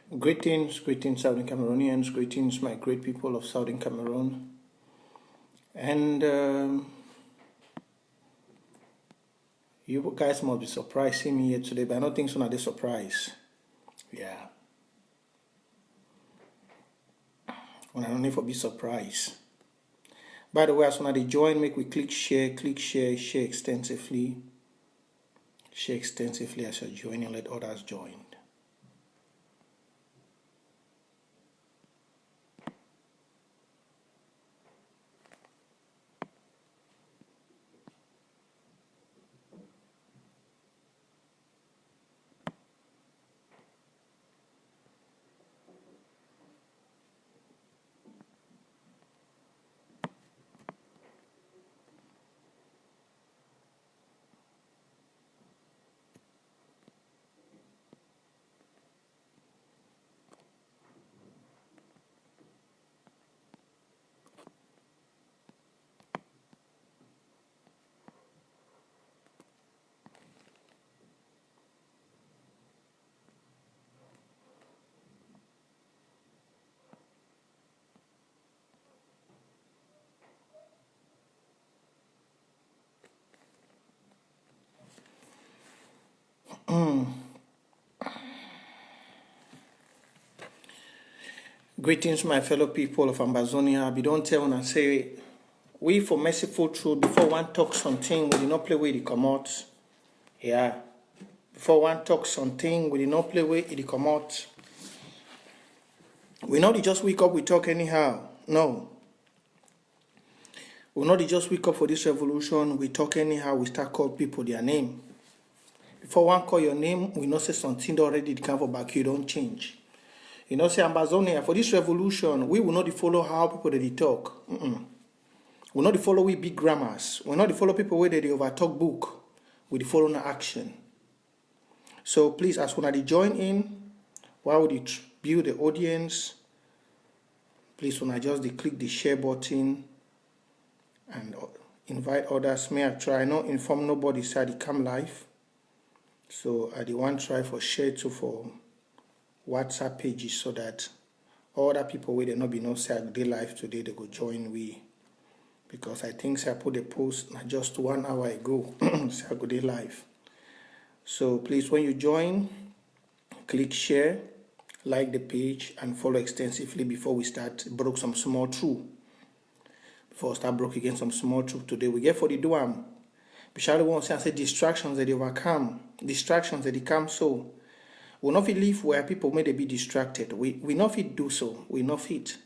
Greetings, Southern Cameroonians, greetings, my great people of Southern Cameroon. And you guys must be surprised seeing me here today, but I don't think so not a surprise. Yeah. When I don't need for be surprised. By the way, as soon as they join, make we click share extensively. Share extensively as you're joining, let others join. Greetings, my fellow people of Ambazonia. Be don't tell and say, we for merciful truth, before one talks something, we did not play with the commot. Yeah. Before one talks something, we did not play with the commot. We not just wake up, we talk anyhow. No. We not just wake up for this revolution, we talk anyhow, we start call people their name. Before one call your name, we not say something already the kind of back you don't change. You know, say Ambazonia, for this revolution, we will not follow how people they talk. We not follow we big grammars. We not follow people where they overtalk book. We follow no action. So please, as when they join in, why would you build the audience? Please, when I just click the share button and invite others. May I try not inform nobody say they come live. So I want try for share to for WhatsApp pages so that other people where they not be no say they live today they go join we. Because I think I put a post just 1 hour ago. So I go they live. So please, when you join, click share, like the page, and follow extensively before we start broke some small truth. Before we start broke again some small truth today, we get for the doam. Bishali wants to say distractions that they overcome, distractions that they come so. We not fit live where people may they be distracted. We not fit do so. We not fit.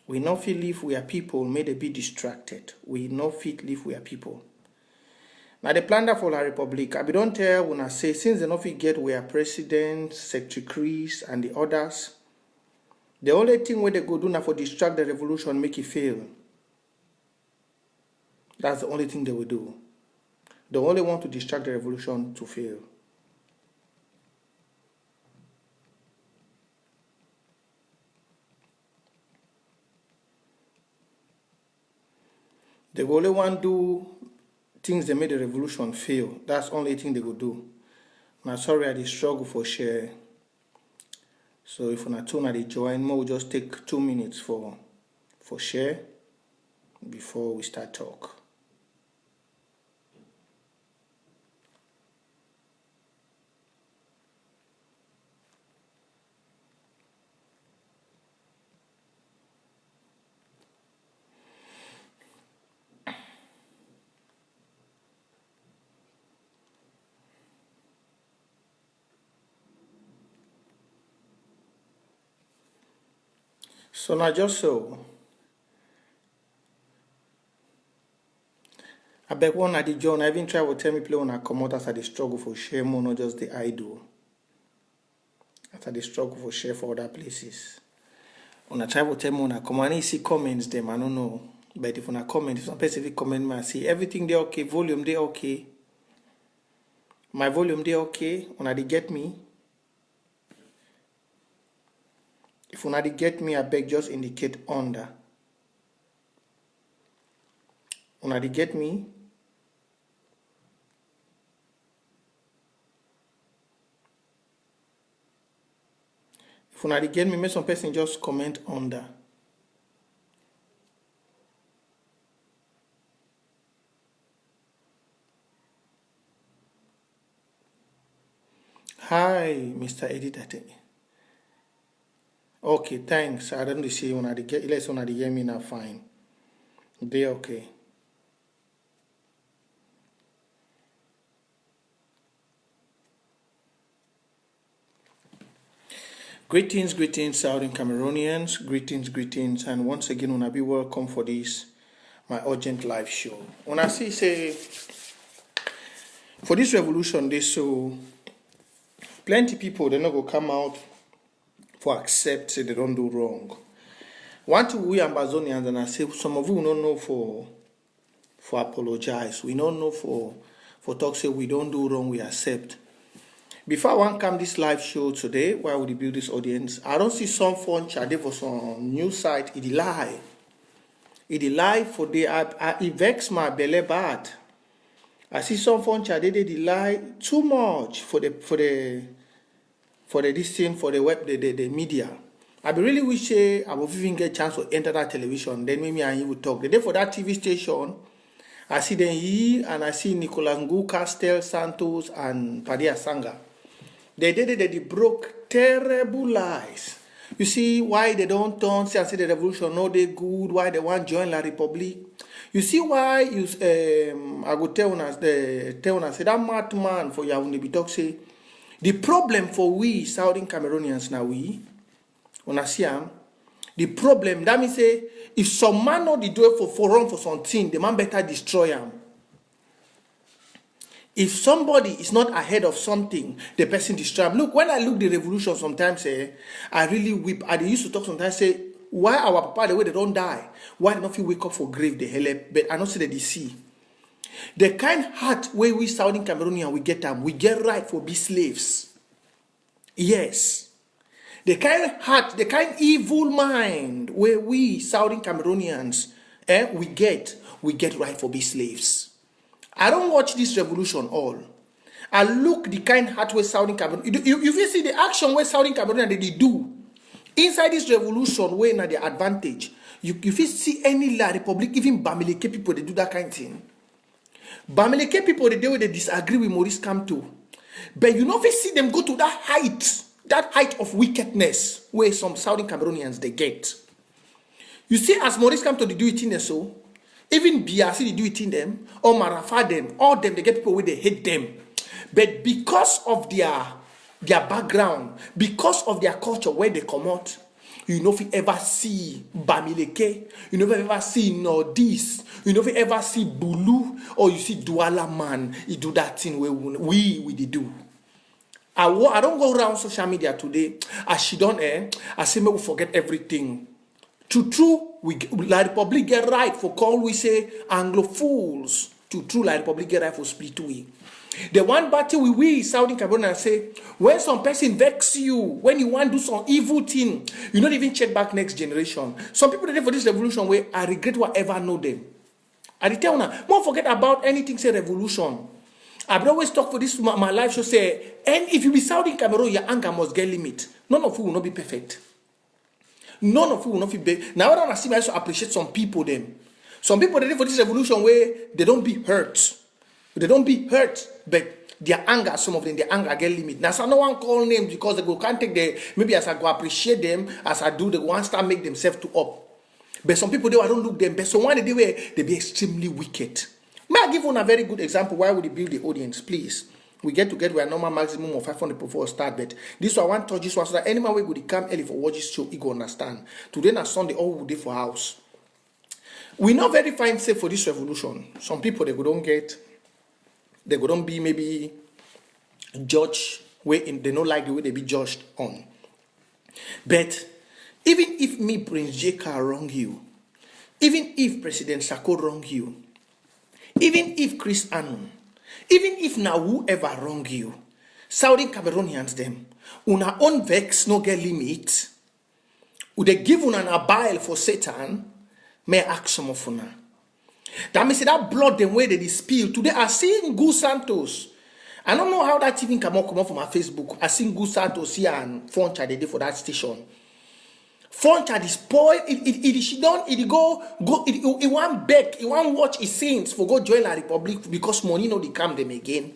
We not fit live where people may they be distracted. We not fit live where people. Now the plan for La Republic, I be don't tell when I say since they not fit get where president, secretaries, and the others, the only thing where they go do now for distract the revolution, make it fail. That's the only thing they will do. They only want to distract the revolution to fail. They will only want to do things that made the revolution fail. That's the only thing they will do. Now, sorry, I did struggle for share. So if on a two they join, we'll just take 2 minutes for share before we start talk. So now just so, I beg one at the join. I even try to tell me play on a commot as I the struggle for share more, not just the idle. After the struggle for share for other places. When I try to tell me on a comment, I see comments them, I don't know. But if on a comment, if some specific comment, I see everything they okay, volume they okay. My volume they okay, when I get me. If you not get me, I beg just indicate under. When I get me, If una dey get me, make some person just comment under. Hi, Mr. Editor. Okay, thanks. I don't see una dey get. Let's una dey hear me now. Fine. They okay. Greetings, Southern Cameroonians. Greetings, and once again, una be welcome for this my urgent live show. Una see say for this revolution, this so plenty people they not go come out for accept say they don't do wrong. One to we Ambazonians and I say some of you don't know for apologize. We don't know for talk say we don't do wrong, we accept. Before I want to come this live show today, why would you build this audience? I don't see some Foncha there for some news site. It lie. It lie for the it vex my belly bad. I see some Foncha they lie too much for the this thing for the web the media. I be really wish I would even get a chance to enter that television. Then maybe and you would talk. The day for that TV station, I see them here and I see Nicolas Ngu, Castel, Santos, and Padia Sanga. They broke terrible lies. You see why they don't turn say and say the revolution no they good, why they want to join La Republic. You see why you I go tell us say that madman for Yaoundé be talk say the problem for we Southern Cameroonians now we una see the problem that means say if some man not the do it for run for something, the man better destroy him. If somebody is not ahead of something, the person destroy him. Look, when I look the revolution sometimes, I really weep. I used to talk sometimes, say, why our papa, the way they don't die, why they not feel wake up for grave, they hell, but I don't see that they see. The kind heart where we Southern Cameroonian, we get them, we get right for be slaves. Yes. The kind heart, the kind evil mind where we Southern Cameroonians, we get right for be slaves. I don't watch this revolution all. I look the kind heart where Southern Cameroon. You see the action where Southern Cameroon they do inside this revolution where na the advantage. You see any La Republic, even Bamileke people they do that kind of thing. Bamileke people they do they disagree with Maurice Kamto, but you know if you see them go to that height of wickedness where some Southern Cameroonians they get. You see as Maurice Kamto they do it in so. Even BRC, they do it in them, or Marafa them, all them, they get people where they hate them. But because of their background, because of their culture, where they come out, you know if you ever see Bamileke, you never ever see Nordis, you never ever see Bulu, or you see Douala man, he do that thing where we they do. I don't go around social media today, as she don't I say me we forget everything. True, La Republic get right for call we say Anglophiles. True, La Republic get right for split we. The one battle we Southern Cameroon say when some person vex you, when you want to do some evil thing, you not even check back next generation. Some people there for this revolution where I regret whatever know them. I tell you now, don't forget about anything say revolution. I've always talk for this my life show say, and if you be Southern Cameroon, your anger must get limit. None of you will not be perfect. None of you will not feel big. Now I see I also appreciate some people them. Some people they for this revolution where they don't be hurt. They don't be hurt, but their anger, some of them, their anger get limit. Now so no one call names because they go can't take the maybe as I go appreciate them, as I do the one start make themselves to up. But some people I don't look them, but so one day where they be extremely wicked. May I give one a very good example why would you build the audience, please? We get together with a normal maximum of 500 before start, but this one I want to touch this one so that anyone will go come early for watch this show, he go understand. Today na Sunday, all will day for house. We not very fine safe for this revolution. Some people they go don't be maybe judged way in they don't like the way they be judged on. But even if me Prince J Carr wrong you, even if President Sako wrong you, even if Chris Anon, even if now whoever wrong you, Southern Cameroonians them, una own vex no get limit, would they give una a bile for Satan, may ask some of una. That means that blood them way they spill. Today I seeing Gu Santos, I don't know how that even come up from my Facebook. I seen Gusa to see and Foncha they did for that station. Foncha the spoil it she don't it go it want beg, it want watch his saints for go join La Republic because money no they come them again.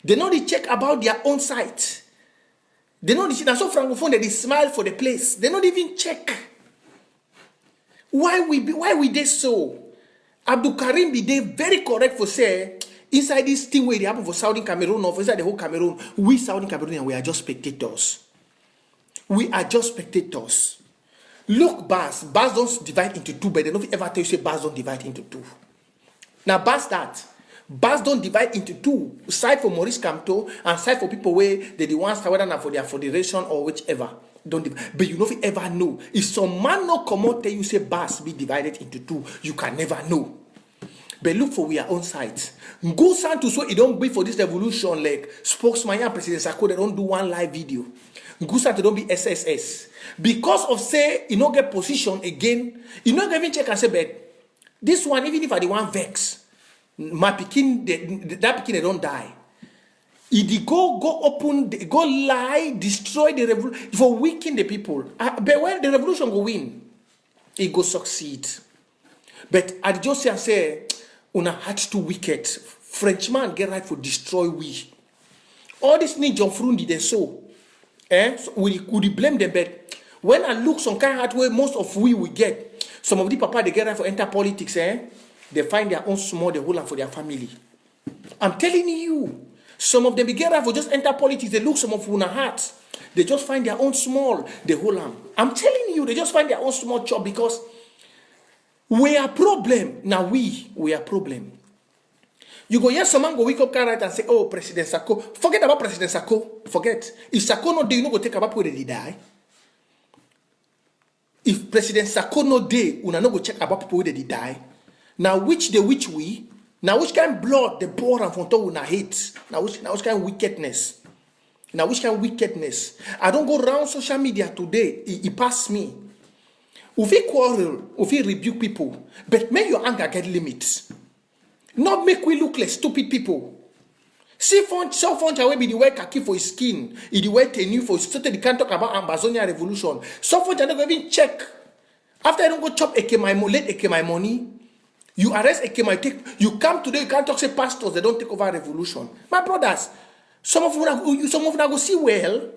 They know they check about their own site. They know this. So francophone they smile for the place. They not even check. Why we they so? Abdul Karim be they very correct for say inside this thing where they happen for Southern Cameroon or inside the whole Cameroon. We Southern Cameroonians we are just spectators. We are just spectators. Look, bars don't divide into two, but they don't ever tell you say bars don't divide into two. Now bars that. Bars don't divide into two. Side for Maurice Kamto and side for people where they the ones whether not for their federation or whichever. Don't divide. But you don't ever know. If some man no come out tell you say bars be divided into two, you can never know. But look for our own sides. Go sound to so it don't be for this revolution like spokesman and President Sako they don't do one live video. Go sound to don't be SSS. Because of say you don't get position again, you don't even check and say but this one even if I the one vex. My pikin, that pikin they don't die. If go open, go lie, destroy the revolution for weaken the people. But when the revolution go win, it go succeed. But I just say, una heart too wicked. Frenchman get right for destroy we. All this need John Frundi they so. So we blame them, but when I look some kind of hard way, most of we get some of the papa they get right for enter politics, They find their own small, they hold on for their family. I'm telling you, some of them begin for just enter politics, they look some of una hearts. They just find their own small, they hold on. I'm telling you, they just find their own small job because we are problem. Now we are problem. You go, yes, someone go wake up right and say, oh, President Sako. Forget about President Sako. Forget. If Sako no day, you no go take about where they die. If President Sako no day, you no go check about people where they die. Now which we? Now which kind of blood the poor and fonto una hate? Now which kind of wickedness? Now which kind of wickedness? I don't go around social media today. It pass me. If you quarrel, if you rebuke people, but make your anger get limits. Not make we look like stupid people. See Foncha will be the way kaki for his skin. He the way tenue for his they can't talk about Ambazonia revolution. So Foncha don't even check. After I don't go chop let my money. You arrest Ekema, you come today, you can't talk say pastors, they don't take over revolution. My brothers, some of them go see well.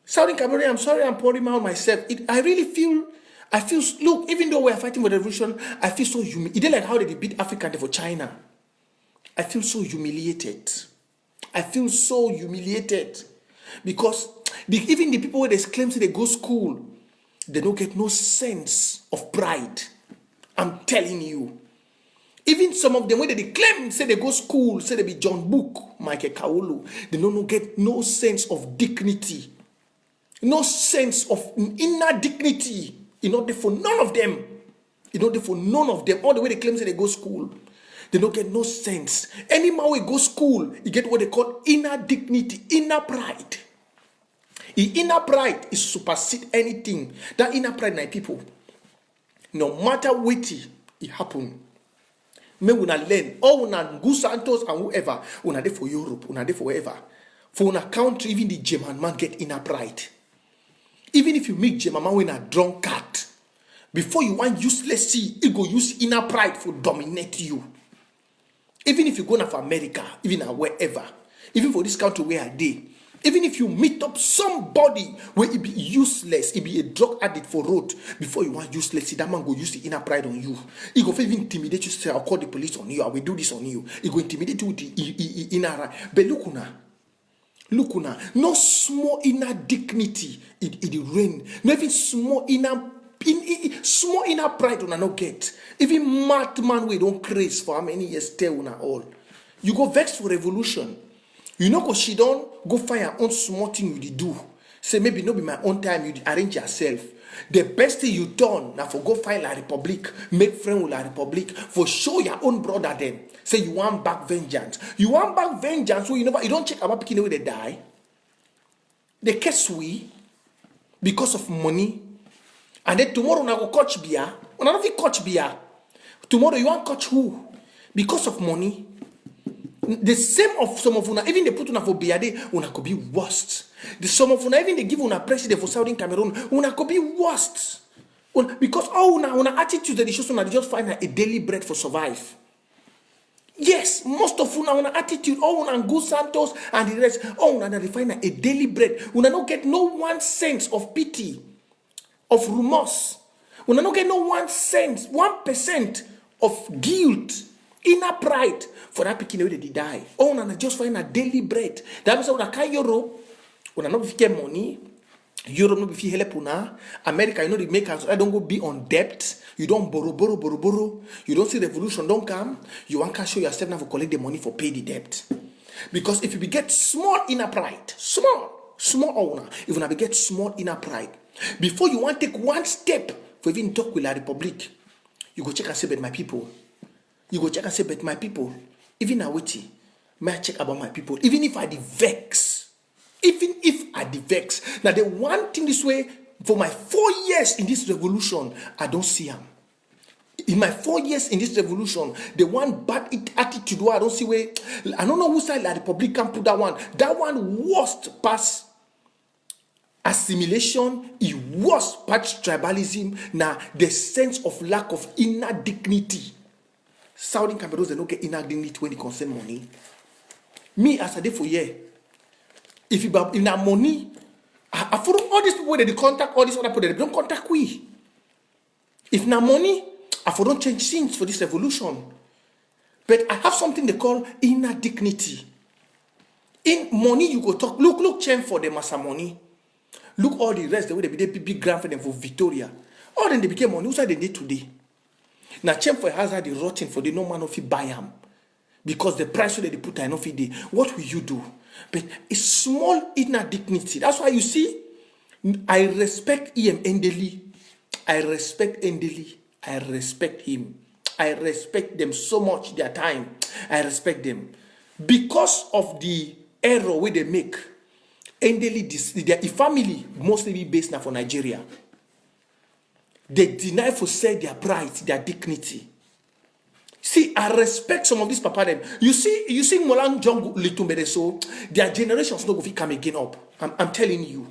Southern Cameroon, I'm sorry I'm pouring out myself. I feel, look, even though we are fighting for the revolution, I feel so humiliated. It is like how they beat Africa for China. I feel so humiliated. Because even the people where they claim say they go school, they don't get no sense of pride. I'm telling you. Even some of them, when they claim, say they go school, say they be John Book, Michael Kaulu, they don't get no sense of dignity. No sense of inner dignity. In order for none of them. All the way they claim, say they go school. They don't get no sense. Any man we go school, you get what they call inner dignity, inner pride. The inner pride is supersede anything. That inner pride, my people. No matter what it happen, me una learn. All una Gus Santos and whoever, una there for Europe, una there for wherever. For una country, even the German man get inner pride. Even if you meet German man when a drunkard, before you want useless see, he go use inner pride for dominate you. Even if you go now for America, even wherever, even for this country where I did. Even if you meet up somebody where it be useless, it be a drug addict for road, before you want useless, see that man go use the inner pride on you. He go even intimidate you, say, I'll call the police on you, I will do this on you. He go intimidate you with the inner right. But look una, no small inner dignity, it reign. No even small inner pride una no get. Even madman we don't craze for how many years tell una all. You go vex for revolution. You know, because she don't go find her own small thing you do. Say, maybe not be my own time, you arrange yourself. The best thing you done, now for go find La Republic, make friend with La Republic, for show your own brother them. Say you want back vengeance. You want back vengeance, so you don't check about picking away they die. They catch we because of money. And then tomorrow now go catch beer. Una not fit catch beer. Tomorrow you want catch who? Because of money. The same of some of una, even they put una for Biade, una could be worst. The some of una, even they give una president for Southern Cameroon, una could be worst. Because all una attitude that they show una, they just find a daily bread for survive. Yes, most of una attitude, all una good Santos and the rest, all una they find a daily bread. Una don't get no 1 sense of pity, of remorse. Una don't get no 1 sense, 1% of guilt, inner pride for that picking away they die. Oh, una just find a daily bread. That means una can Europe, una not get money. Europe no be help una. America, you know the makers. I don't go be on debt. You don't borrow. You don't see revolution don't come. You want to show yourself now for collect the money for pay the debt. Because if you get small inner pride, small owner, if you get small inner pride, before you want to take 1 step for even talk with the Republic, you go check and say, but my people. You go check and say, but my people. Even now, wait, may I check about my people? Even if I vex. Even if I vex. Now, the one thing this way, for my 4 years in this revolution, I don't see him. In my 4 years in this revolution, the one bad attitude where I don't see where, I don't know who side like the Republican put that one. That one worst past assimilation, it worst past tribalism. Now, the sense of lack of inner dignity. Southern Cameroons, they don't get inner dignity when it concerns money. Me, as I did for year, if you have money, I follow all these people that they contact, all these other people that they don't contact we. If na money, I for don't change things for this revolution. But I have something they call inner dignity. In money, you go talk. Look, change for them as a money. Look all the rest, the way they be big grand for them for Victoria. All then they became money. Who's that they need today? Now change for hazard the rotting for the no man of it buy them. Because the price that they put I know day. What will you do? But a small inner dignity. That's why you see, I respect E.M. Endeli. I respect Endeli. I respect him. I respect them so much, their time. I respect them. Because of the error where they make, Endeli, their family mostly be based now for Nigeria. They deny for say their pride, their dignity. See, I respect some of these papa them. You see Molang Jong Litumbe so their generations not going to come again up. I'm telling you.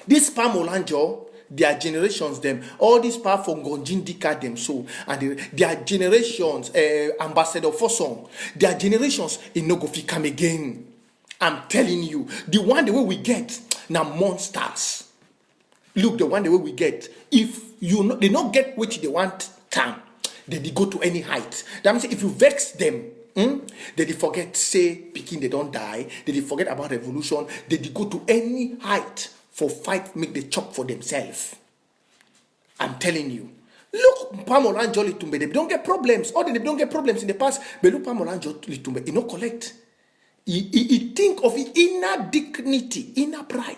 This Pa Molanjo, their generations them, all these Pa from Gonjin Dika them so, and their generations, Ambassador Fosong, their generations in no go fi come again. I'm telling you, the way we get now monsters. Look, the way we get, if they not get which they want time. Then they go to any height. That means if you vex them, then they forget, say, Peking, they don't die. Then they forget about revolution. Then they go to any height for fight, make the chop for themselves. I'm telling you. Look, Pamolanjo Litumbe, they don't get problems. Or they don't get problems in the past. But look, Pamolanjo Litumbe, he not collect. He think of his inner dignity, inner pride.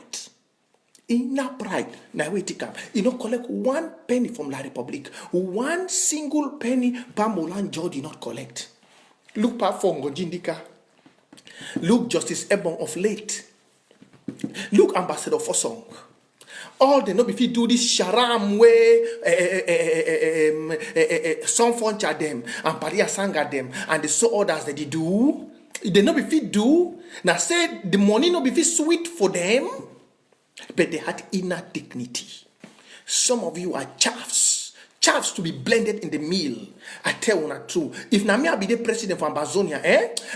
Inner pride. Now wait it come. You don't collect 1 penny from La Republic. 1 single penny Pamolan Joe did not collect. Look Pa for Ngonjindika. Look Justice Ebon of late. Look Ambassador Fosong. All they know if you do this sharam way, some Foncha them and Paria Sanga them and the so others that they do. They know if you do. Now say the money no be sweet for them. But they had inner dignity. Some of you are chaffs to be blended in the meal. I tell you true. If Namia be the president for Ambazonia,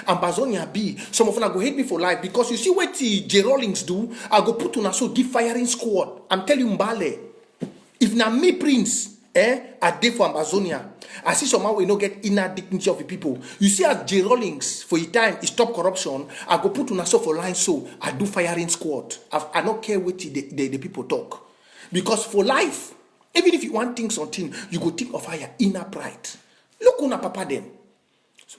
Ambazonia be, some of you go hate me for life because you see what J Rawlings do. I go put on a so deep firing squad. I'm telling you, Mbale. If na me Prince, I did for Ambazonia. I see somehow we no get inner dignity of the people. You see as J Rawlings for a time is stop corruption. I go put on a so for line so I do firing squad. I don't care what the people talk. Because for life, even if you want things on thing, you go think of higher inner pride. Look on papa them.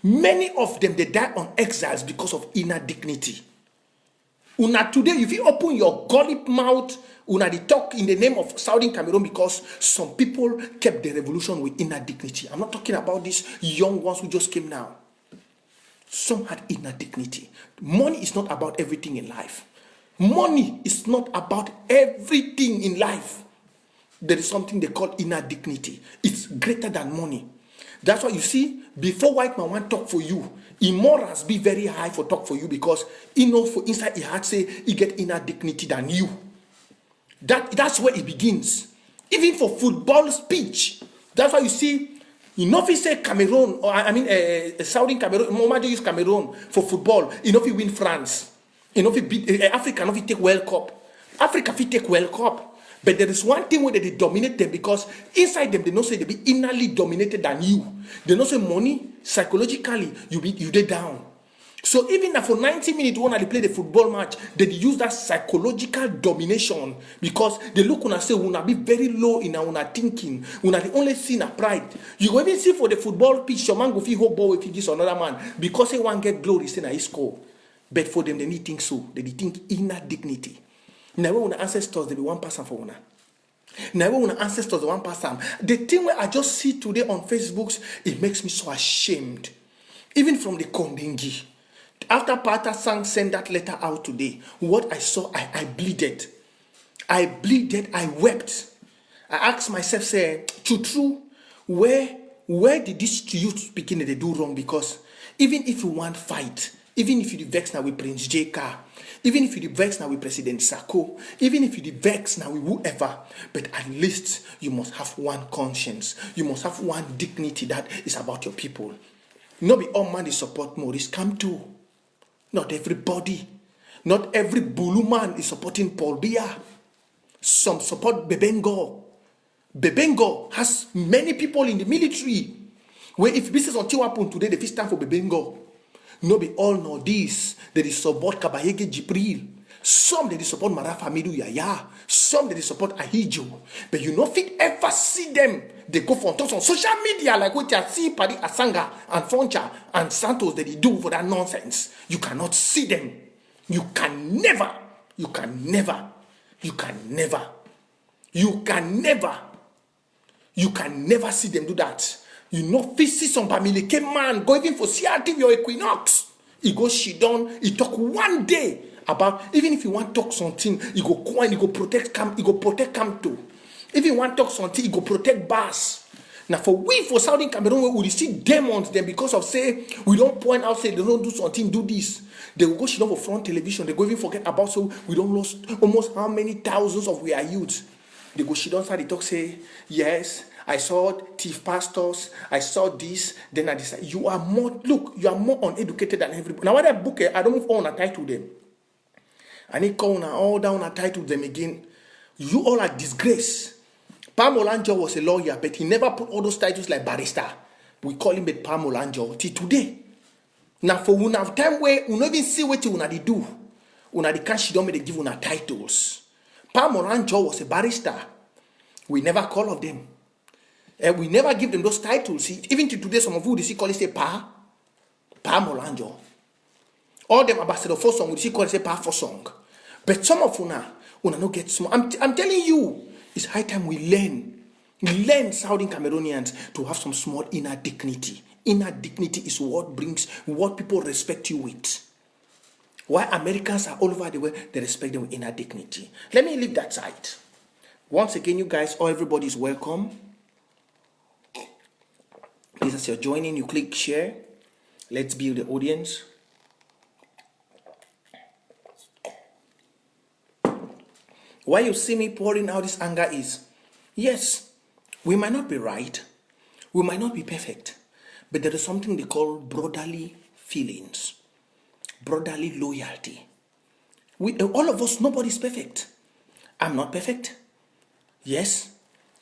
Many of them they die on exiles because of inner dignity. Una today, if you open your gollip mouth, una they talk in the name of Southern Cameroon because some people kept the revolution with inner dignity. I'm not talking about these young ones who just came now. Some had inner dignity. Money is not about everything in life. Money is not about everything in life. There is something they call inner dignity. It's greater than money. That's why you see, before white man want talk for you, immorals be very high for talk for you because he know for inside he had say he get inner dignity than you. That's where it begins. Even for football speech. That's why you see, you know if you say Cameroon, or Saudi Cameroon, Mohamed use Cameroon for football, you know if you win France. You know if you beat Africa, if you take World Cup. Africa if you take World Cup. But there is one thing where they dominate them because inside them they know say they be innerly dominated than you. They know say money, psychologically, you dey down. So even now for 90 minutes when they play the football match, they use that psychological domination because they look and say, "Una be very low in our thinking. Una the only see na pride." You go even see for the football pitch, your man go feel hope ball if he gives another man because he want get glory, say na he score. But for them, they need think so. They think inner dignity. Now when una ancestors they be one person for una. Now when una ancestors one person. The thing where I just see today on Facebook, it makes me so ashamed. Even from the Kondengi. After Pata Sang sent that letter out today, what I saw, I bleeded. I bleeded, I wept. I asked myself, say, true, where did this youth speaking they do wrong? Because even if you want fight, even if you vex now with Prince J Carr, even if you vex now with President Sako, even if you vex now with whoever, but at least you must have one conscience. You must have one dignity that is about your people. Not be all man is support Maurice come too. Not everybody. Not every Bulu man is supporting Paul Biya. Some support Bebengo. Bebengo has many people in the military. Where if business until happen today, they stand for Bebengo. No be all know this. They support Kabayege Jibril. Some they support Marafa Midu Yaya. Some they support Ahijo. But you know fit ever see them. They go for talks on social media like what you see Padi Asanga and Foncha and Santos that they do for that nonsense. You cannot see them. You can never see them do that. You know, fit see some family man go even for CRT your equinox. He go shidon, he talk one day about even if you want to talk something, he go coin, he go protect camp too. If you want to talk something, he go protect bars. Now for Southern Cameroon, we see demons them because of say we don't point out, say they don't do something, do this. They will go shit for front television, they go even forget about so we don't lost almost how many thousands of we are youths. They go shit on side, they talk, say, yes, I saw thief pastors, I saw this, then I decided you are more uneducated than everybody. Now what that book, I don't move on and title them. I need call now all down and title them again. You all are disgrace. Pam Olanjo was a lawyer, but he never put all those titles like barrister. We call him Pam Olanjo till today. Now for one have time where we not even see what you wanna do. Una the cash don't make they give una titles. Pam Olanjo was a barrister. We never call of them. And we never give them those titles. Even to today, some of you they see call it say Pam Olanjo. All them ambassador for song, we see call it say Pa for song. But some of una no get small. I'm telling you, it's high time we learn Southern Cameroonians to have some small inner dignity. Inner dignity is what people respect you with. Why Americans are all over the world, they respect them with inner dignity. Let me leave that side. Once again, you guys, everybody is welcome. Please, as you're joining, you click share. Let's build the audience. Why you see me pouring out this anger is, yes, we might not be right, we might not be perfect, but there is something they call brotherly feelings, brotherly loyalty. All of us, nobody's perfect. I'm not perfect. Yes,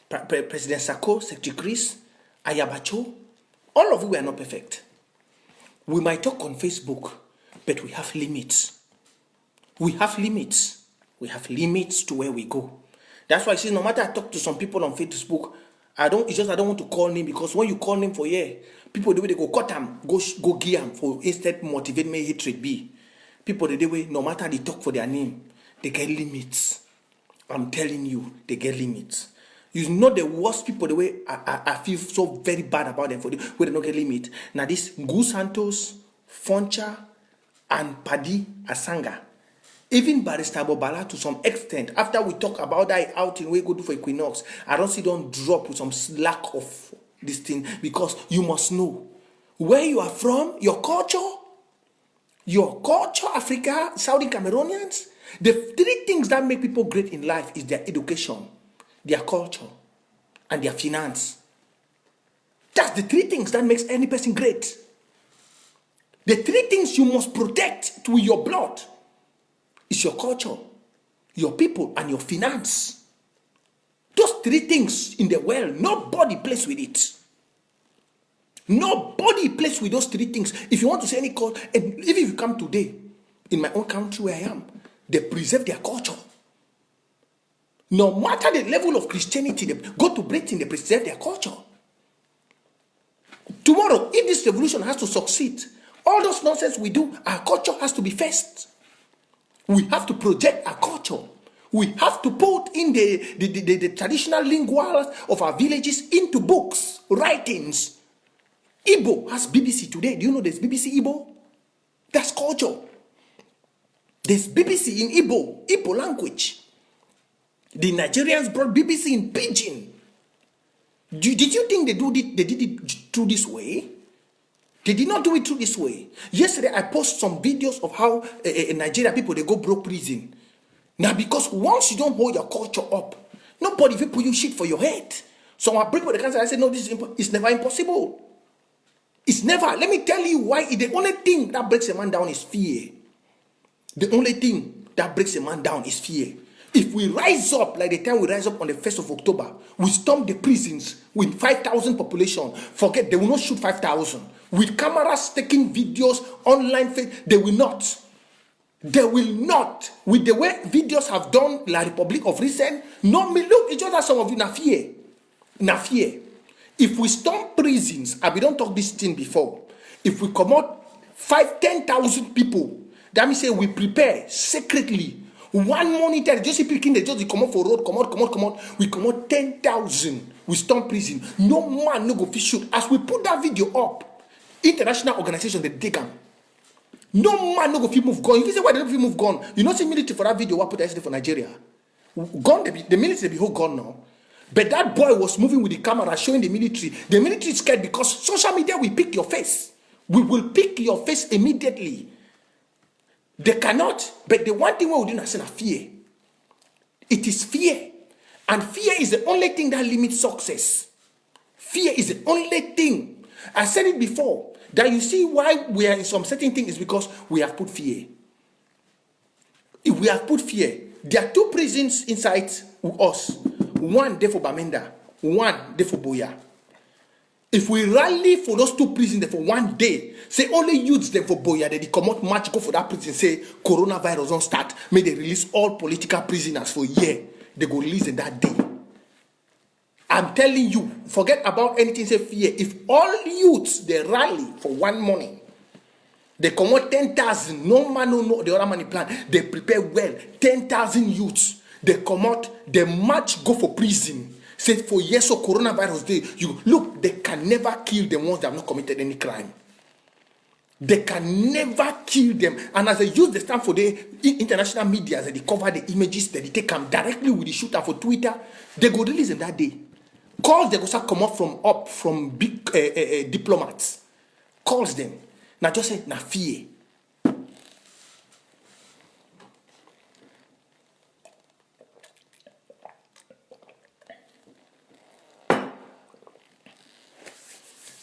President Sako, Secretary Chris, Ayabacho, all of you are not perfect. We might talk on Facebook, but we have limits. We have limits to where we go. That's why I say no matter I talk to some people on Facebook, I don't want to call name because when you call name for people the way they go cut them, go gear them for instead motivate me hatred be. People the way no matter they talk for their name, they get limits. I'm telling you, they get limits. You know the worst people the way I feel so very bad about them for the way they don't get limit. Now this Gu Santos, Foncha, and Padi Asanga. Even Barrister Bobala to some extent, after we talk about that outing we go do for Equinox, I don't see them drop with some lack of this thing because you must know where you are from, your culture, Africa, Saudi Cameroonians. The three things that make people great in life is their education, their culture, and their finance. That's the three things that makes any person great. The three things you must protect with your blood is your culture, your people, and your finance. Those three things in the world, nobody plays with it. Nobody plays with those three things. If you want to say any culture, and even if you come today, in my own country where I am, they preserve their culture. No matter the level of Christianity, they go to Britain, they preserve their culture. Tomorrow, if this revolution has to succeed, all those nonsense we do, our culture has to be first. We have to project our culture. We have to put in the traditional linguals of our villages into books, writings. Igbo has BBC today. Do you know there's BBC Igbo? That's culture. There's BBC in Igbo language. The Nigerians brought BBC in Pidgin. Did you think they did it through this way? They did not do it through this way. Yesterday, I posted some videos of how in Nigeria people, they go broke prison. Now, because once you don't hold your culture up, nobody will put you shit for your head. So I break with the cancer. I said, no, it's never impossible. It's never. Let me tell you why. The only thing that breaks a man down is fear. The only thing that breaks a man down is fear. If we rise up like the time we rise up on the 1st of October, we storm the prisons with 5,000 population. Forget, they will not shoot 5,000. With cameras taking videos online, they will not. They will not. With the way videos have done La Republic of recent, no, me look, it's just that some of you na fear. Na fear. If we storm prisons, and we don't talk this thing before, if we come out 10,000 people, that means say we prepare secretly. One monitor, just picking the judge, come out for road, come out. We come out 10,000. We storm prison. No man no go fish shoot. As we put that video up, international organization they dig them. No man no go fit move gun. If you say why they don't fit move gun, you know see military for that video. What put yesterday for Nigeria? Gun the military be whole gun now. But that boy was moving with the camera, showing the military. The military is scared because social media will pick your face. We will pick your face immediately. They cannot, but the one thing we will do is fear. It is fear. And fear is the only thing that limits success. Fear is the only thing. I said it before, that you see why we are in some certain things is because we have put fear. If we have put fear, there are two prisons inside us. One there for Bamenda, one there for Boya. If we rally for those two prisons there for one day, say only youths there for Boya, they come out march, go for that prison, say coronavirus don't start, may they release all political prisoners for a year. They go release in that day. I'm telling you, forget about anything, say fear. If all youths, they rally for one morning, they come out 10,000, no man, no, the other money plan, they prepare well, 10,000 youths, they come out, they march, go for prison. Say for years of coronavirus day, you look, they can never kill the ones that have not committed any crime. They can never kill them. And as they use the stand for the international media, they cover the images, they take them directly with the shooter for Twitter, they go release in that day. Calls they go start come up from big diplomats. Calls them. Now just say na fear.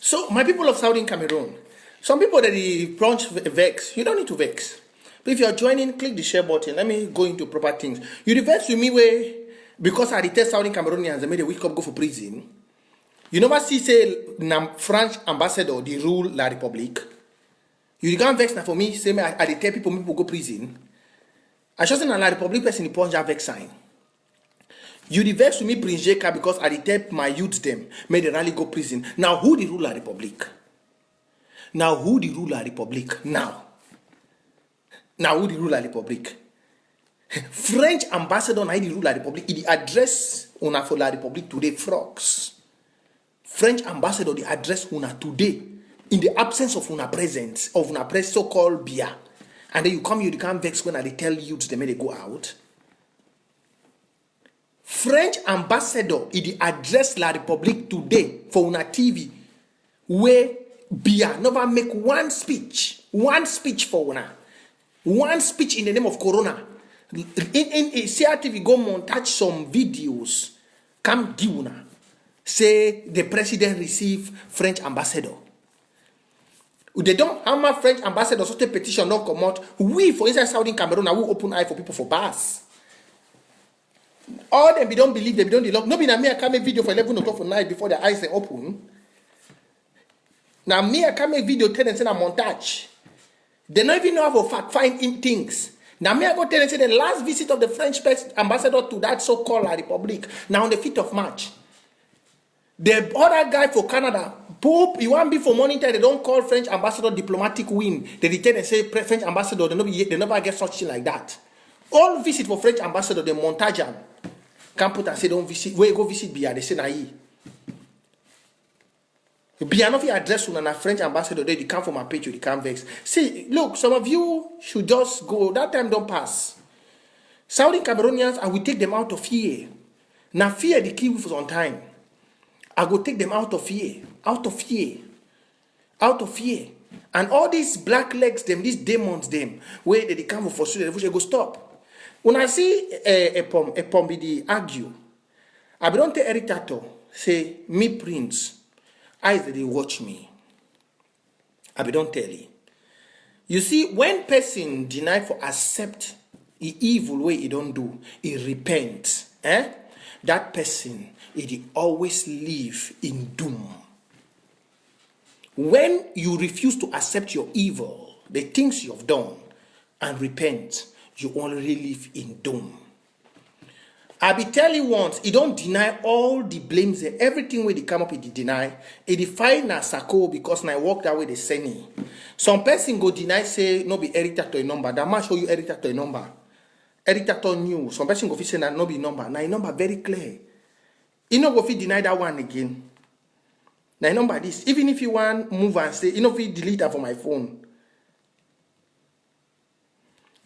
So, my people of Southern Cameroon, some people that they plunge vex, you don't need to vex. But if you're joining, click the share button. Let me go into proper things. You vex with me where, because I detest Southern Cameroonians, they made a wake up go for prison. You never see, say, French ambassador, they rule La Republique. You can't vex now for me, say, I detest people go prison. I just say, La Republique person, the plunge vex sign. You vex with me, Prince J Carr, because I detect my youth them, made the rally go prison. Now, who the rule La Republique? Now, who the rule La Republique? Now, who the rule La Republique? French ambassador na the rule La Republique. He address una for La Republique today, frogs. French ambassador the address una today in the absence of una presence, of una press so-called beer. And then you come, you can't vex when I tell youths they may they go out. French ambassador he address La Republique today for una TV where Bia never make one speech for una. One speech in the name of Corona. In CRTV go montage some videos. Come give una. Say the president receive French ambassador. They don't hammer French ambassador so the petition don't come out. We for inside Saudi Cameroon now we open eye for people for bars. All them we don't believe them, we don't believe. No be na me I can make video for 11 o'clock for night before the eyes are open. Now me I can make video tell them say na montage. They don't even know how to fact find in things. Now me I go tell them say the last visit of the French ambassador to that so-called La Republique now on the 5th of March. The other guy for Canada, Pope, you want be for morning time, they don't call French ambassador diplomatic win. They return and say French ambassador, they never get such thing like that. All visit for French ambassador, they montage them. Can't put and say don't visit, where you go visit Bia, they say na ye. Bia no fit address una na French ambassador, they come from my page, they can't vex. See, look, some of you should just go, that time don't pass. Saudi Cameroonians, I will take them out of fear. Now fear the kill for some time. I go take them out of fear. And all these black legs, them, these demons, them, where they come for frustrated, they go stop. When I see a pom be the argue, I don't tell Eric Tataw, say, me prince, eyes that they watch me. I don't tell you. You see, when person deny for accept the evil way he don't do, he repent, that person, it always live in doom. When you refuse to accept your evil, the things you have done, and repent, you only live in doom. I be tell you once, he don't deny all the blames, everything where they come up, he deny. He define na sako because na walk that way they send me. Some person go deny say no be Eric Tataw a number. That man show you Eric Tataw a number. Eric Tataw knew. Some person go fit say na no be number. Na a number very clear. You know go fit deny that one again. Now number this. Even if you want move and say, you know fit delete that from my phone.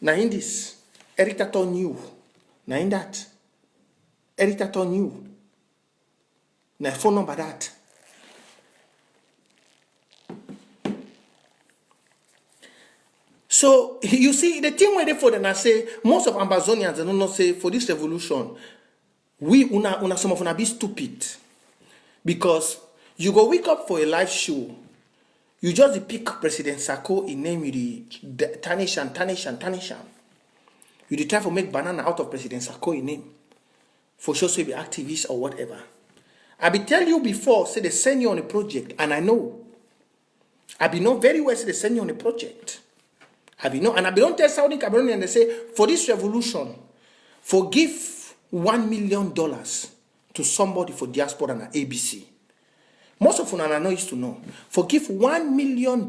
Now in this, Eric Tataw knew. Now in that, Eric Tataw knew. Now phone number that. So you see the thing where they for them I say most of Ambazonians they don't know say for this revolution. We una some of una be stupid because you go wake up for a live show, you just pick President Sako in name you the tarnish. You try to make banana out of President Sako in name for sure so be activists or whatever. I be tell you before say they send you on a project and I know. I be know very well say they send you on a project. I be know and I be don't tell Saudi Cameroon and they say for this revolution forgive $1 million to somebody for diaspora and ABC. Most of una know used to know. Forgive $1 million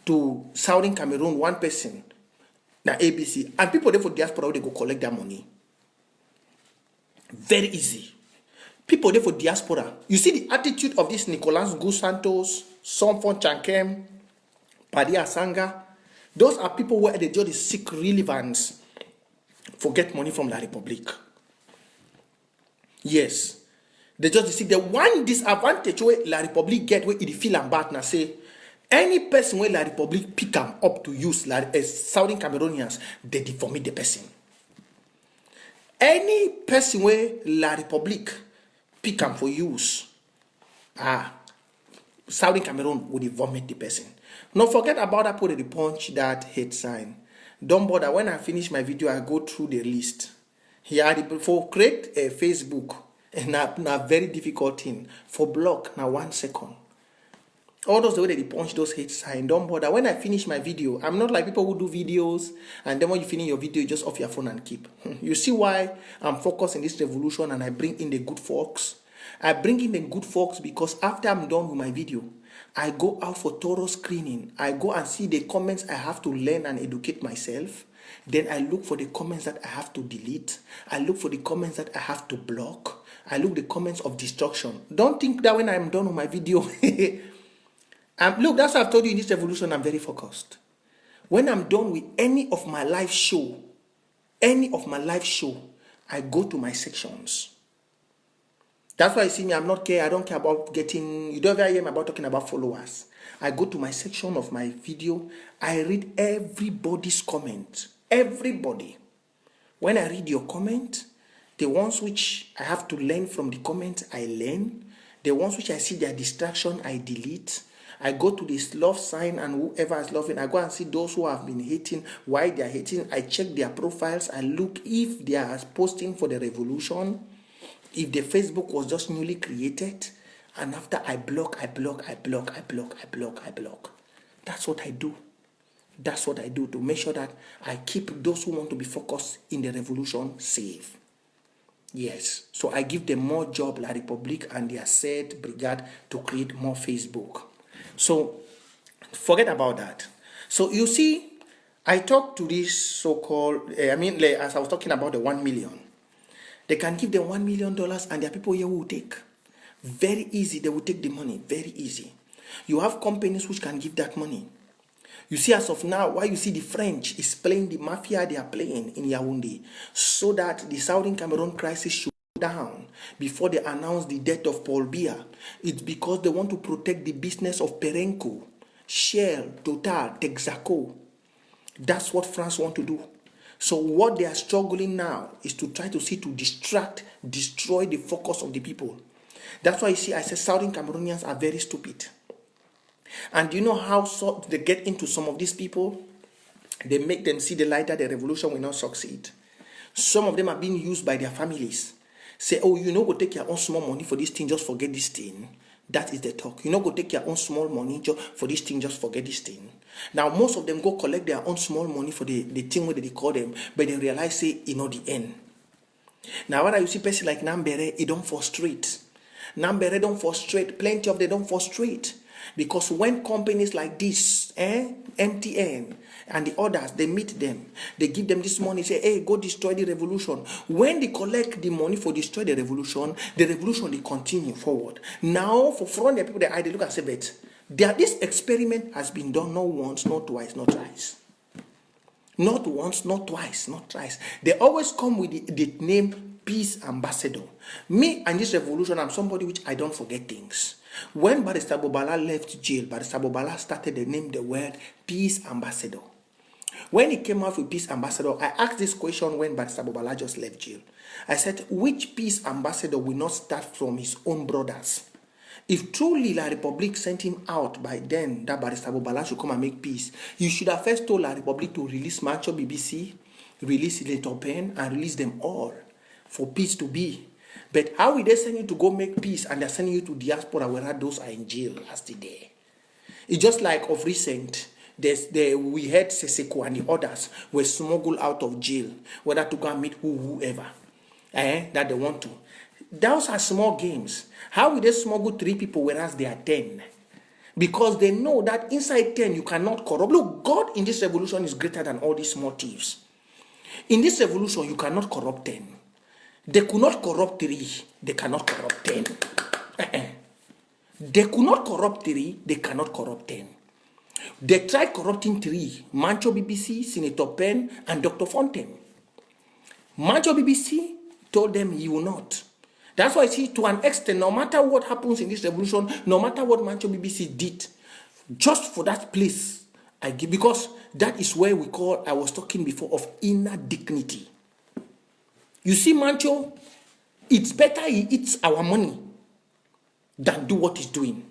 to Southern Cameroon, one person, na ABC, and people there for diaspora they go collect that money. Very easy. People there for diaspora. You see the attitude of this Nicolas Gus Santos, Nso Foncha French, Paddy Asanga. Those are people where they just seek relevance for get money from La Republique. Yes. They just see the one disadvantage where La Republique get where it feel and bad now say any person where La Republique pick them up to use Southern Cameroonians, they deformate the person. Any person where La Republique pick them for use, Southern Cameroon would vomit the person. Don't forget about that put the punch that hate sign. Don't bother when I finish my video, I go through the list. Here for create a Facebook. And na very difficult thing. For block, now 1 second. All those the way they punch those hate sign. Don't bother. When I finish my video, I'm not like people who do videos and then when you finish your video, you just off your phone and keep. You see why I'm focused in this revolution and I bring in the good folks. I bring in the good folks because after I'm done with my video, I go out for thorough screening. I go and see the comments I have to learn and educate myself. Then I look for the comments that I have to delete. I look for the comments that I have to block. I look the comments of destruction. Don't think that when I'm done with my video. Look, that's what I've told you in this revolution, I'm very focused. When I'm done with any of my live show, I go to my sections. That's why you see me, I don't care about getting, you don't ever hear me about talking about followers. I go to my section of my video, I read everybody's comment. Everybody. When I read your comment, the ones which I have to learn from the comment, I learn. The ones which I see their distraction, I delete. I go to this love sign, and whoever is loving, I go and see those who have been hating, why they are hating. I check their profiles. I look if they are posting for the revolution, if the Facebook was just newly created. And after I block. That's what I do. That's what I do to make sure that I keep those who want to be focused in the revolution safe. Yes. So I give them more job, La Republique and their said brigade, to create more Facebook. So forget about that. So you see, I talked to this so-called, as I was talking about the 1 million, they can give them $1 million and there are people here who will take. Very easy, they will take the money, very easy. You have companies which can give that money. You see, as of now, why you see the French is playing the mafia they are playing in Yaoundé, so that the Southern Cameroon crisis should go down before they announce the death of Paul Biya. It's because they want to protect the business of Perenco, Shell, Total, Texaco. That's what France want to do. So what they are struggling now is to try to see to destroy the focus of the people. That's why you see, I said Southern Cameroonians are very stupid. And you know how they get into some of these people? They make them see the light that the revolution will not succeed. Some of them are being used by their families. Say, oh, go take your own small money for this thing, just forget this thing. That is the talk. Go take your own small money for this thing, just forget this thing. Now, most of them go collect their own small money for the thing where they call them, but they realize, say, the end. Now, what you see person like Nambere, it don't frustrate. Nambere don't frustrate. Plenty of them don't frustrate. Because when companies like this, MTN and the others, they meet them, they give them this money, say, hey, go destroy the revolution. When they collect the money for destroy the revolution, they continue forward. Now, for front, the people, they look and say, but this experiment has been done not once, not twice, not thrice. Not once, not twice, not thrice. They always come with the name Peace Ambassador. Me and this revolution, I'm somebody which I don't forget things. When Barrister Bobala left jail, Barrister Bobala started to name the word Peace Ambassador. When he came out with Peace Ambassador, I asked this question when Barrister Bobala just left jail. I said, which Peace Ambassador will not start from his own brothers? If truly La Republique sent him out by then, that Barrister Bobala should come and make peace, you should have first told La Republique to release Macho BBC, release Little Pen, and release them all for peace to be. But how will they send you to go make peace and they're sending you to diaspora where those are in jail as today? It's just like of recent, we heard Seseko and the others were smuggled out of jail, whether to go and meet whoever that they want to. Those are small games. How will they smuggle 3 people whereas they are 10? Because they know that inside 10 you cannot corrupt. Look, God in this revolution is greater than all these small thieves. In this revolution, you cannot corrupt 10. They could not corrupt 3. They cannot corrupt 10. They could not corrupt 3. They cannot corrupt 10. They tried corrupting 3. Mancho BBC, Senator Penn, and Dr. Fontaine. Mancho BBC told them he will not. That's why I see, to an extent, no matter what happens in this revolution, no matter what Mancho BBC did, just for that place, I give, because that is where we call, I was talking before, of inner dignity. You see, Mancho, it's better he eats our money than do what he's doing.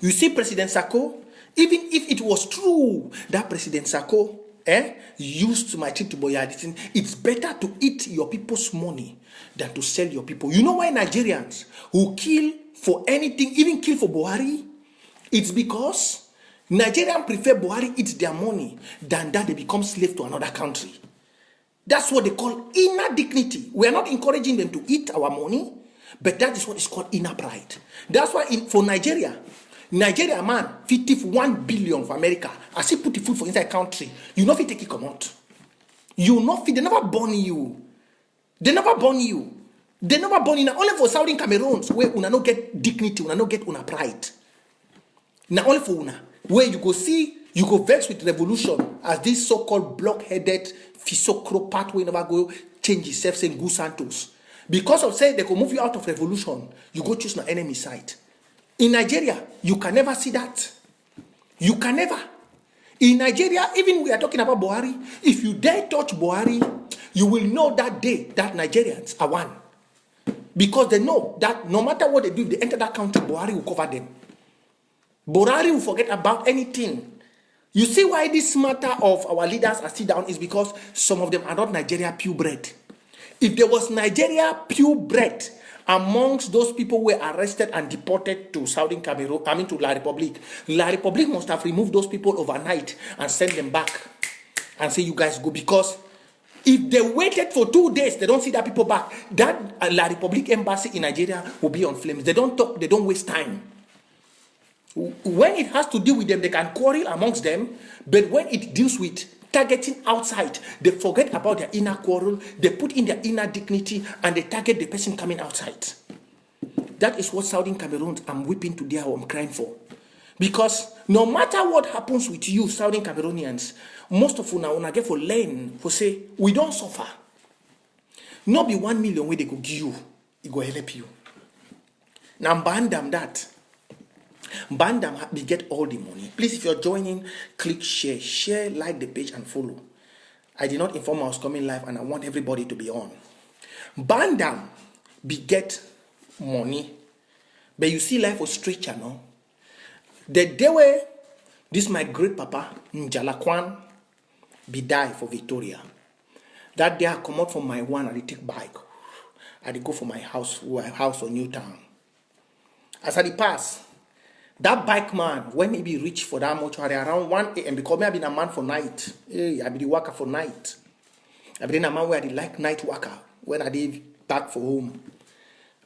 You see, President Sako, even if it was true that President Sako used my trip to Boyadi, it's better to eat your people's money than to sell your people. You know why Nigerians who kill for anything, even kill for Buhari? It's because Nigerians prefer Buhari eat their money than that they become slave to another country. That's what they call inner dignity. We are not encouraging them to eat our money, but that is what is called inner pride. That's why for Nigeria man, 51 billion for America, as he put the food for inside country, you know if you take it come out. You know if they never born you. They never born you. They never born you. Now only for Southern Cameroons where una no get dignity, una no get una pride. Now only for una where you go see, you go vex with revolution as this so-called block-headed Fisokro pathway never go change itself saying Gus Santos. Because of say they could move you out of revolution, you go choose an enemy side. In Nigeria, you can never see that. You can never. In Nigeria, even we are talking about Buhari, if you dare touch Buhari, you will know that day that Nigerians are one. Because they know that no matter what they do, if they enter that country, Buhari will cover them. Buhari will forget about anything. You see why this matter of our leaders are still down is because some of them are not Nigeria purebred. If there was Nigeria purebred amongst those people who were arrested and deported to Southern Cameroon, to La Republique, La Republique must have removed those people overnight and sent them back and say, you guys go. Because if they waited for 2 days, they don't see that people back, that La Republique embassy in Nigeria will be on flames. They don't talk, they don't waste time. When it has to deal with them, they can quarrel amongst them. But when it deals with targeting outside, they forget about their inner quarrel. They put in their inner dignity and they target the person coming outside. That is what Southern Cameroons I'm weeping today, I'm crying for. Because no matter what happens with you, Southern Cameroonians, most of you now when I get for learn, for say, we don't suffer. Not be 1 million where they go give you, it go help you. Now ban them that. Bandam, we get all the money. Please, if you're joining, click share, like the page and follow. I did not inform I was coming live and I want everybody to be on. Bandam, we get money. But you see life was straight, you know. The day where this my great papa, Njalakwan, be die for Victoria. That day I come out from my one and I take bike. I go for my house on Newtown. As I pass, that bike man, when he be reach for that mortuary around 1 a.m. because me I been a man for night. Hey, I be the worker for night. I been a man where I like night worker when I did back for home.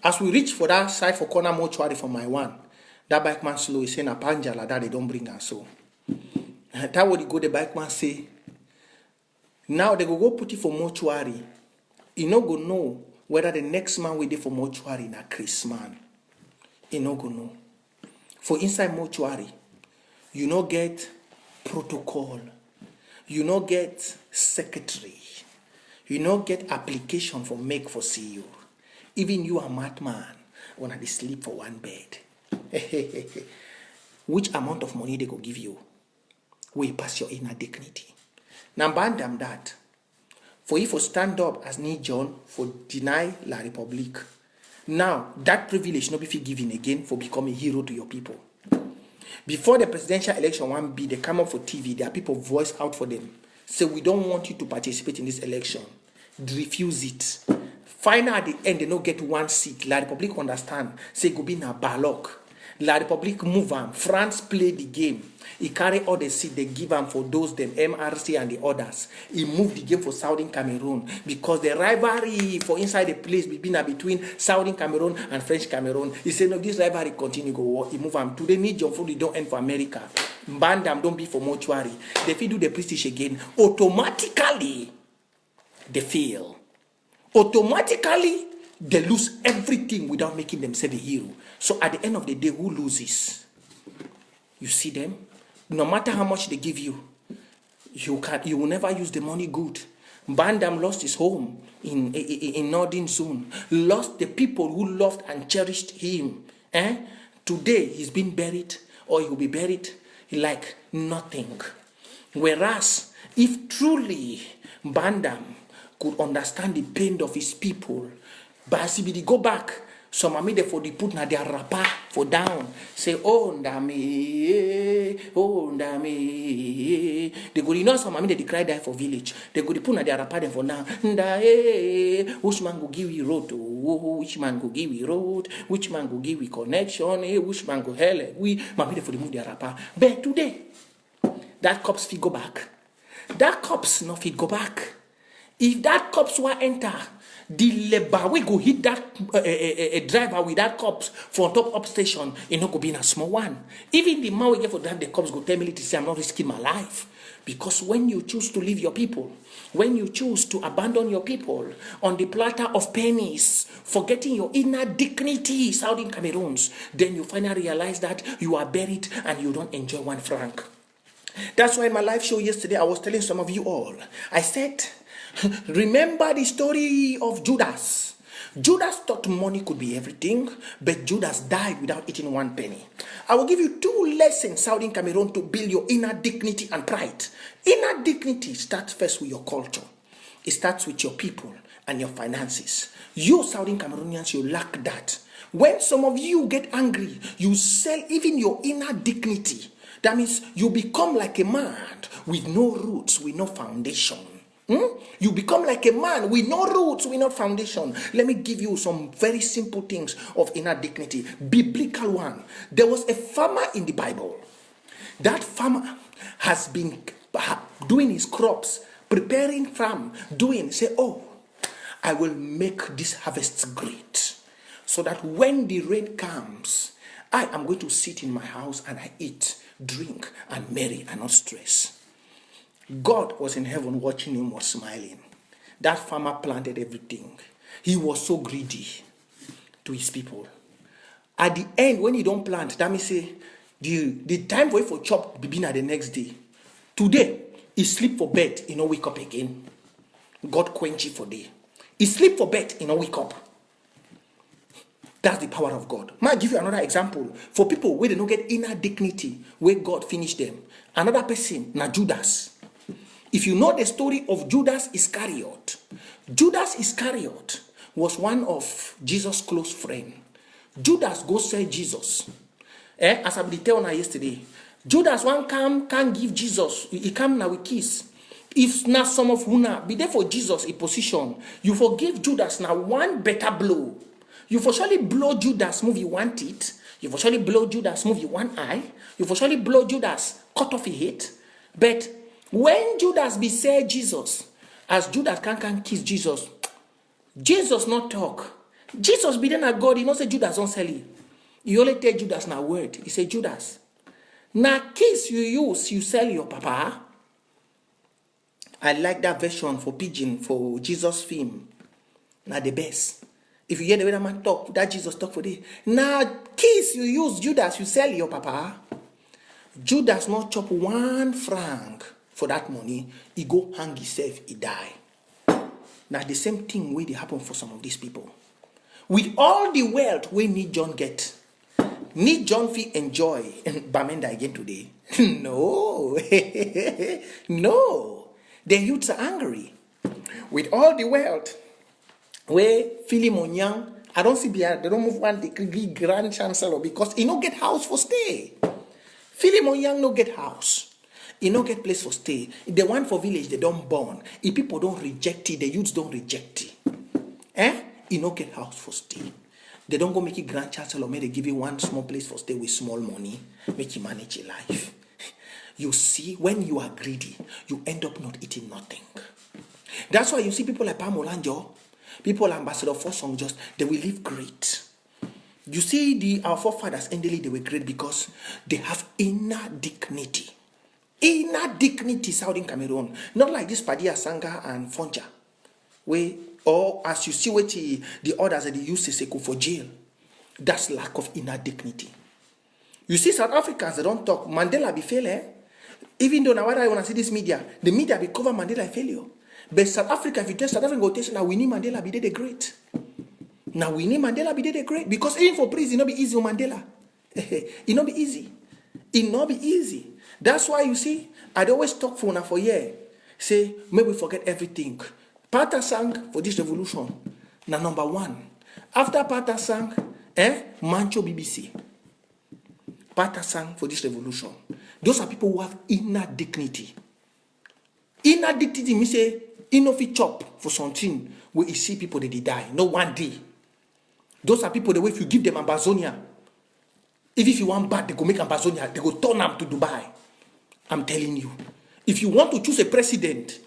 As we reach for that side for corner mortuary for my one, that bike man slow, he saying a panjala that they don't bring us so. That what he go the bike man say. Now they go put it for mortuary. He no go know whether the next man will do for mortuary na Chris man. He no go know. For inside mortuary, you no get protocol, you no get secretary, you no get application for make for see you. Even you a madman when they sleep for one bed. Which amount of money they go give you? Will pass your inner dignity. Now ban them that. For if you stand up as Ni John for deny La Republique. Now, that privilege not be given again for becoming a hero to your people. Before the presidential election 1B, they come up for TV, there are people voice out for them. Say, we don't want you to participate in this election. They refuse it. Final at the end, they don't get one seat. La Republique understand. Say, go be na balok. La Republique move on. France play the game. He carry all the seat they give him for those, them MRC and the others. He moved the game for Southern Cameroon because the rivalry for inside the place between Southern Cameroon and French Cameroon. He said, no, this rivalry continue go war. He move on. Today, need John Food, don't end for America. Bandam don't be for mortuary. They feel do the prestige again. Automatically, they fail. Automatically, they lose everything without making themselves a hero. So at the end of the day, who loses? You see them? No matter how much they give you, you will never use the money good. Bandam lost his home in Northern Zone. Lost the people who loved and cherished him. Today, he's been buried or he will be buried like nothing. Whereas, if truly Bandam could understand the pain of his people, but as he go back, some are made for the put na their rapper for down. Say, oh, ndame, oh, ndame. They go, you know, some are made they cry die for village. They go, they put na their rapper them for now. Ndae, which man go give you road? Which man go give you road? Which man go give you connection? Which man go hell? We, made for the move their rapper. But today, that cops fit go back. That cops not fit go back. If that cops will enter, the labor we go hit that a driver with that cops for top up station, it not go be in a small one. Even the man we get for drive the cops go tell me to say I'm not risking my life. Because when you choose to leave your people, when you choose to abandon your people on the platter of pennies, forgetting your inner dignity, Southern Cameroons, then you finally realize that you are buried and you don't enjoy 1 franc. That's why in my live show yesterday, I was telling some of you all, I said, Remember the story of Judas. Judas thought money could be everything, but Judas died without eating one penny. I will give you 2 lessons, Southern Cameroon, to build your inner dignity and pride. Inner dignity starts first with your culture. It starts with your people and your finances. You Southern Cameroonians, you lack that. When some of you get angry, you sell even your inner dignity. That means you become like a man with no roots, with no foundation. You become like a man with no roots, with no foundation. Let me give you some very simple things of inner dignity. Biblical one. There was a farmer in the Bible. That farmer has been doing his crops, preparing farm, say, oh, I will make this harvest great. So that when the rain comes, I am going to sit in my house and I eat, drink, and marry and not stress. God was in heaven watching him, was smiling. That farmer planted everything. He was so greedy to his people. At the end, when you don't plant, that means say, the time for you for chop begin at the next day. Today, he sleep for bed, he no wake up again. God quench it for day. He sleep for bed, he no wake up. That's the power of God. Might give you another example. For people where they don't get inner dignity, where God finished them. Another person, na Judas. If you know the story of Judas Iscariot, Judas Iscariot was one of Jesus' close friend. Judas go sell Jesus. As I be tell now yesterday, Judas one can't give Jesus. He come now with kiss. If not some of Huna be there for Jesus a position, you forgive Judas now one better blow. You for surely blow Judas, move you one teeth. You for surely blow Judas, move you one eye. You for surely blow Judas, cut off his head. But when Judas be say Jesus, as Judas can't kiss Jesus, Jesus not talk. Jesus be then a God, he not say Judas don't sell it. He only tell Judas now word. He say Judas, now kiss you use, you sell your papa. I like that version for Pidgin, for Jesus film. Now the best. If you hear the way that man talk, that Jesus talk for this. Now kiss you use, Judas, you sell your papa. Judas not chop 1 franc for that money. He go hang himself, he die. Now the same thing will happen for some of these people. With all the wealth we need John get. Need John feel enjoy and Bamenda again today? No. No. The youths are angry. With all the wealth, where Philemon Young, I don't see they don't move one degree grand chancellor because he no get house for stay. Philemon Young no get house. He no get place for stay. The one for village, they don't born. If people don't reject it, the youths don't reject it. He no get house for stay. They don't go make it grand chancellor, may they give you one small place for stay with small money, make you manage your life. You see, when you are greedy, you end up not eating nothing. That's why you see people like Pamolanjo, people like Ambassador Fosong, just they will live great. You see, our forefathers endally they were great because they have inner dignity. Inner dignity, Southern Cameroon. Not like this Padia Sanga and Foncha. Or as you see what the others that they use to say for jail. That's lack of inner dignity. You see, South Africans, they don't talk. Mandela be failure. Even though now I want to see this media, the media be cover Mandela failure. But South Africa, if you tell South Africa, go tell now we need Mandela be the great. Now we need Mandela be the great. Because even for prison, it not be easy on Mandela. It not be easy. It not be easy. That's why you see, I'd always talk for now for year. Say, maybe forget everything. Pata sang for this revolution. Now number 1. After Pata sang, Mancho BBC. Pata sang for this revolution. Those are people who have inner dignity. Inner dignity means say, enough chop for something where you see people that they die. No one day. Those are people the way if you give them Amazonia, if you want bad, they go make Amazonia, they go turn them to Dubai. I'm telling you. If you want to choose a president,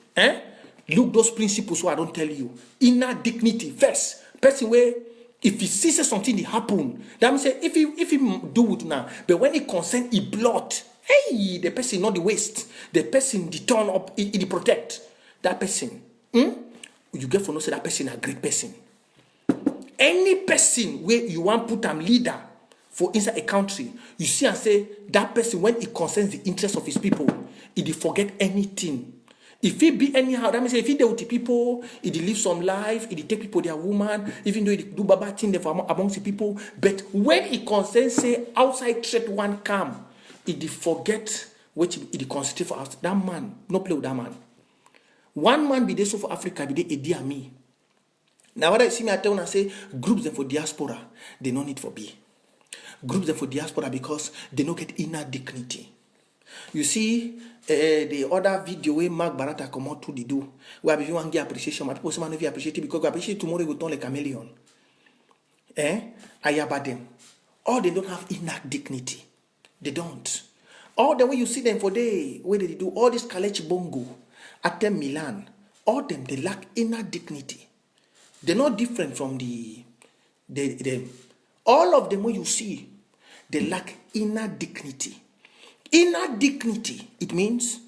look those principles who I don't tell you. Inner dignity first. Person where if he sees something that happen, that means say if he do it now, but when it concern he blood, hey, the person not the waste. The person the turn up, he protect that person. You get for no say that person a great person. Any person where you want put them leader for inside a country, you see and say that person when it concerns the interest of his people, he forget anything. If he be anyhow, that means if he deal with the people, he live some life, he take people their woman, even though he do bad thing amongst the people. But when he concerns say outside threat one come, he forget which he constitute for us. That man, no play with that man. One man be there so for Africa, be there a dear me. Now what I see me I tell and say groups them for diaspora, they no need for be. Groups them for diaspora because they don't get inner dignity. You see, the other video where Mark Barata come out to the do, where if you want to get appreciation, but people say man if you appreciate it because you appreciate tomorrow you will turn like a chameleon. I about them. All they don't have inner dignity. They don't. All the way you see them for day, where they do all this Kalechi Bongo, at them Milan, all them they lack inner dignity. They're not different from the all of them when you see, they lack inner dignity. Inner dignity, it means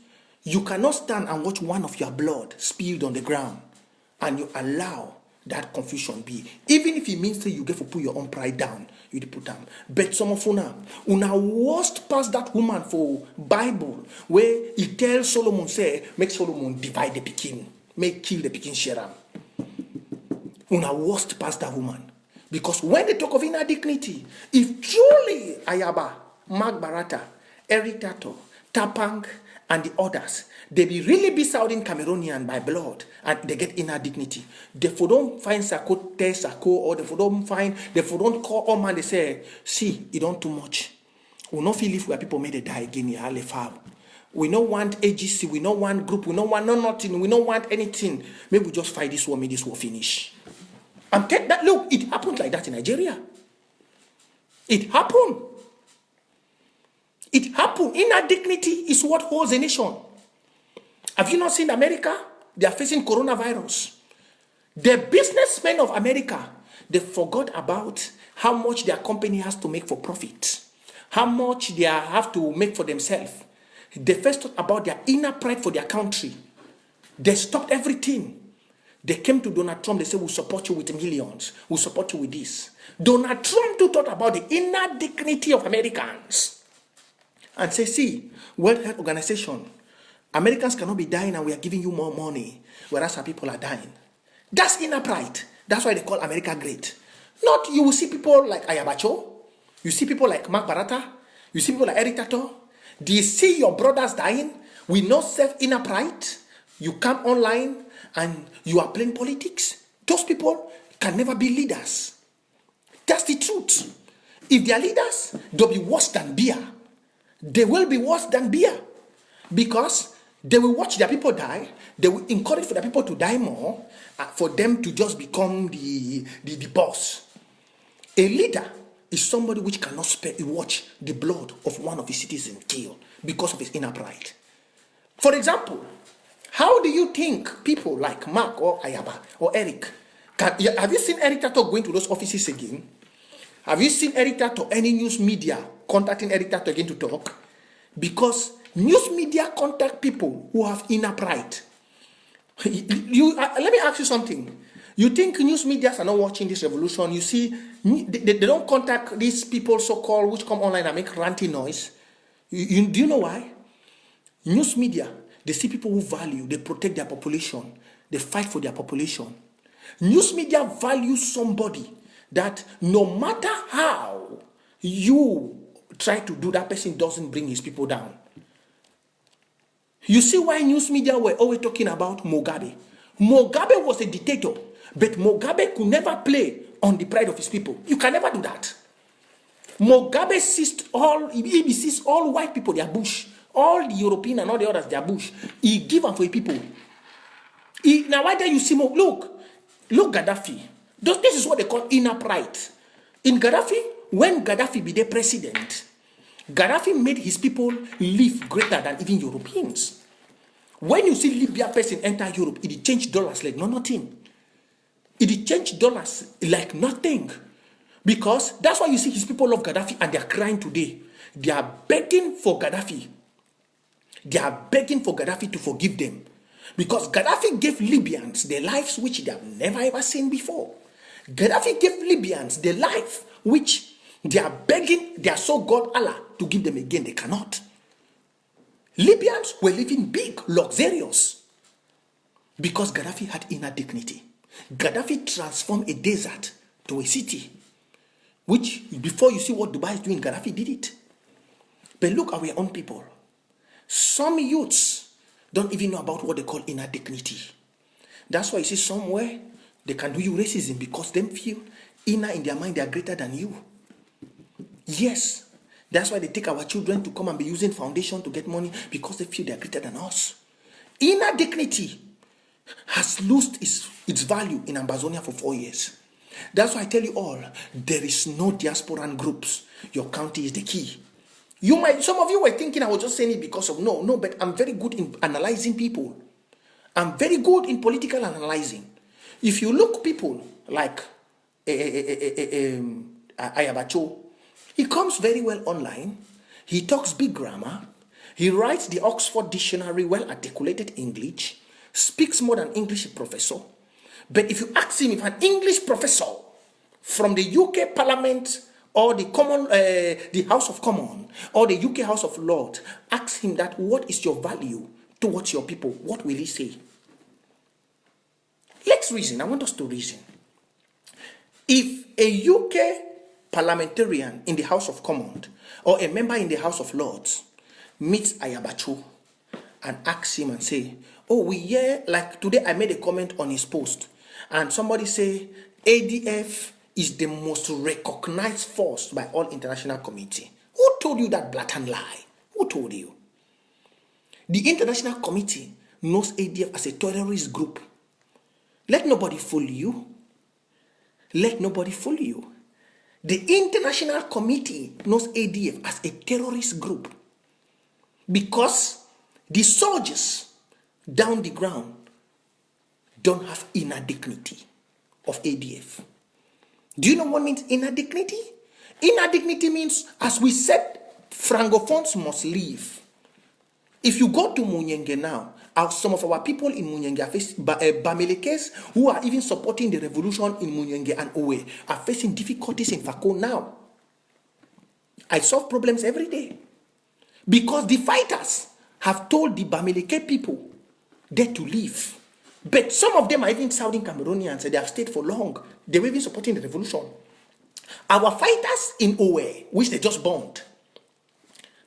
you cannot stand and watch one of your blood spilled on the ground and you allow that confusion be. Even if it means that you get to put your own pride down, you put down. But some of una worst past that woman for Bible where he tells Solomon say, make Solomon divide the Pekin, make kill the Pekin Sheram. Una worst past that woman. Because when they talk of inner dignity, if truly Ayaba, Mark Barata, Eric Tataw, Tapang, and the others, they be really be Southern Cameroonian by blood, and they get inner dignity. Therefore, don't find Sako, or therefore don't call all man, they say, see, it don't too much. We not feel if where people made a die again, we don't want AGC, we don't want group, we don't want nothing, we don't want anything. Maybe we just fight this war, make this war finish. And take that, look, it happened like that in Nigeria. It happened. It happened. Inner dignity is what holds a nation. Have you not seen America? They are facing coronavirus. The businessmen of America, they forgot about how much their company has to make for profit, how much they have to make for themselves. They first thought about their inner pride for their country. They stopped everything. They came to Donald Trump, they said, we'll support you with millions. We'll support you with this. Donald Trump too thought about the inner dignity of Americans. And say, see, World Health Organization, Americans cannot be dying and we are giving you more money, whereas our people are dying. That's inner pride. That's why they call America great. Not you will see people like Ayabacho, you see people like Mark Barata, you see people like Eric Tataw. Do you see your brothers dying? We not serve inner pride. You come online and you are playing politics. Those people can never be leaders. That's the truth. If they are leaders, they'll be worse than beer. They will be worse than beer. Because they will watch their people die. They will encourage for their people to die more. For them to just become the boss. A leader is somebody which cannot watch the blood of one of his citizens killed because of his inner pride. For example, how do you think people like Mark or Ayaba or Eric, have you seen Eric Tataw going to those offices again? Have you seen Eric Tataw, any news media contacting Eric Tataw again to talk? Because news media contact people who have inner pride. Let me ask you something. You think news media are not watching this revolution? You see, they don't contact these people so-called which come online and make ranting noise. Do you know why? News media, they see people who value, they protect their population, they fight for their population. News media values somebody that no matter how you try to do, that person doesn't bring his people down. You see why news media were always talking about Mugabe. Mugabe was a dictator, but Mugabe could never play on the pride of his people. You can never do that. Mugabe seized all white people, their bush. All the European and all the others, their bush. He give them for the people. Now why do you see more? Look Gaddafi. This is what they call inner pride. In Gaddafi, when Gaddafi be the president, Gaddafi made his people live greater than even Europeans. When you see Libya person enter Europe, it changed dollars like nothing. It changed dollars like nothing. Because that's why you see his people love Gaddafi and they are crying today. They are begging for Gaddafi. They are begging for Gaddafi to forgive them. Because Gaddafi gave Libyans their lives which they have never ever seen before. Gaddafi gave Libyans their life which they are begging their so-God Allah to give them again. They cannot. Libyans were living big, luxurious. Because Gaddafi had inner dignity. Gaddafi transformed a desert to a city, which before you see what Dubai is doing, Gaddafi did it. But look at our own people. Some youths don't even know about what they call inner dignity. That's why you see somewhere they can do you racism because they feel inner in their mind they are greater than you. Yes, that's why they take our children to come and be using foundation to get money because they feel they are greater than us. Inner dignity has lost its value in Ambazonia for 4 years. That's why I tell you all, there is no diasporan groups. Your county is the key. Some of you were thinking I was just saying it because of no, but I'm very good in analyzing people. I'm very good in political analyzing. If you look people like Ayabacho, he comes very well online. He talks big grammar. He writes the Oxford Dictionary, well-articulated English, speaks more than English professor. But if you ask him if an English professor from the UK Parliament or the House of Commons or the UK House of Lords, ask him that what is your value towards your people, what will he say? Let's reason. I want us to reason. If a UK parliamentarian in the House of Commons or a member in the House of Lords meets Ayabacho and asks him and say, oh, we hear, like today I made a comment on his post and somebody say ADF is the most recognized force by all international community. Who told you that blatant lie? Who told you? The international committee knows ADF as a terrorist group. Let nobody fool you. Let nobody fool you. The international committee knows ADF as a terrorist group because the soldiers down the ground don't have inner dignity of ADF. Do you know what means inner dignity? Inner dignity means, as we said, Francophones must leave. If you go to Munyenge now, some of our people in Munyenge are facing Bamilekes who are even supporting the revolution in Munyenge and Owe are facing difficulties in Fako now. I solve problems every day because the fighters have told the Bamileke people there to leave. But some of them are even Southern Cameroonians and they have stayed for long. They were even supporting the revolution. Our fighters in Owe, which they just bombed,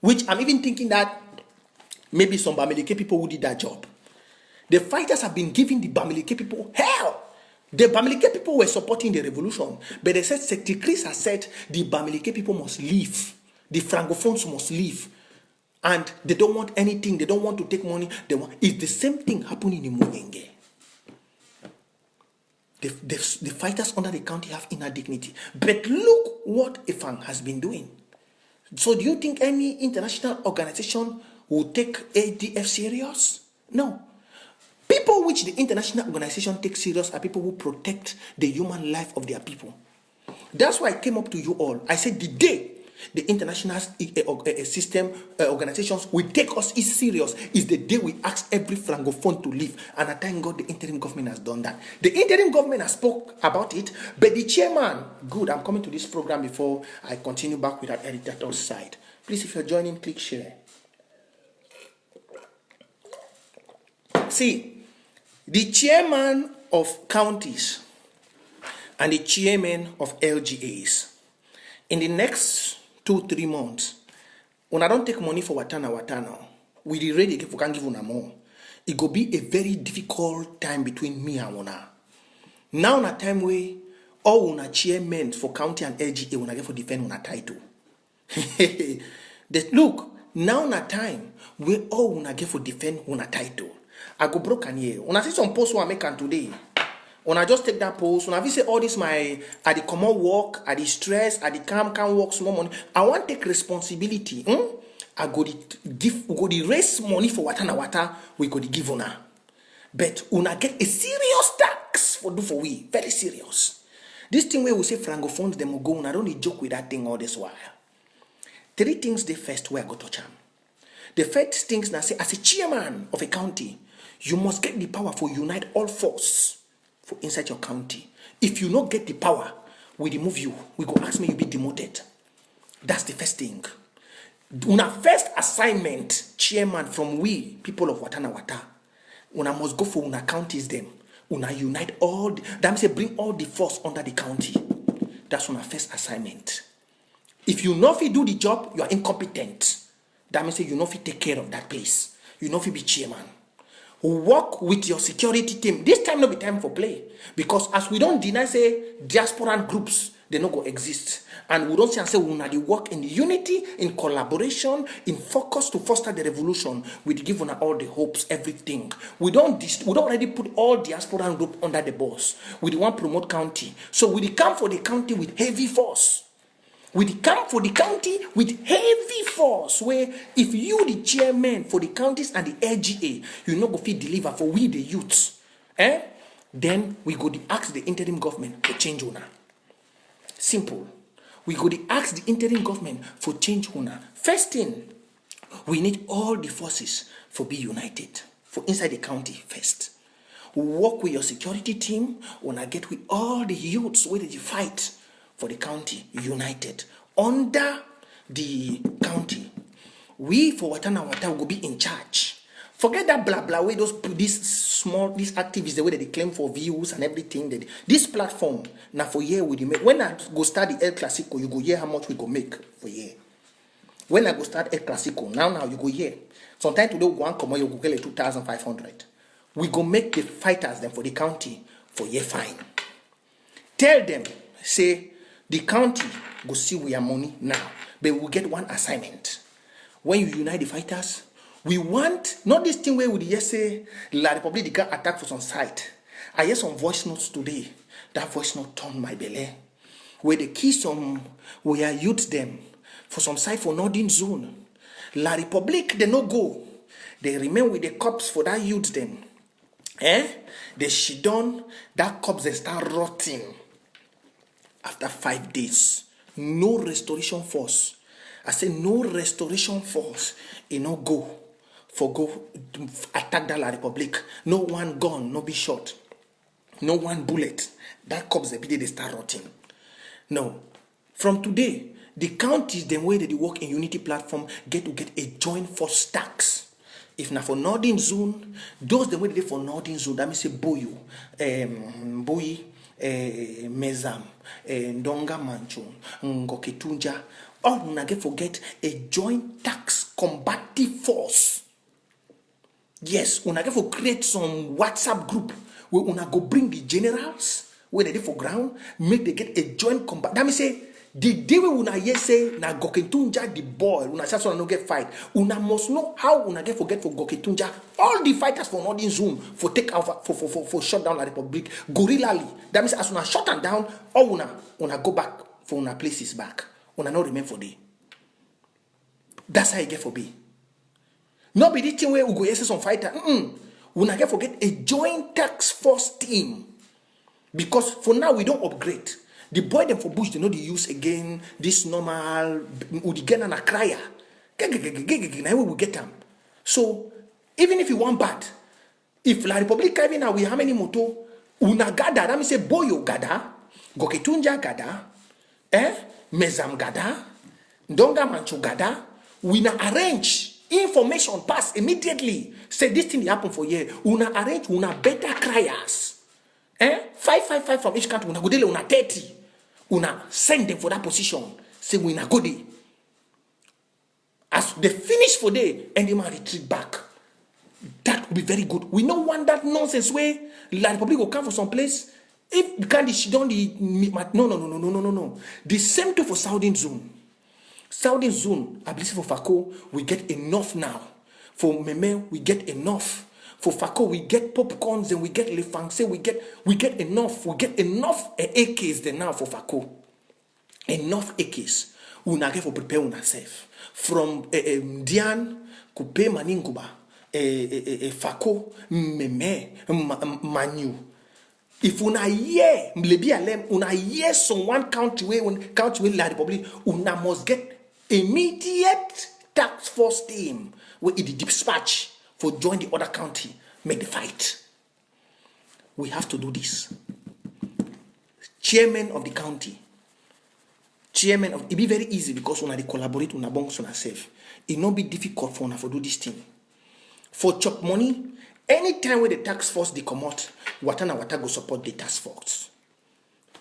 which I'm even thinking that maybe some Bamileke people who did that job. The fighters have been giving the Bamileke people hell. The Bamileke people were supporting the revolution. But they said, Secretary Chris has said the Bamileke people must leave. The Francophones must leave. And they don't want anything. They don't want to take money. It's the same thing happening in Munyenge. The fighters under the county have inner dignity. But look what Ifang has been doing. So do you think any international organization will take ADF serious? No. People which the international organization takes serious are people who protect the human life of their people. That's why I came up to you all. I said the day the international system organizations will take us serious is the day we ask every Francophone to leave. And I thank God the interim government has done that. The interim government has spoke about it, but the chairman, good, I'm coming to this program before I continue back with that editor's side. Please, if you're joining, click share. See, the chairman of counties and the chairman of LGAs, in the next 2-3 months, when I don't take money for Watana, we the ready if we can give una more. It go be a very difficult time between me and una. Now na time where all una chairmen for county and LGA una get for defend una title. Look, now na time where all una get for defend una title. I go broken here. When I see some posts I make today, when I just take that post, when I say all this I the common work, I the stress, I the can't work small money. I want to take responsibility. I go the raise money for Watana, we go the give una. But una get a serious tax for we. Very serious. This thing where we say Francophones them go, I don't need joke with that thing all this while. 3 things the first where I go touch them. The first things now say as a chairman of a county, you must get the power for unite all force for inside your county. If you not get the power, we remove you. We go ask me you be demoted. That's the first thing. Una first assignment, chairman from we, people of Watana. Una must go for una counties them. Una unite all that means bring all the force under the county. That's una first assignment. If you know if you do the job, you are incompetent. That means you know if you take care of that place. You know if you be chairman. Work with your security team. This time no be time for play. Because as we don't deny say diasporan groups, they no go exist. And we don't say we na dey work in unity, in collaboration, in focus to foster the revolution. We give una all the hopes, everything. We don't already put all diasporan group under the boss. We want promote county. So we come for the county with heavy force. We come for the county with heavy force. Where if you the chairman for the counties and the LGA, you no go fit deliver for we the youths. Then we go to ask the interim government to change una. Simple. We go to ask the interim government for change una. First thing, we need all the forces for be united. For inside the county first. Work with your security team. Una get with all the youths where they fight for the county united under the county. We for Watana Wata will be in charge. Forget that blah blah way these activists the way that they claim for views and everything. This platform now for year we make. When I go start the El Clasico, you go hear how much we go make for year. When I go start El Clasico, now you go hear. Sometimes today one come you go get 2,500. We go make the fighters them for the county for year fine. Tell them say. The county go see we have money now, but we get one assignment. When you unite the fighters, we want not this thing where we just say La Republic can attack for some site. I hear some voice notes today. That voice note turned my belly. Where they kiss some we are youth them for some site for Northern Zone. La Republic they no go. They remain with the cops for that youth them. They shit down that cops they start rotting. After 5 days, no restoration force. I say no restoration force. You know, go attack that La Republic. No one gun, no be shot. No one bullet. That cops every day they start rotting. No. From today, the counties, the way that they work in Unity platform, get a joint force tax. If not for Northern Zone, those the way they for Northern Zone, that means say Boyu, Boyi. Mezam, Ndonga Manchu, Ngoketunja, all una get forget a joint tax combative force. Yes, una get for create some WhatsApp group where una go bring the generals where they dey for ground, make they get a joint combat. That means say the day we una hear say na Goketunja the boy, una say so no get fight. Una must know how una get forget for Goketunja. All the fighters for Northern Zone for take out for shut down La Republic guerrillally. That means as una shut them down, all una go back for una places back. Una no remain for day. That's how you get for be. Not be the thing where we go say some fighter. Una get forget a joint tax force team. Because for now we don't upgrade. The boy them for bush, they know they use again this normal Udigen and a crier. Now we will get them. So even if you want bad, if La Republic now we how many moto una gada, that means say boyo gada, Goketunja gada, Mezam gada, Ndonga Manchu gada, we na arrange information pass immediately. Say this thing happen for year. Una arrange una better criers. 5 from each country, una go dele una 30. Una send them for that position. Say we na go there. As they finish for day, and they might retreat back. That will be very good. We don't want that nonsense where La Republic will come for some place. If you can't, she don't no. The same thing for Southern Zone. Southern Zone, I believe for Fako, we get enough now. For Meme, we get enough. For Fako, we get popcorns and we get Le Fangse, we get enough. We get enough AKs then now for Fako. Enough AKs. Una get for prepare una safe. From Dian, Coupe Maninguba, Fako, Meme, Manu. If una hear, una hear someone country where La Republic, una must get immediate task force team where it dispatch for join the other county, make the fight. We have to do this. Chairman of the county. It be very easy because when they collaborate, una bongs una safe. It not be difficult for una for do this thing. For chop money, Anytime where the task force they come out, Watana Wata go support the task force.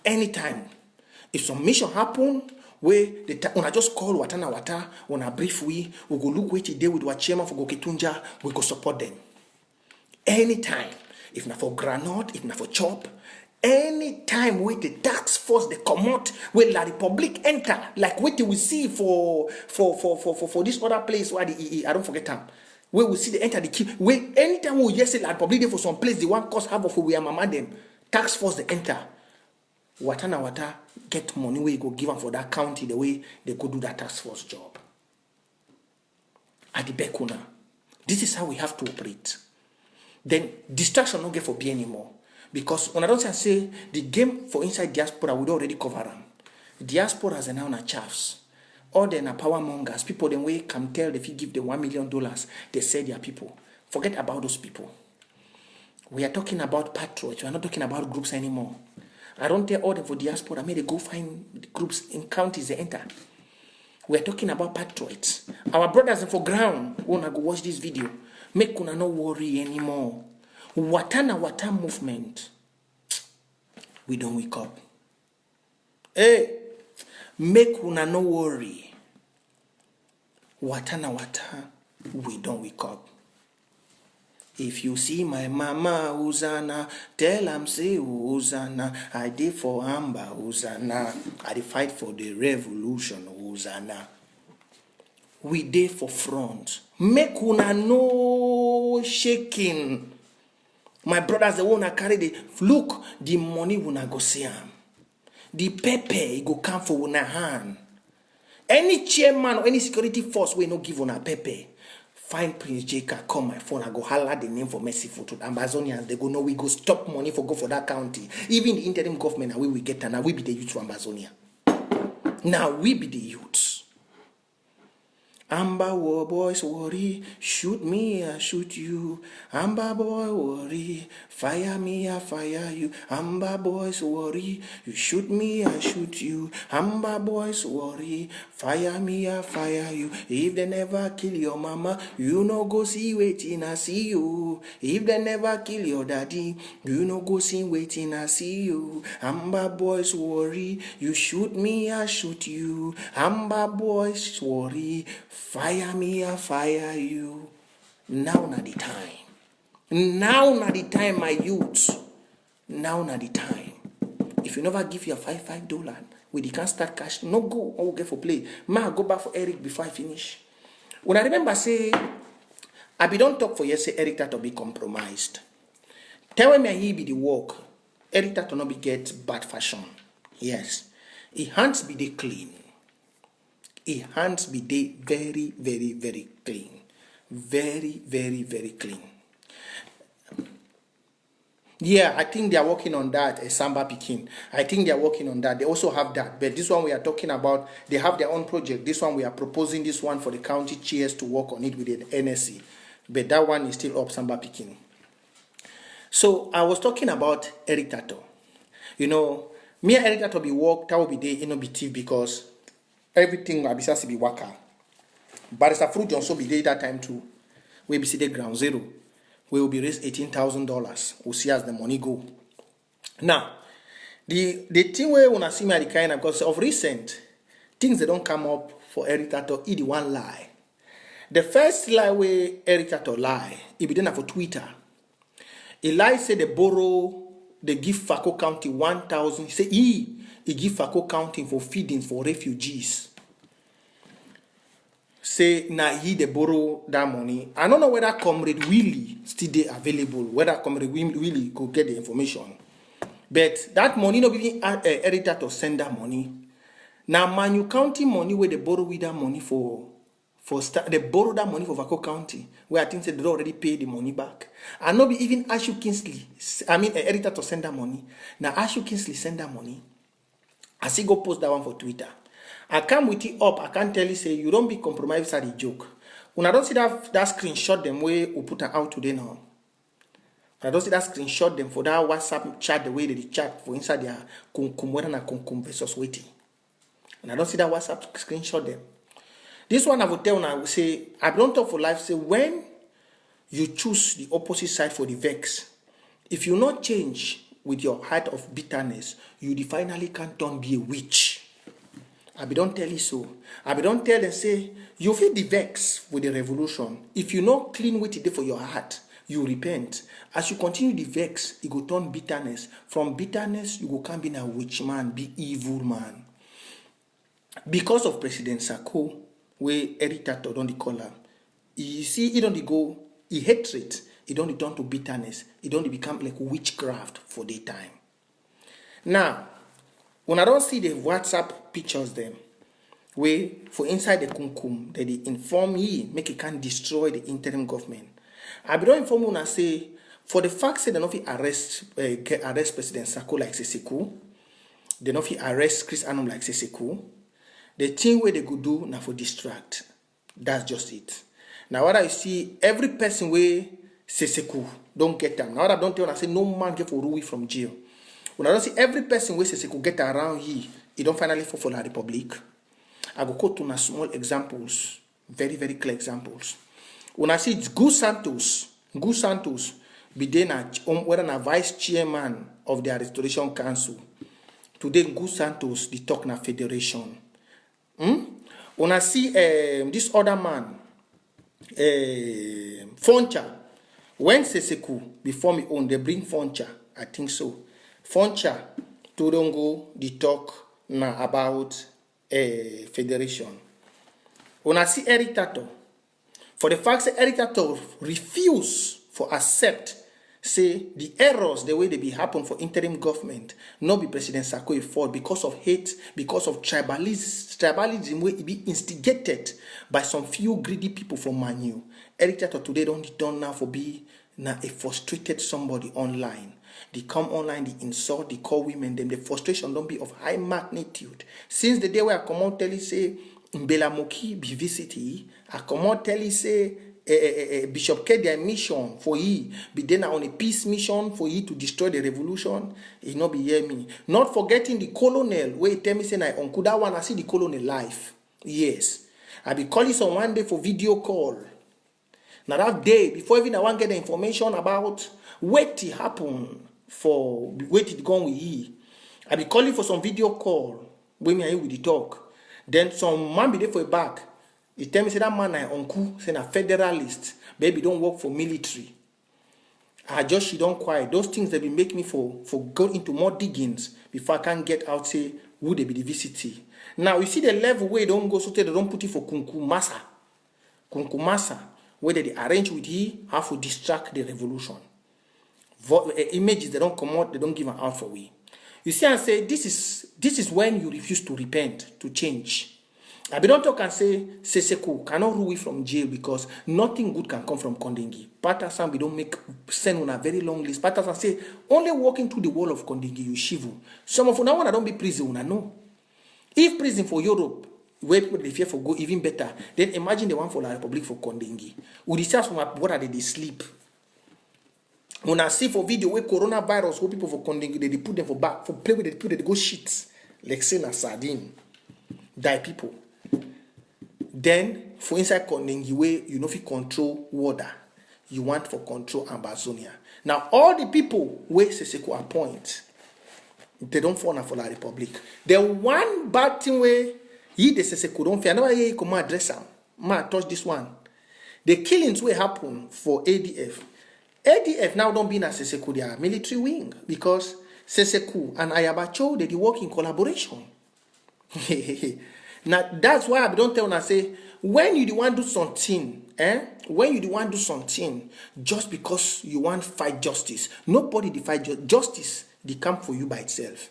Anytime. If some mission happen, where when I just call Watana Wata, on a brief we go look what they with what chairman for Goketunja, we go support them. Anytime. If not for granite, if not for chop, anytime with the task force they come out, where la Republic enter, like what we see for this other place where the I don't forget them. Where we see they enter the key. Where anytime we yes say la Republic there for some place, the one cause half of we are mama them. Task force they enter. Watana Wata get money where you go give them for that county the way they go do that task force job. At the Bekuna. This is how we have to operate. Then distraction not get for be anymore. Because when I don't say the game for inside diaspora we already cover them. Diaspora are now na chaffs. All they na power mongers. People then way come tell if you give them $1 million, they say they are people. Forget about those people. We are talking about patriots. We are not talking about groups anymore. I don't tell all them for diaspora. I mean, they go find groups in counties they enter. We are talking about patriots. Our brothers for ground wanna go watch this video. Make una no worry anymore. Watana Wata movement. We don't wake up. Hey, make una no worry. Watana Wata, we don't wake up. If you see my mama Hosanna, tell am say Hosanna. I did for Amber Hosanna. I did fight for the revolution Hosanna. We did for front. Make una no shaking. My brothers, they wanna carry the look. The money wanna go see am. The pepper go come for una hand. Any chairman or any security force will not give una pepper. Find Prince J Carr, call my phone, I go holler the name for Merciful to Ambazonians. They go, no, we go stop money for go for that county. Even the interim government, and we will get, and now we be the youth for Ambazonia. Now we be the youths. Amba boys worry, shoot me, I shoot you. Amba boy worry, fire me, I fire you. Amba boys worry, you shoot me, I shoot you. Amba boys worry, fire me, I fire you. If they never kill your mama, you no go see waiting, I see you. If they never kill your daddy, you no go see waiting, I see you. Amba boys worry, you shoot me, I shoot you. Amba boys worry, fire me, I fire you. Now not the time. Now not the time, my youths. Now not the time. If you never give your $5 when you can't start cash, no go. I will get for play. Ma, go back for Eric before I finish. When I remember say, I be don't talk for you, say Eric that be compromised. Tell me he be the work. Eric that not be get bad fashion. Yes. His hands be they clean. His hands be they very, very, very clean. Very, very, very clean. Yeah, I think they are working on that, Samba Pekin. I think they are working on that. They also have that. But this one we are talking about, they have their own project. This one we are proposing this one for the county chairs to work on it with the NSC. But that one is still up, Samba Pekin. So I was talking about Eric Tataw. You know, me and Eric Tataw be work, that will be there, innovative because everything will be be worker. But it's a fruit also be there that time too. We be see the ground zero. We will be raised $18,000. We'll see as the money go. Now, the thing where when I see me at the kind of because of recent things that don't come up for Eric Tataw, he the one lie. The first lie where Eric Tataw lie, he be done for Twitter. He lie say they give Fako County 1,000. He say he give Fako County for feedings for refugees. Say now he they borrow that money. I don't know whether Comrade Willie still they available. Whether Comrade Willie go get the information. But that money not be Eric Tataw send that money. Now Manu County money where they borrow with that money they borrow that money for Fako County where I think they already pay the money back. And not be even Ashu Kingsley. Eric Tataw send that money. Now Ashu Kingsley send that money. I see go post that one for Twitter. I come with it up. I can't tell you say you don't be compromised at the joke. When I don't see that screenshot them way we put out today now. I don't see that screenshot them for that WhatsApp chat the way they chat for inside their whether na versus waiting. And I don't see that WhatsApp screenshot them. This one I would tell now I will say I don't talk for life. Say when you choose the opposite side for the vex. If you not change with your heart of bitterness, you finally can't turn be a witch. I be don't tell you so. I be don't tell and say, you feel the vex with the revolution. If you not clean with it for your heart, you repent. As you continue the vex, it go turn bitterness. From bitterness, you go come be a witch man, be evil man. Because of President Sako, where Eric Tataw don't call him, you see, he don't go, he hatred, it don't turn to bitterness, it don't become like witchcraft for the time. Now, when I don't see the WhatsApp pictures them, where for inside the kunkum, that they inform ye, make it can destroy the interim government. I be don't inform when I say, for the fact that they don't arrest President Sako like Seseku, they don't arrest Chris Anum like Seseku, the thing where they could do now for distract. That's just it. Now what I see, every person where Seseku don't get them. Now what I don't tell, I say no man get for Rui from jail. When I don't see every person where Seseku get around here, he don't finally fall for the Republic. I go quote to small examples, very, very clear examples. When I see Gus Santos be then whether a vice chairman of the Restoration Council. Today Gus Santos the talk na federation. When I see this other man, Foncha, when Seseku before me own, they bring Foncha, I think so. Foncha to don't go the talk now about federation. When I see Eric Tataw, for the fact that Eric Tataw refuse for accept say the errors the way they be happen for interim government, not be President Sako fault because of hate, because of tribalism where it be instigated by some few greedy people from Manu. Eric Tataw today don't done now for be now a frustrated somebody online. They come online, they insult, they call women, them the frustration don't be of high magnitude. Since the day where I come out tell you say Mbelamoki be visiting, I come out tell you say Bishop K their mission for ye be then on a peace mission for ye to destroy the revolution. He not be hear me. Not forgetting the colonel where he tell me say I uncle that one I see the colonel live. Yes. I be calling some one day for video call. Now that day before even I want get the information about what it happen for what it gone with ye. I be calling for some video call when me and you with the talk. Then some man be there for a back. He tell me say that man I uncle say a federalist, baby don't work for military. I just she don't quiet. Those things that be make me for go into more diggings before I can get out say who they be the VCT. Now you see the level where they don't go so they don't put it for kunkumasa. Kunkumasa, where they arrange with he how to distract the revolution. Images they don't come out, they don't give an out for we. You see and say this is when you refuse to repent, to change. I be don't talk and say Seseku cannot rule from jail because nothing good can come from Kondingi. Patterson we don't send on a very long list. Patterson say only walking through the wall of Kondingi you shivu. Some of you now don't be prison una no. If prison for Europe where people they fear for go even better, then imagine the one for the Republic for Kondingi. We discuss what are they sleep. When I see for video where coronavirus where people for Kondingi they put them for back for play with the people they go shit like say na sardine die people. Then, for inside Kondingi, way you know if you control water, you want for control Amazonia. Now, all the people where Seseku appoint, they don't fall for the Republic. The one bad thing where he the Seseku don't fear. I never hear you come address them. Ma touch this one. The killings will happen for ADF. ADF now don't be in a Seseku, they are military wing because Seseku and Ayabacho they work in collaboration. Now that's why I don't tell and I say when you want to do something, when you want to do something just because you want to fight justice, nobody define justice. They come for you by itself.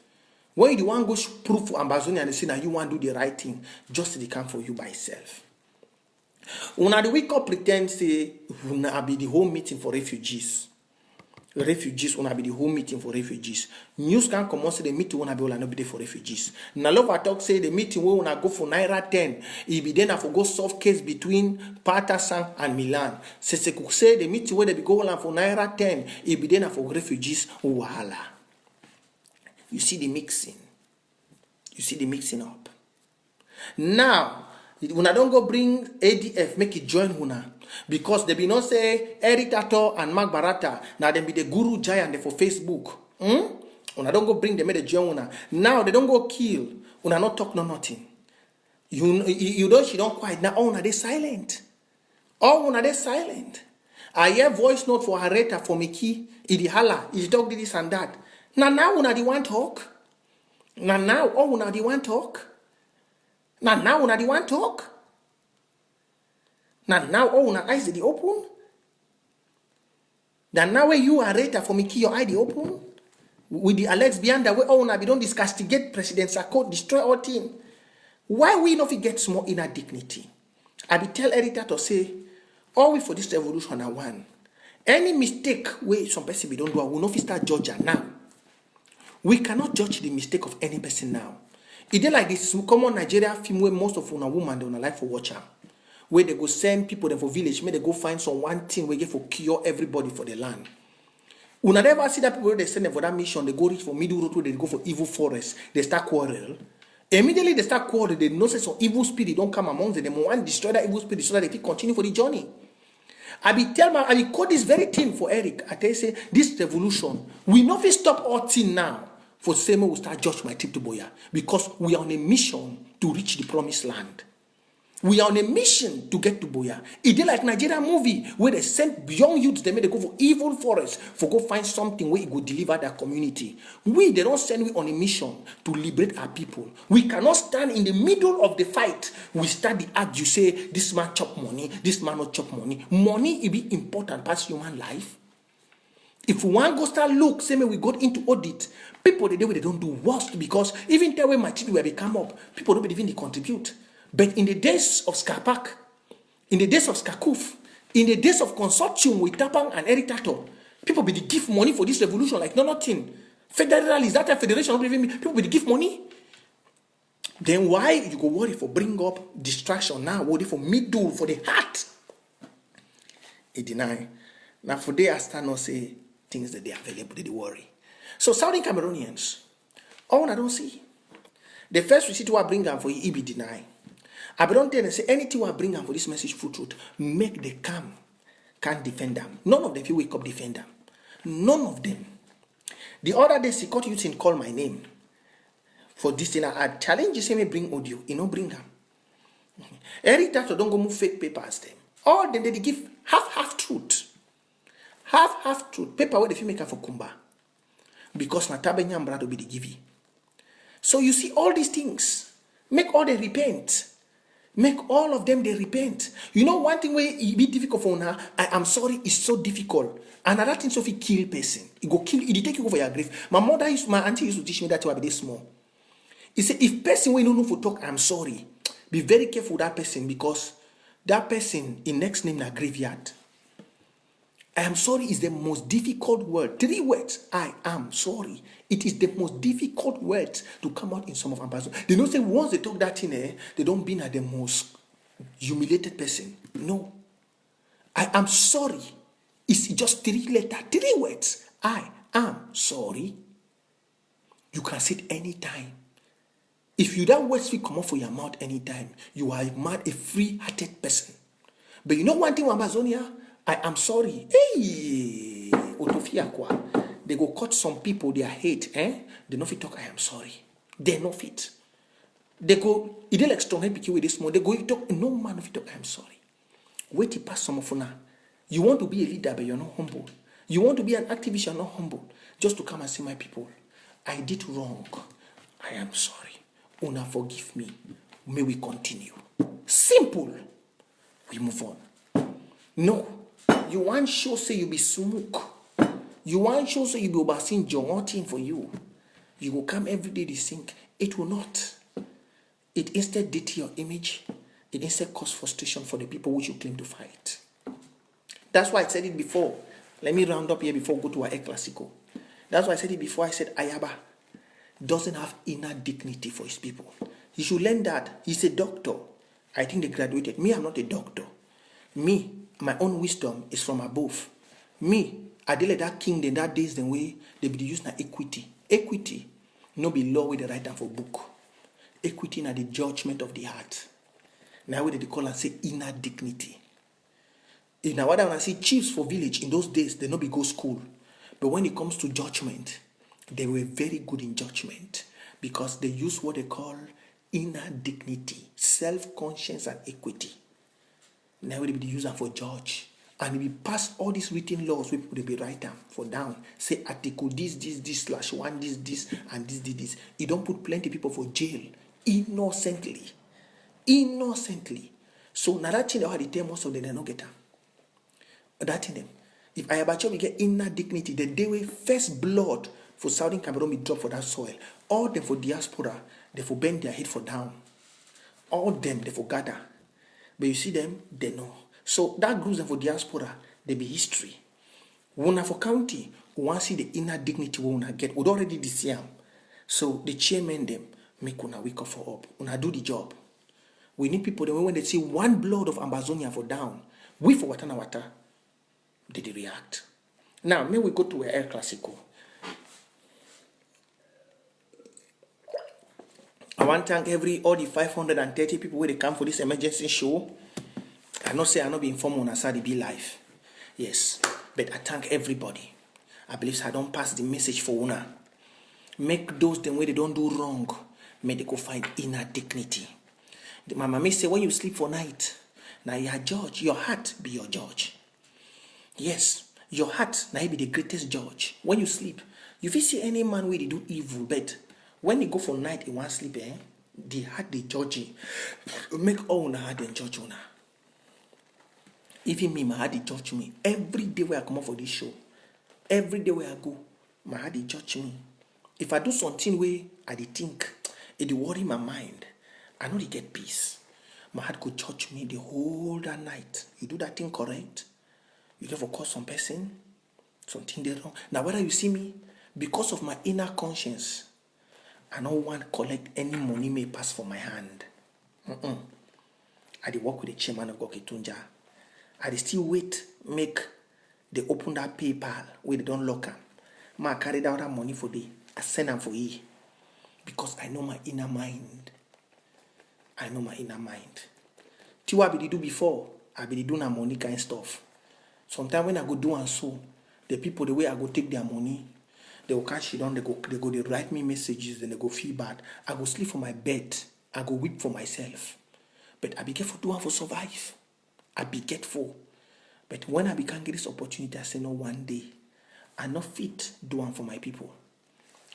When you want to go prove for Amazonia and they say now you want to do the right thing, justice they come for you by itself. When the wake up pretend say una be the whole meeting for refugees. Refugees wanna be the whole meeting for refugees. News can come on say the meeting wanna be all not be there for refugees. Now love I talk say the meeting we wanna go for Naira 10. It be then I for go solve case between Patterson and Milan. Seseku say the meeting where they be go for Naira 10. It be then I for refugees wahala. You see the mixing. You see the mixing up. Now when I don't go bring ADF, make it join Huna. Because they be not say Eric Tataw and Mark Barata. Now they be the guru giant for Facebook. Una don't go bring them the una. Now they don't go kill. Una not talk no nothing. You don't she don't quiet. Now una they silent. All una they silent. I hear voice note for Hareta for Miki. Idi hala. He talk this and that. Now una the one talk. Now all una the one talk. Now una the one talk. Now all una eyes the open. Now where you are Hareta for Miki your eye the open. With the alerts behind that way, oh, now we don't castigate President Sarko, destroy our team. Why we not get small inner dignity? I be tell Erita to say, all we for this revolution are one. Any mistake where some person we don't do, we not start judging now. We cannot judge the mistake of any person now. It is like this common Nigeria film where most of una woman they on a life for watcher. Where they go send people them for village, may they go find some one thing where they for cure everybody for the land. Una never see that people they send them for that mission, they go reach for middle road, they go for evil forest, they start quarrel. Immediately they start quarrel, they know some evil spirit don't come among them. They want to destroy that evil spirit so that they can continue for the journey. I be call this very thing for Eric. I tell you say this revolution, we not stop all thing now for same we start judge my trip to Boya because we are on a mission to reach the promised land. We are on a mission to get to Boya. It is like Nigeria movie where they send young youths, they go for evil forest for go find something where it will deliver their community. They don't send we on a mission to liberate our people. We cannot stand in the middle of the fight. We start the act, you say, this man chop money, this man not chop money. Money, it be important past human life. If we want to go start look, say we go into audit, people the day they don't do worst because even tell when my children will become up, people don't even contribute. But in the days of Skapak, in the days of Skakuf, in the days of consortium with Tapang and Eric Tataw, people will give money for this revolution like nothing. Federal is that a federation? People will give money. Then why you go worry for bring up distraction now? Worry for middle for the heart. He deny. Now for they I start not say things that they are available, they worry. So Southern Cameroonians, all I don't see. The first receipt I bring them for you, he be deny. I don't tell them say anything I bring them for this message full truth. Make them come, can't defend them. None of them will wake up defend them. None of them. The other day, Sikot Youth call my name for this thing. I challenge you, say me bring audio. You know, bring them. Eric Tataw don't go move fake papers them. All them they give half truth. Half truth. Paper where the filmmaker for Kumba. Because Natabe Nyambra to be the give. So you see all these things. Make all them repent. Make all of them they repent. You know one thing where it be difficult for now. I am sorry, it's so difficult. Another thing, so if you kill person, it go kill. It take you over your grave. My auntie used to teach me that I be this small. He said, if person when you know for talk, I'm sorry. Be very careful with that person because that person in next name na graveyard. I am sorry is the most difficult word. 3 words. I am sorry. It is the most difficult word to come out in some of our pastors. They don't say once they talk that in they don't be the most humiliated person. No. I am sorry. It's just 3 letters, 3 words. I am sorry. You can say it anytime. If you that words will come out for your mouth anytime, you are mad, a free-hearted person. But you know one thing, Amazonia? I am sorry. Hey, Otofia kwa. They go cut some people their hate. They no fit talk. I am sorry. They no fit. They go. It like strong head with this small. They go talk. No man no fit talk. I am sorry. Wait to pass some of now. You want to be a leader, but you're not humble. You want to be an activist, you're not humble. Just to come and see my people. I did wrong. I am sorry. Una forgive me. May we continue. Simple. We move on. No. You want show say you be smoke. You want show say you be overseeing nothing for you. You will come every day to sink. It will not. It instead dirty your image. It instead cause frustration for the people which you claim to fight. That's why I said it before. Let me round up here before we go to our El Clasico. That's why I said it before. I said Ayaba doesn't have inner dignity for his people. He should learn that. He's a doctor. I think they graduated. Me, I'm not a doctor. Me, my own wisdom is from above. Me, I did like that king in that days the way they be used na equity. Equity, no be law with the right hand for book. Equity na the judgment of the heart. Now we they call and say inner dignity. In our when I see chiefs for village in those days, they no be go school. But when it comes to judgment, they were very good in judgment because they use what they call inner dignity, self-conscience, and equity. Now they be use them for judge. And we pass all these written laws, we be write them for down. Say article this, /1, this, and this. You don't put plenty people for jail innocently. So now that thing they already tell most of them they don't get them. That in them. If Ayabacho we get inner dignity, the day we first blood for Southern Cameroon we drop for that soil. All them for diaspora, they for bend their head for down. All them they for gather. But you see them, they know. So that groups them for diaspora, they be history. When for county, we want to see the inner dignity we want to get. We already this year. So the chairman them make una wake up for up. Una do the job. We need people that when they see one blood of Amazonia for down, we for water, they react. Now, may we go to El Clasico. I want to thank all the 530 people where they come for this emergency show. I not say I not be informed on Asadi be live. Yes, but I thank everybody. I believe I don't pass the message for una. Make those them where they don't do wrong, may they go find inner dignity. My mama say when you sleep for night, now you are judge. Your heart be your judge. Yes, your heart now be the greatest judge. When you sleep, you will see any man where they do evil, but when they go for night, he want sleep, the heart they judge you. Make all una heart and judge una. Even me, my heart they judge me. Every day where I come up for this show, every day where I go, my heart they judge me. If I do something where I dey think, it dey worry my mind, I know they get peace. My heart could judge me the whole that night. You do that thing correct? You get for cause some person, something they wrong. Now whether you see me, because of my inner conscience, I don't want to collect any money may pass for my hand. I dey work with the chairman of Gokitunja. I dey still wait, make they open that PayPal where they don't lock them. I carry down that money for day. I send them for ye. Because I know my inner mind. See what I be do before, I be do na money kind stuff. Sometimes when I go do and so, the people the way I go take their money, they will cash it on, they write me messages, then they go feel bad. I go sleep for my bed, I go weep for myself. But I be careful do one for survive. I be careful. But when I can't get this opportunity, I say no one day, I not fit do one for my people.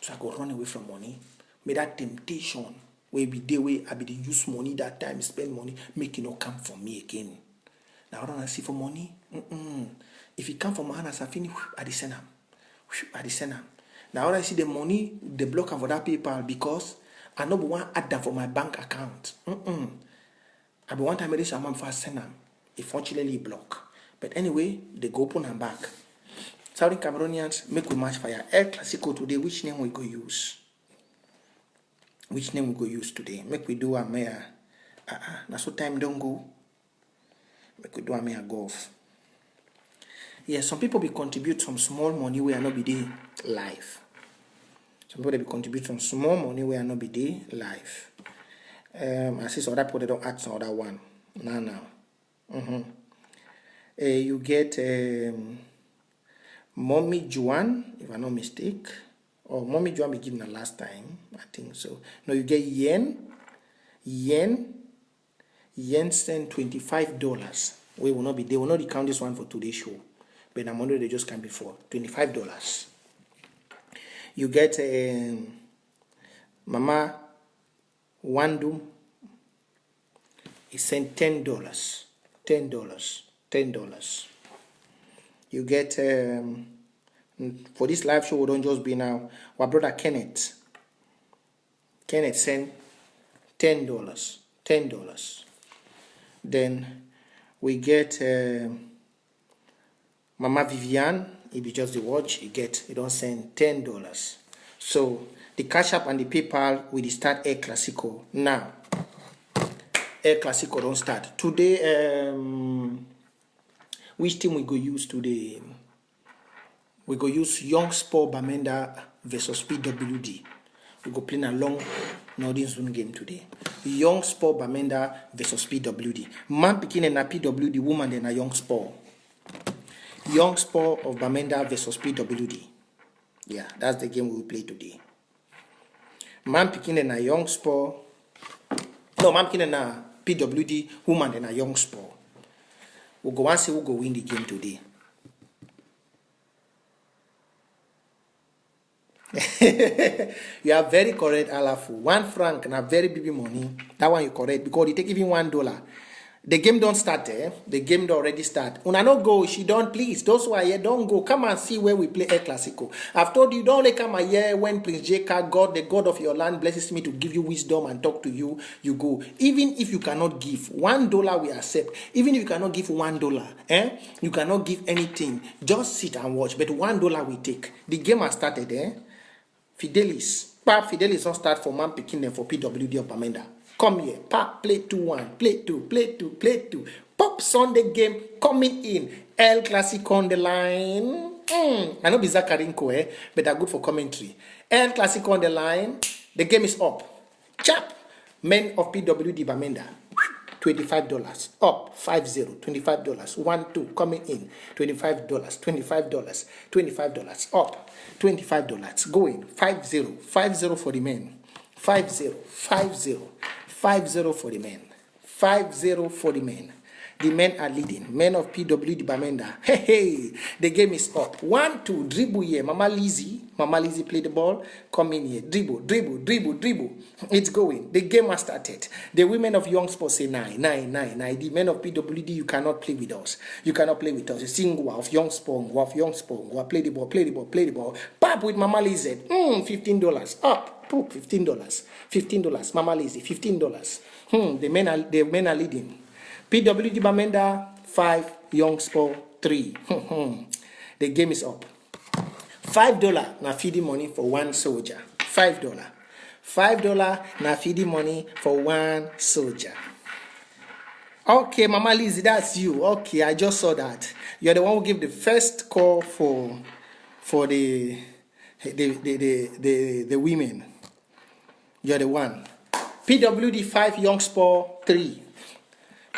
So I go run away from money. May that temptation where be the way I be the use money that time, spend money, make it not come from me again. Now I don't see for money. If it come from my hand as I finish, I send them. Now I see the money, the block for that PayPal because I know one add that for my bank account. I be one time I reach amount for send them. It fortunately block. But anyway, they go open and back. Southern Cameroonians make we match fire. El Clasico today, which name we go use? Which name we go use today? Make we do a mayor. Now so time don't go. Make we do a mayor golf. Yeah, some people be contribute some small money where I not be there live. Some people they be contribute some small money where I not be there live. I see some other people they don't add some other one. Now. You get Mommy Juan, if I'm not mistake. Or Mommy Juan be given the last time. I think so. No, you get Yen send $25. We will not be, they will not count this one for today's show. But I'm wondering they just came before. $25. You get Mama Wandu. He sent $10. $10. You get for this live show we don't just be now. Our brother Kenneth sent $10. Then we get Mama Vivian. If you just the watch, you don't send $10. So the Cash App and the PayPal will start El Clasico now. El Clasico don't start today. Which team we go use today? We go use Young Sport Bamenda versus PWD. We go play a long Northern Zone game today. Young Sport Bamenda versus PWD. Man picking in a PWD, woman in a Young Sport. Young Sport of Bamenda versus PWD. Yeah, that's the game we will play today. Man picking in a Young Sport. No, man picking in a PWD, woman in a Young Sport. We'll go and see who go win the game today. You are very correct, Alafu. 1 franc and a very big money. That one you correct because you take even $1. The game don't start, eh? The game don't already start. Una no go, she don't please. Those who are here, don't go. Come and see where we play El Clasico. I've told you, don't only come here when Prince J Carr, God, the God of your land, blesses me to give you wisdom and talk to you. You go. Even if you cannot give $1, we accept. Even if you cannot give $1, eh? You cannot give anything. Just sit and watch. But $1 we take. The game has started, eh? Fidelis. Fidelis don't start for man picking them for PWD of Bamenda. Come here. Play 2-1. Play 2. Play 2. Play 2. Pop Sunday game coming in. El Clasico on the line. I know Biza Karinko, but they're good for commentary. El Clasico on the line. The game is up. Chap. Men of PWD Bamenda. $25 up 50 $25 1-2 coming in $25 $25 up $25 going 50 for the men 50 for the men 50 for the men. The men are leading. Men of PWD Bamenda. Hey, the game is up. 1-2, dribble here. Mama Lizzie play the ball. Come in here. Dribble. It's going. The game has started. The women of Young Sports say 9. The men of PWD, you cannot play with us. You cannot play with us. You sing of Young Sports. Go play the ball. Pop with Mama Lizzie. $15 up. $15. Mama Lizzie, $15. The men are leading. PWD Bamenda 5, Young Sport 3. The game is up. $5 na feeding money for one soldier. $5 na feeding money for one soldier. Okay, Mama Lizzie, that's you. Okay, I just saw that. You're the one who gave the first call for the women. You're the one. PWD 5, Young Sport 3.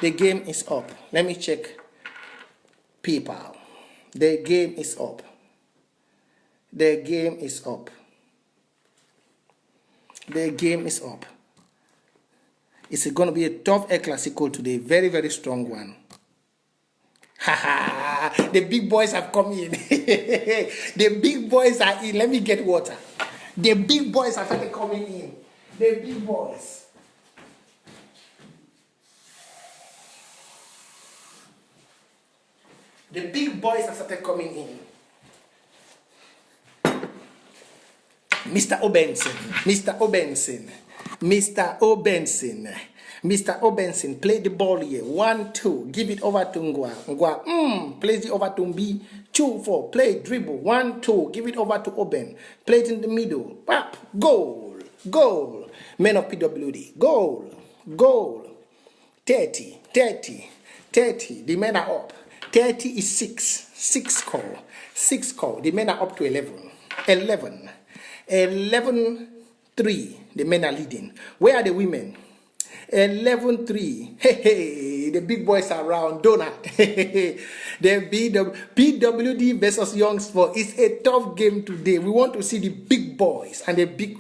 The game is up. Let me check PayPal. The game is up. The game is up. It's going to be a tough El Clasico today. Very, very strong one. The big boys have come in. The big boys are in. Let me get water. The big boys are started coming in. The big boys. The big boys have started coming in. Mr. Obenson, play the ball here. 1-2, give it over to Ngwa. Plays it over to Mbi. 2-4, play dribble. 1-2, give it over to Oben. Play it in the middle. Pap, goal. Men of PWD, goal. 30. The men are up. 30 is 6 call. The men are up to 11. 11-3. The men are leading. Where are the women? 11-3. Hey, the big boys are around. Donut. The PWD versus Young Sport is a tough game today. We want to see the big boys and the big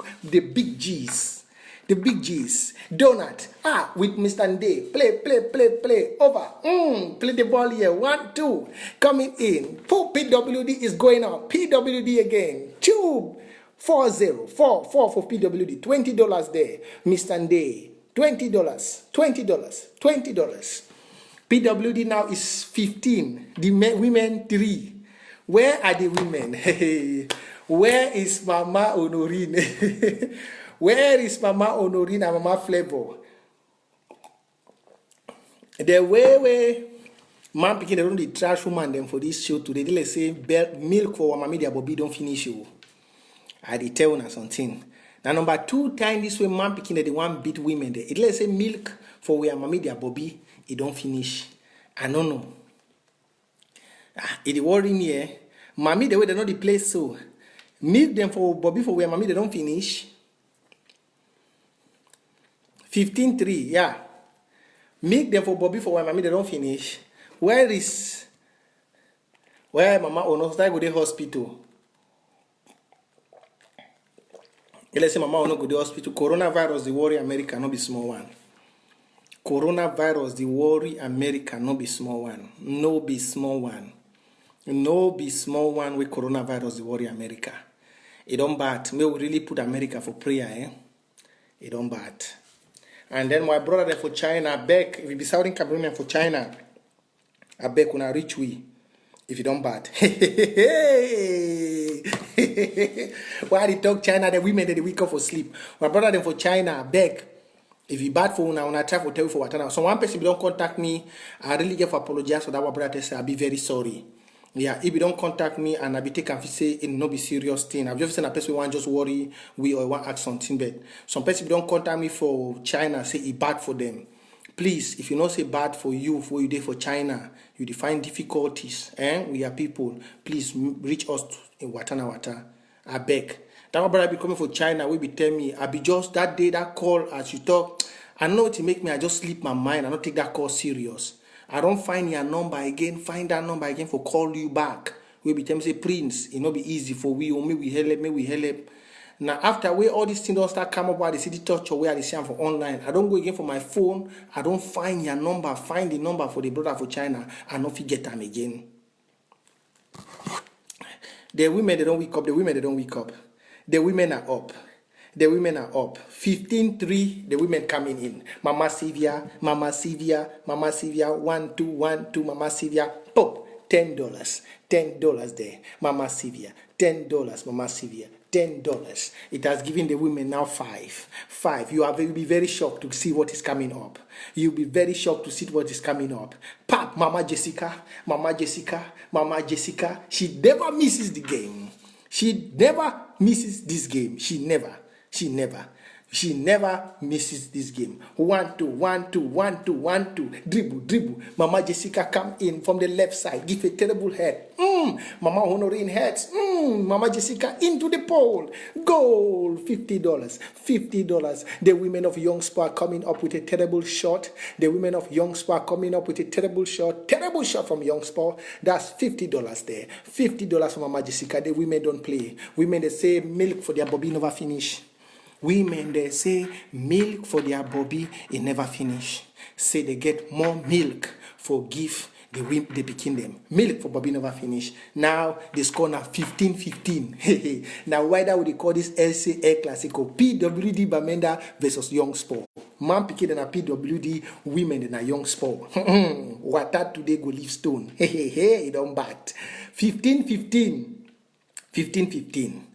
G's. The big G's. Donut. With Mr. Nde. Play. Over. Play the ball here. 1-2. Coming in. PWD is going up. PWD again. 2-4-0. 4 for PWD. $20 there. Mr. Nde. $20. PWD now is 15. The women 3. Where are the women? Where is Mama Honorine? Where is Mama Honorine and Mama Flavor? The way man picking around the trash woman them for this show today, they say milk for Mama Media Bobby don't finish you. I did tell you something. Now number 2 time this way man picking the one beat women there. It let's say milk for where Mama Media Bobby it don't finish. I don't know. It worry me eh. Mommy the way they know the place so. Milk them for Bobby for where Mommy they don't finish. 15-3, yeah. Milk them for Bobby for where Mommy they don't finish. Where is Where mama ono start go the hospital. Let's say mama ono go the hospital. Coronavirus the worry America, no be small one. Coronavirus the worry America, no be small one. No be small one. No be small one with coronavirus the worry America. It don't bad. May we really put America for prayer, eh? It don't bad. And then my brother there for China, back if you be Southern Cameroonian for China, I beg when I reach we. If you don't bad. Why they talk China, the women they wake up for sleep. My brother them for China, I beg. If you bad for una try for tell you for what now. So one person don't contact me, I really get for apologize for that. What brother say, I'll be very sorry. Yeah, if you don't contact me and I be taken say it no be serious thing. I've just seen a person want just worry we or want ask something, but some person don't contact me for China say it bad for them. Please, if you not say bad for you, for you there for China, you define difficulties, we are people. Please reach us in Wata. I beg. That my brother be coming for China, we be tell me, I be just that day that call as you talk. I know it make me, I just sleep my mind. I don't take that call serious. I don't find your number again, find that number again for call you back. We be tell me say Prince, it not be easy for we or me we help. Now, after where all these things don't start come up while the city touch or where I see them for online, I don't go again for my phone. I don't find your number, find the number for the brother for China, and not forget them again. The women, they don't wake up. The women, they don't wake up. The women are up. The women are up. 15-3, the women coming in. Mama Sylvia, 1, 2, 1, 2, Mama Sylvia, pop, $10 there. Mama Sylvia, $10, Mama Sylvia. $10. It has given the women now 5. You'll be very shocked to see what is coming up. You'll be very shocked to see what is coming up. Pap, Mama Jessica. She never misses the game. She never misses this game. She never misses this game. 1, 2, 1, 2, 1, 2, 1, 2. Dribble. Mama Jessica come in from the left side. Give a terrible head. Mama Honorine heads. Mama Jessica into the pole. Goal. $50. The women of Young Spa coming up with a terrible shot. Terrible shot. Terrible shot from Young Spa. That's $50 there. $50 for Mama Jessica. The women don't play. Women, they say milk for their Bobby never finish. Women, they say milk for their Bobby, it never finish. Say they get more milk for give the pikin them. Milk for Bobby never finish. Now they score now 15-15. Now why that would they call this LCA Classico? PWD Bamenda versus Young Sport. Man pikin and a PWD, women and a Young Sport. What that today go leave stone. It don't bat. 15-15. 15-15.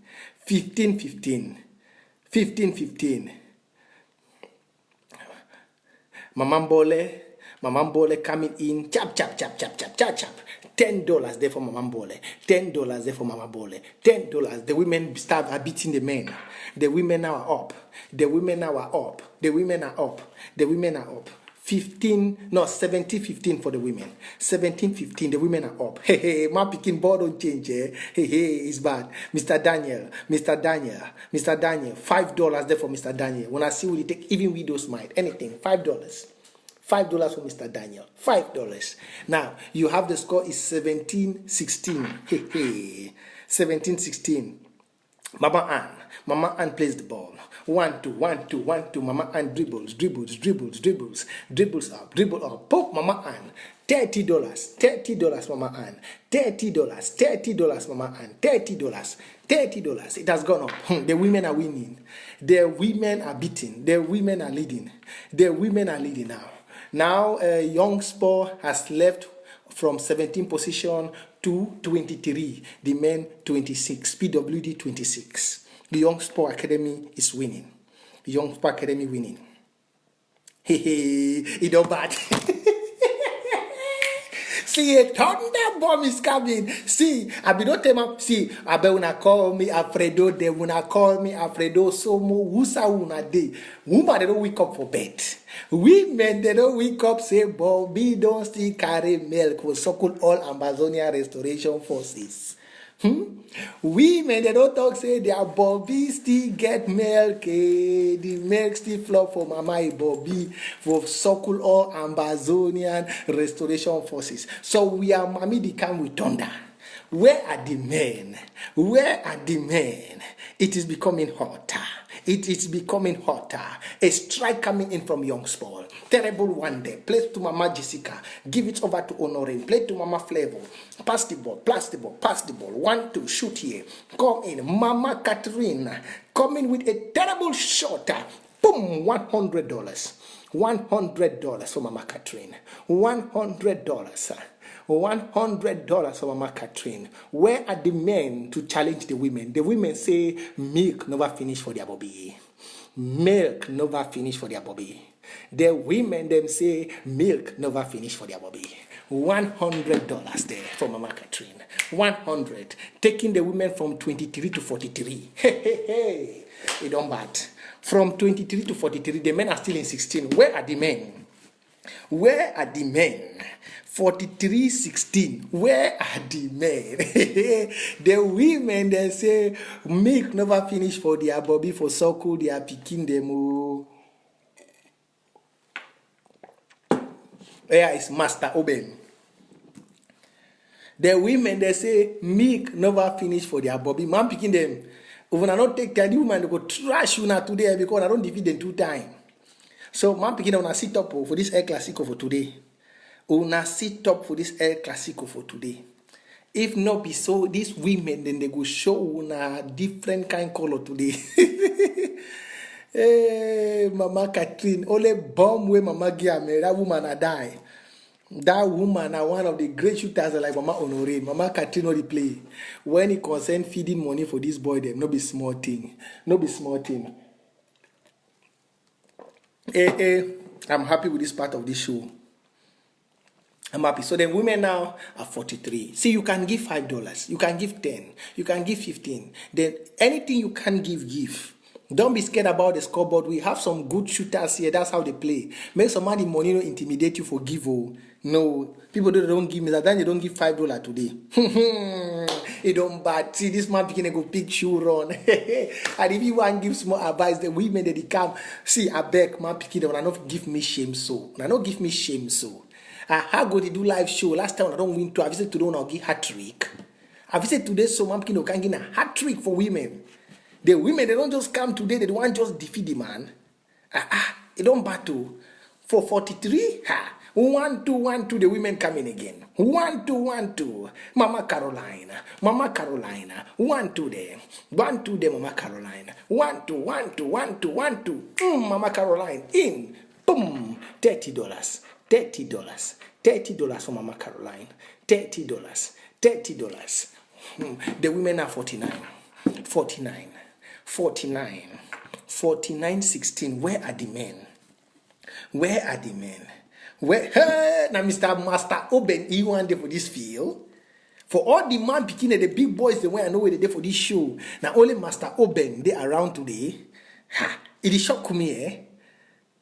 Mamambole coming in. Chap. $10 there for Mamambole. $10 there for Mamambole. $10. The women are beating the men. The women are up. 17-15 for the women. 17-15, the women are up. My picking board don't change, it's bad. Mr. Daniel, $5 there for Mr. Daniel. When I see will you take even widows might, anything, $5. $5 for Mr. Daniel. $5. Now, you have the score is 17-16. 17-16. Mama Ann plays the ball. 1, 2. Mama Ann dribbles up. Pop Mama Ann. $30, Mama Ann. $30, Mama Ann. $30. It has gone up. The women are winning. The women are beating. The women are leading. Now. Now, Young Sport has left from 17 position to 23. The men 26. PWD 26. The Young Sport Academy is winning. It don't bad. See, a thunder bomb is coming. See, I be don't tell me. See, I be una call me Alfredo. They una call me Alfredo. So mo wusa una day. Woman they don't wake up for bed. Women they don't wake up say, Bobby don't still carry milk. We suckle all Amazonia Restoration Forces. Women they don't talk say their Bobby still get milk. The milk still flow for Mama Bobby for suckle all Amazonian Restoration Forces. So we are Mami the come with thunder. Where are the men? Where are the men? It is becoming hotter. It is becoming hotter. A strike coming in from Young Sport. Terrible one there. Play to Mama Jessica. Give it over to Honorine. Play to Mama Flavor. Pass the ball. Pass the ball. Pass the ball. 1, 2. Shoot here. Come in. Mama Catherine. Coming with a terrible shot. Boom. $100. $100 for Mama Catherine. $100. $100 for Mama Catherine. Where are the men to challenge the women? The women say milk never finish for their bobby. Milk never finish for their bobby. The women them say milk never finish for their bobby. $100 there for Mama Catherine. 100. Taking the women from 23 to 43. Hey. It don't bad. From 23 to 43, the men are still in 16. Where are the men? Where are the men? 43, 16. Where are the men? The women, they say, milk never finish for their bobby, for circle, they are picking them. Where is Master Oben? The women, they say, milk never finish for their bobby. Man picking them. When I don't take care, the woman, they go trash you now today because I don't defeat them 2 times. So, man picking on a sit up for this El Clasico for today. Una sit up for this El Clasico for today. If not be so, these women then they go show una different kind color today. Hey, Mama Catherine, only bomb where Mama Giame, that woman a die. That woman are one of the great shooters like Mama Honorine. Mama Catherine only play. When it concern feeding money for this boy, them no be small thing. No be small thing. I'm happy with this part of this show. I'm happy. So the women now are 43. See, you can give $5. You can give 10. You can give 15. Then anything you can give. Don't be scared about the scoreboard. We have some good shooters here. That's how they play. Make somebody money no intimidate you for give. No. People don't give me that. Then they don't give $5 today. It don't bad. See, this man beginning to go big shoe run. And if you want to give small advice, the women that they come. See, I beg, man picking them. I don't give me shame so. I don't give me shame so. How go they do live show? Last time I don't win 2. I visit today I'll give hat trick. I visit today so man can get a hat trick for women. The women they don't just come today, they don't just defeat the man. It don't battle. For 43, 1, 2, 1, 2, the women coming again. 1, 2, 1, 2. Mama Carolina. 1, 2 there. 1, 2 there, Mama Carolina. 1, 2, 1, 2, 1, 2, 1, 2. Mama Caroline in. Boom. $30. $30 for Mama Caroline. $30. The women are 49. 16. Where are the men? Where now Mr. Master Oben, you want there for this field? For all the man beginning, the big boys, the way I know where they there for this show. Now only Master Oben they around today. It is shock me,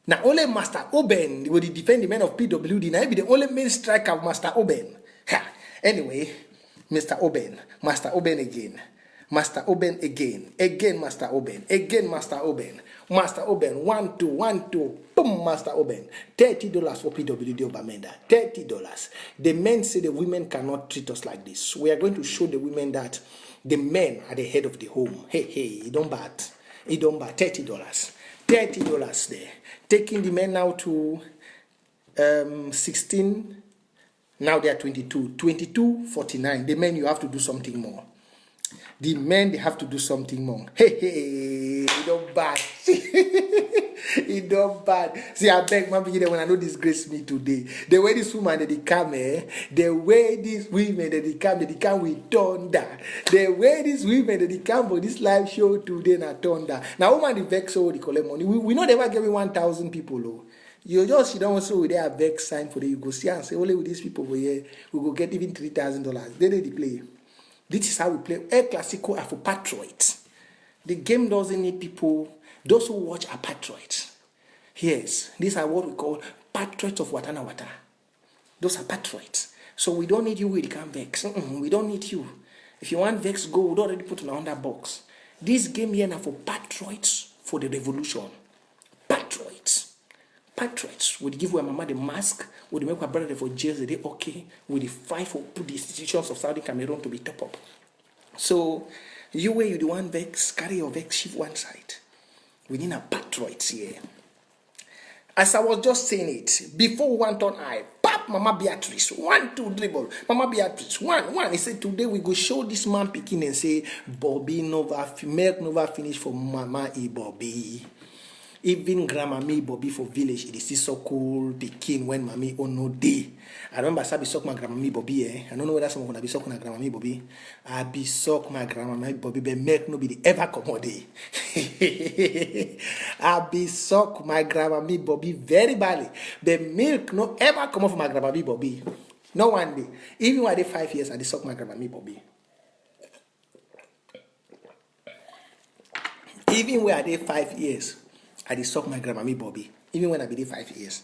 Now only Master Oben will defend the men of PWD. Now be the only main striker of Master Oben. Anyway, Master Oben again. Master Oben again, Master Oben, Master Oben, 1, 2, 1, 2, boom, Master Oben, $30 for PWD Obamenda, $30. The men say the women cannot treat us like this. We are going to show the women that the men are the head of the home. Hey, it don't bad, $30 there. Taking the men now to 16, now they are 22, 49. The men, you have to do something more. The men, they have to do something more. It don't bad. It don't bad. See, I beg my beginner when I know disgrace me today. The way this woman that they come, the way these women that they come with thunder. The way these women that they come for this live show today, na thunder. Now, woman, the vex, so they collect money. We not ever give me 1,000 people, oh. You just, also with their vex sign for the, you go see and say, only with these people over here, we go get even $3,000. They play. This is how we play. El Clasico are for patriots. The game doesn't need people. Those who watch are patriots. Yes, these are what we call patriots of Watana Wata. Those are patriots. So we don't need you with the can vex. We don't need you. If you want vex, go. We don't already put in under box. This game here now for patriots for the revolution. Patriots. patriots. We give our mama the mask. We make our brother for jails. They okay. We fight for put the institutions of Southern Cameroon to be top up. So you where you the one vex, carry your vex shift one side. We need a patriots here. As I was just saying it, before one turn eye, pap, Mama Beatrice, 1, 2, dribble, Mama Beatrice, 1. He said, today we go show this man picking and say, Bobby Nova, milk Nova finish for Mama E Bobby. Even grandma me Bobby for village, it is so cool, picking when Mammy oh no day. I remember I be sock my grandma me Bobby, eh? I don't know whether someone gonna be sock my grandma me Bobby. I be sock my grandma me Bobby, but milk nobody ever come day. I be sock my grandma me Bobby very badly. The milk no ever come off my grandma me Bobby. No one day. Even when I did 5 years, I did suck my grandma me Bobby. Even when I did 5 years, I did suck my grandma me Bobby. Even when I did 5 years.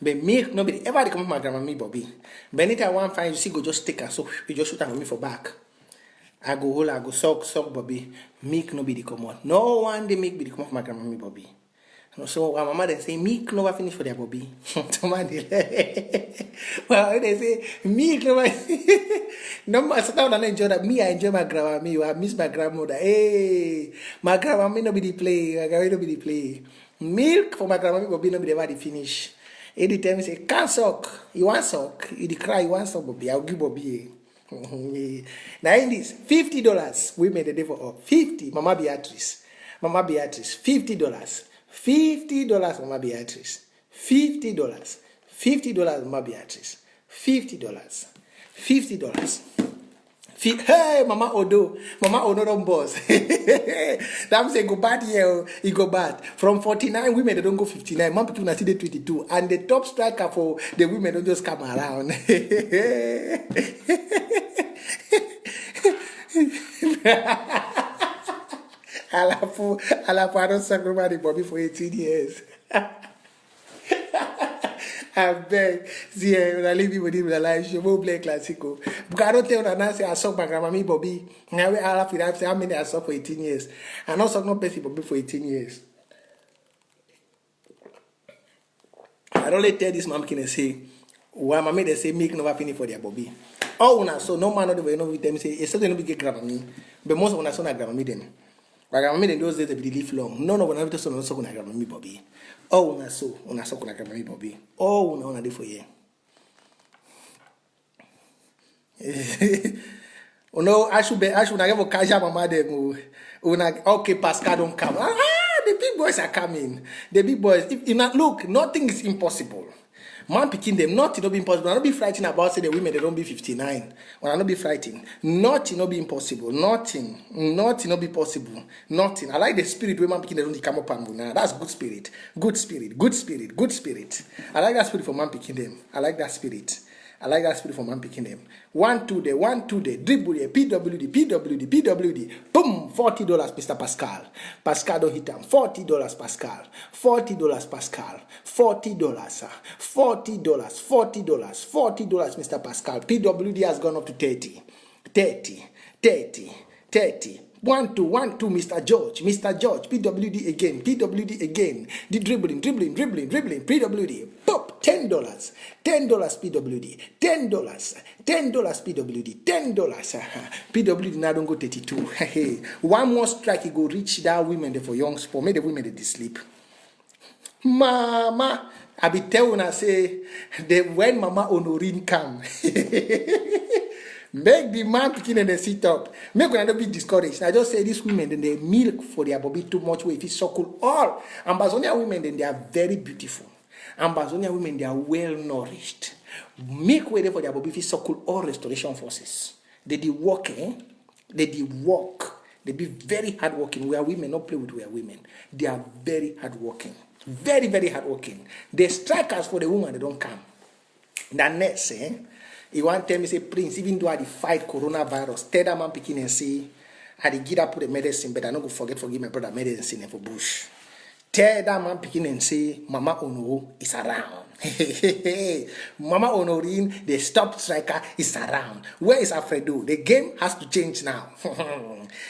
But milk nobody ever come off my grandma me Bobby. But anytime one find you see go just take her so you just shoot her for me for back. I go hold, I go suck Bobby. Milk nobody come out. No one they make me come off my grandma me Bobby. So my mama they say milk never finish for their Bobby. Well, they say milk never. No, I sit down and enjoy that. Me, I enjoy my grandma. Me, I miss my grandmother. Hey, my grandma me nobody play. My grandma nobody play. Milk for my grandma Bobby nobody ever finish. Any time say can't suck. You want suck? You cry. You want suck Bobby? I'll give Bobby. Now in this $50 we made a day for all. 50 Mama Beatrice, $50. $50 Mama Beatrice. $50 Mama Beatrice. $50. Hey, Mama Odo don't boss. That say go bad here, he go bad. From 49 women they don't go 59. Man people na see the 22, and the top striker for the women don't just come around. Alafu, I don't suck nobody Bobby for 18 years. I beg, see, when I leave you with him in the life, she won't play classical. Because I don't tell her now, say, I suck my grandma, me Bobby. Now I laugh with her, say, how many I suck for 18 years? I don't suck no person Bobby for 18 years. I don't let tell this mom can say, why mommy they say, make never finish for their Bobby. Oh, when I saw no man, no way, no with them say, it's certainly big grandma me. But most when I saw my grandma me then. My grandma me in those days, they be live long. No, when I was so when I grandma me Bobby. Oh, when I saw when I grandma me Bobby. Oh, when I did for you. Oh no, I should not have a casual mama them. Okay, Pascal don't come. The big boys are coming. The big boys. If not look, nothing is impossible. Man picking them, nothing not be impossible. I don't be frightened about say the women they don't be 59. When I not be frightened, nothing not be impossible. Nothing not be possible. Nothing. I like the spirit when man picking them don't come up and now. That's good spirit. I like that spirit for man picking them. I like that spirit for man picking them. 1, 2 day, dribble here, PWD. Boom, $40, Mr. Pascal. Pascal don't hit him. $40, Pascal. $40, Mr. Pascal. PWD has gone up to 30. 1, 2, Mr. George, PWD again, the dribbling, PWD, pop, $10, PWD, $10, PWD now don't go 32. Hey, one more strike, he go reach that women there for young sport, make the women they sleep. Mama, I be telling her say, when Mama Honorine come, make the man picking and they sit up. Make when I don't be discouraged. I just say these women, then they milk for their Bobby too much way. If it's so cool, all Ambazonia women, then they are very beautiful. Ambazonia women, they are well nourished. Make way for their Bobby if it's so cool, all restoration forces. They do work, They do work. They be very hardworking. We are women, not play with we are women. They are very hardworking. Very, very hardworking. They strike us for the woman, they don't come. The next, he want tell me say Prince, even though I fight coronavirus, tell that man picking and say I get up put the medicine, but I not go forget forgive my brother medicine for bush. Tell that man picking and say Mama Ono is around. Mama Honorine, the stop striker is around. Where is Alfredo? The game has to change now.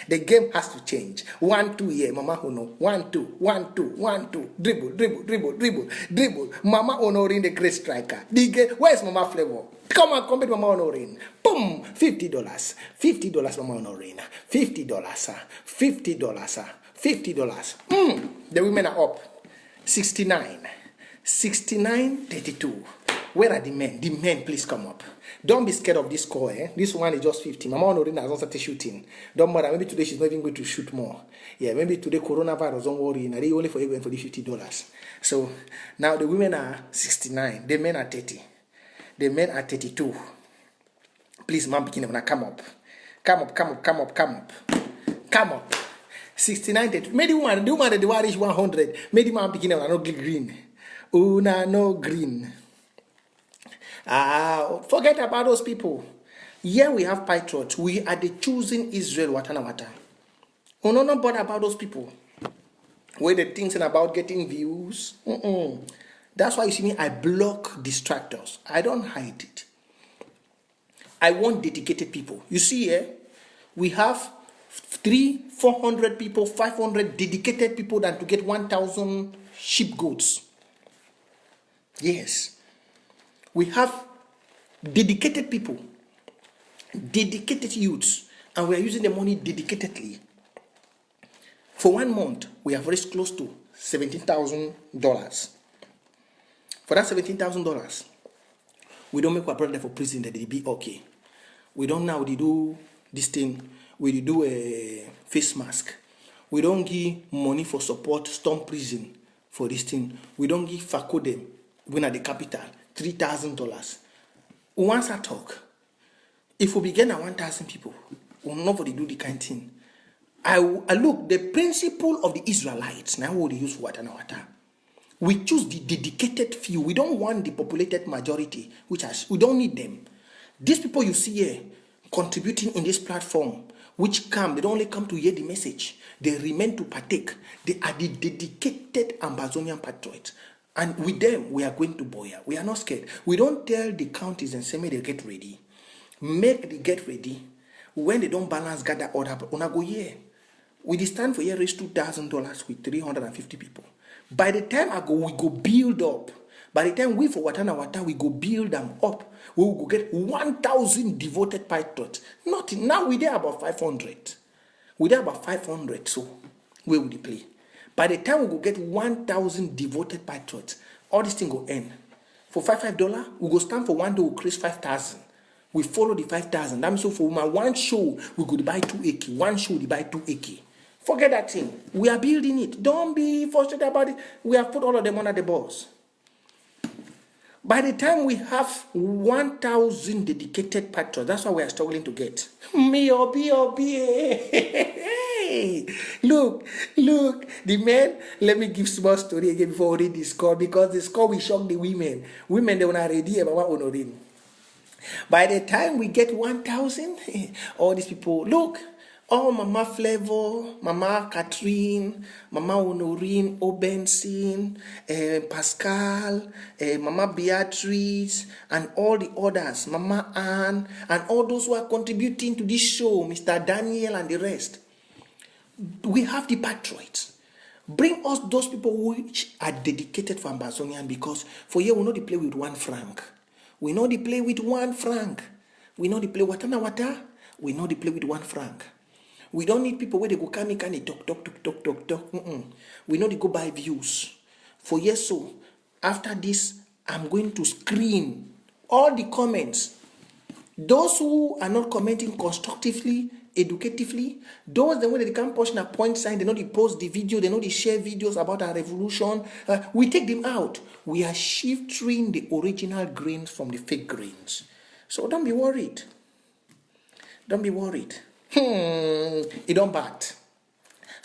The game has to change. 1-2 here, Mama Hono. 1-2, 1-2, 1-2. Dribble, dribble, dribble, dribble, dribble. Mama Honorine, the great striker. The game. Where's Mama Flavor? Come on, compete Mama Honorine. Boom! $50. $50, Mama Honorine. $50, $50, $50. The women are up. 69-32. Where are the men? The men, please come up. Don't be scared of this score. This one is just 50. Mama Honorine has not started shooting. Don't matter. Maybe today she's not even going to shoot more. Yeah, maybe today coronavirus, don't worry. Now they only for even for the $50. So now the women are 69. The men are 30. The men are 32. Please, man, begin now. Come up. Come up, come up, come up, come up. Come up. 69. Maybe the woman that the one is 100. Maybe man begin now. No green. Una no green. Forget about those people. Here we have patriots. We are the choosing Israel Watana Wata. We no not bother about those people. Where they thinking about getting views. That's why you see me, I block distractors. I don't hide it. I want dedicated people. You see here, we have 300-400 people, 500 dedicated people than to get 1,000 sheep goats. Yes. We have dedicated people, dedicated youths, and we are using the money dedicatedly. For 1 month, we have raised close to $17,000. For that $17,000, we don't make our brother for prison that they be okay. We don't now do this thing. We do a face mask. We don't give money for support, storm prison for this thing. We don't give Fakodem, when at the capital, $3,000. Once I talk, if we begin at 1,000 people, we'll nobody do the kind of thing. I look, the principle of the Israelites, now what they use water and water. We choose the dedicated few. We don't want the populated majority, we don't need them. These people you see here contributing in this platform, which come, they don't only come to hear the message, they remain to partake. They are the dedicated Ambazonian patriots. And with them, we are going to Boya. We are not scared. We don't tell the counties and say, may they get ready. Make the get ready. When they don't balance, gather order, but go here. We stand for here, raise $2,000 with 350 people. By the time we go build up. By the time we for Watana Wata, we go build them up. We will go get 1,000 devoted patriots. Nothing. Now we there about 500. We there about 500. So where will they play? By the time we go get 1,000 devoted patriots, all this thing go end. For $5, we go stand for one day, we create 5,000. We follow the 5,000. That means so for my one show, we go to buy 2 AK. One show, we buy 2 AK. Forget that thing. We are building it. Don't be frustrated about it. We have put all of them under the boss. By the time we have 1,000 dedicated patrons, that's what we are struggling to get. Look, the men, let me give small story again before we read the score, because the score will shock the women. Women, they were not ready about Honorine. By the time we get 1,000, all these people, look, all Mama Flavor, Mama Catherine, Mama Honorine, Obensin, Pascal, Mama Beatrice, and all the others, Mama Anne, and all those who are contributing to this show, Mr. Daniel and the rest. We have the patriots. Bring us those people which are dedicated for Ambazonian, because for here we know they play with 1 franc. We know they play with 1 franc. We know they play Watana Wata. We know they play with 1 franc. We don't need people where they go can talk. We know they go buy views. For yes, so after this, I'm going to screen all the comments. Those who are not commenting constructively, educatively, those the way they can push a point sign, they know they post the video, they know they share videos about our revolution. We take them out. We are shifting the original grains from the fake grains. So don't be worried. Don't be worried. It don't bad.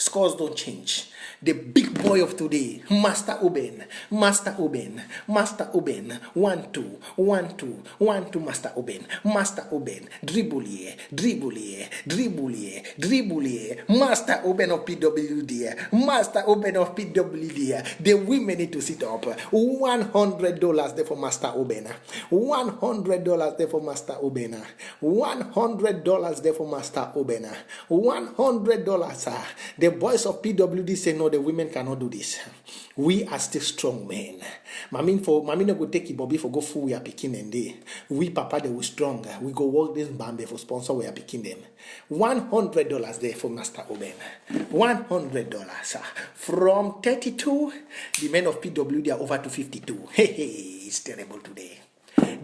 Scores don't change. The big boy of today, Master Oben, Master Oben, Master Oben, 1 2 1 2 1 2, Master Oben, Master Oben, dribble here, dribble here, dribble here, dribble here, Master Oben of PWD, Master Oben of PWD. The women need to sit up. $100 there for Master Oben. $100 there for Master Oben. $100 there for Master Oben. $100. The boys of PWD say no, the women cannot do this. We are still strong men. Mami no go take Bobby for go full we are picking and day. We papa they will strong. We go work this Bambi for sponsor we are picking them. $100 there for Master Oben. $100. From 32, the men of PWD are over to 52. Hey, it's terrible today.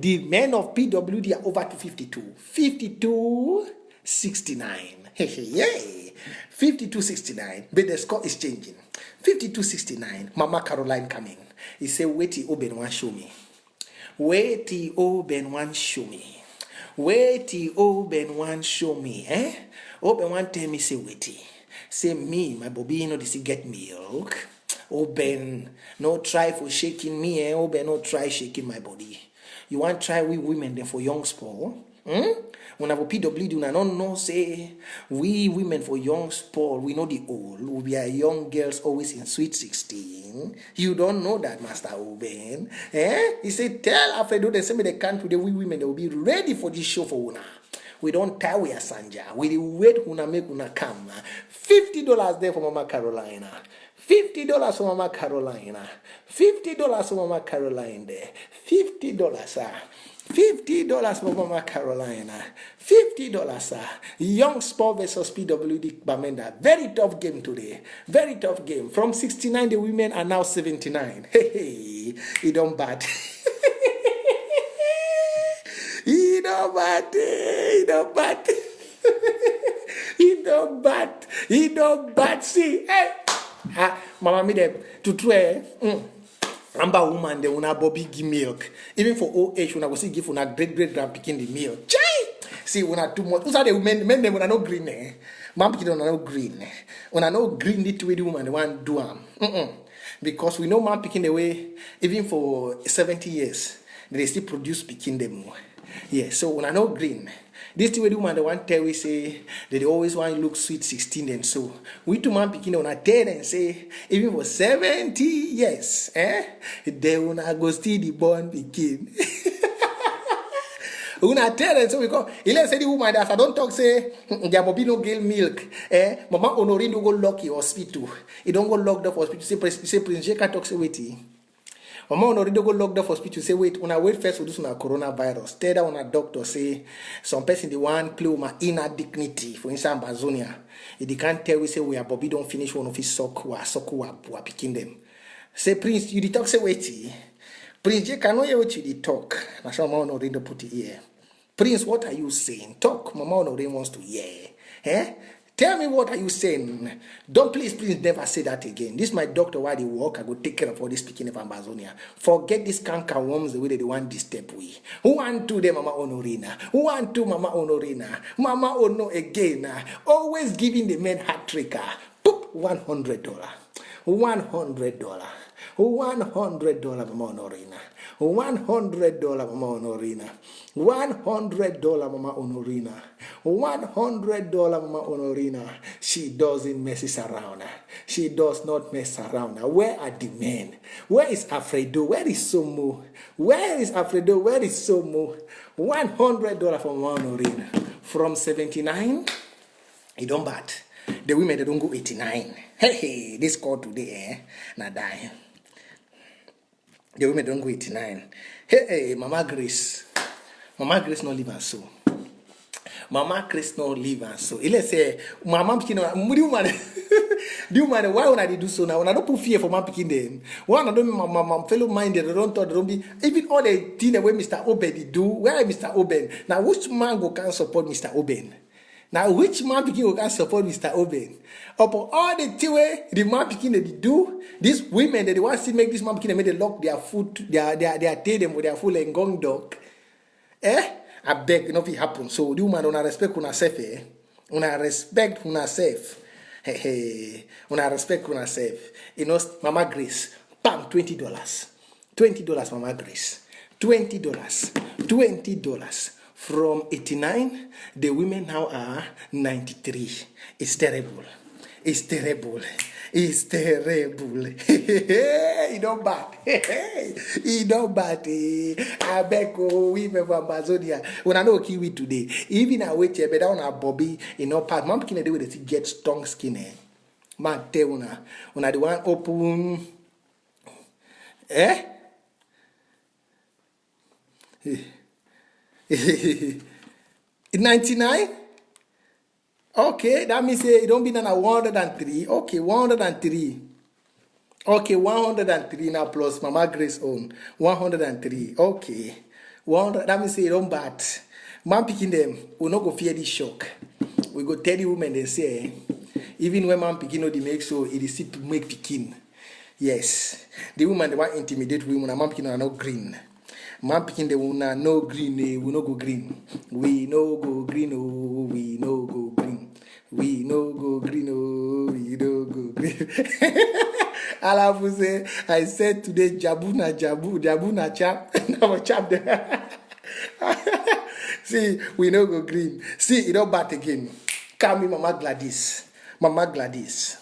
The men of PWD are over to 52. 52-69. Hey. 52-69. But the score is changing. 52-69. Mama Caroline coming. He said, wait Oben one show me. Wait Oben one show me. Wait Oben one show me. Oben one tell me say wait. Say me, my Bobby, you know this get milk. Oben, no try for shaking me. Oben, no try shaking my body. You want try we women then for young sport? When I have PWD, I don't know, say, we women for young sport, we know the old. We are young girls always in sweet 16. You don't know that, Master Oben. He said, tell Alfredo, they send me the country, the we women, they will be ready for this show for Una. We don't tie we are Sanja. We wait Una make Una come. $50 there for Mama Carolina. $50 for Mama Carolina. $50 for Mama Caroline there. $50, $50 for Mama Carolina. $50, Young Sport versus PWD Bamenda. Very tough game today. Very tough game. From 69, the women are now 79. Hey, it don't bad. It don't bad. It don't bad. It don't bad. It don't bad. See, hey. Mama me them to try. Amba woman they una Bobby give milk. Even for old age, una go see give una great grand picking the milk. Chai! See una too much. Who's are the men them una no green Man picking una no green. Una no green the two woman the one do Because we know man picking the way even for 70 years they still produce picking them. Yeah, so una no green. This two woman the one tell we say that they always want to look sweet 16 and so we two man picking on a 10 and say even for 70 years, they wanna go still the born picking. Una 10 and so we call let's say the woman that I don't talk say there will be no girl milk. Mama Honorine don't go lock your hospital. It don't go lock the hospital. Say Prince J Carr talk say wait. Mama already go lock the hospital say wait, when I wait first for this on a coronavirus. Tell that when a doctor say some person the one play my inner dignity for instance Amazonia. If they can't tell we say we are Bobby don't finish one of his sock who are picking them. Say Prince, you the talk say wait. Prince J cannot hear what you the talk. That's why Mama already put it here. Prince, what are you saying? Talk. Mama already wants to hear. Tell me what are you saying? Don't please never say that again. This is my doctor while they work. I go take care of all this speaking of Amazonia. Forget this canker worms the way they want this step way. Who want to them Mama Honorina? Who want to Mama Honorina? Mama Ono again. Always giving the men hat tricker. Poop $100. $100. $100 Mama Honorina. $100 Mama Honorina. $100 Mama Honorina. $100 Mama Honorina. She doesn't mess around. She does not mess around. Where are the men? Where is Alfredo? Where is Somo? Where is Alfredo? Where is Somo? $100 for Mama Honorina. From 79, it don't bad. The women they don't go 89. Hey, this call today, Now die. The women don't go 89. Hey, Mama Grace. Mama Grace no live and so. Mama Grace no live and so. Let's say, Mama Pikin, do you mind why when I do so now? When I don't put fear for Mama Pikin them. One I don't my fellow minded, they don't thought they don't be even all the things the way Mr. Oben do. Where is Mr. Oben? Now which man go can support Mr. Oben? Now which man Pikin can support Mr. Oben? Upon all the things the man Pikin they do, these women that they want to make this man Pikin they make they lock their foot, their tail them with their full and gong dog. I beg, you know, if it happen. So, the woman, una respect una self, una respect una self. Hey, when I respect when I save. Mama Grace, bam, $20. $20, Mama Grace. $20. From 89, the women now are 93. It's terrible. It's terrible. It's terrible. He don't bad. He don't bad. I beg women from Amazonia. When I know Kiwi today, even I wait here, but down a Bobby part. Man, can I do with it? Get strong skin. Man, tell una the one open. 99. Okay, that means it don't be done at 103. Okay, 103. Okay, 103 now plus Mama Grace own 103. Okay, 100. That means it don't bad. Man picking them, we not go fear this shock. We go tell the women they say, even when man picking no they make so it is to make picking. Yes, the woman they want intimidate women. Man picking are not green. Man picking the woman no green. We no go green. We no go green. Oh, we no go green. We no go green. Oh, we no go green. I said today, Jabuna chap. Now chap there. See, we no go green. See, it don't bat again. Call me Mama Gladys. Mama Gladys.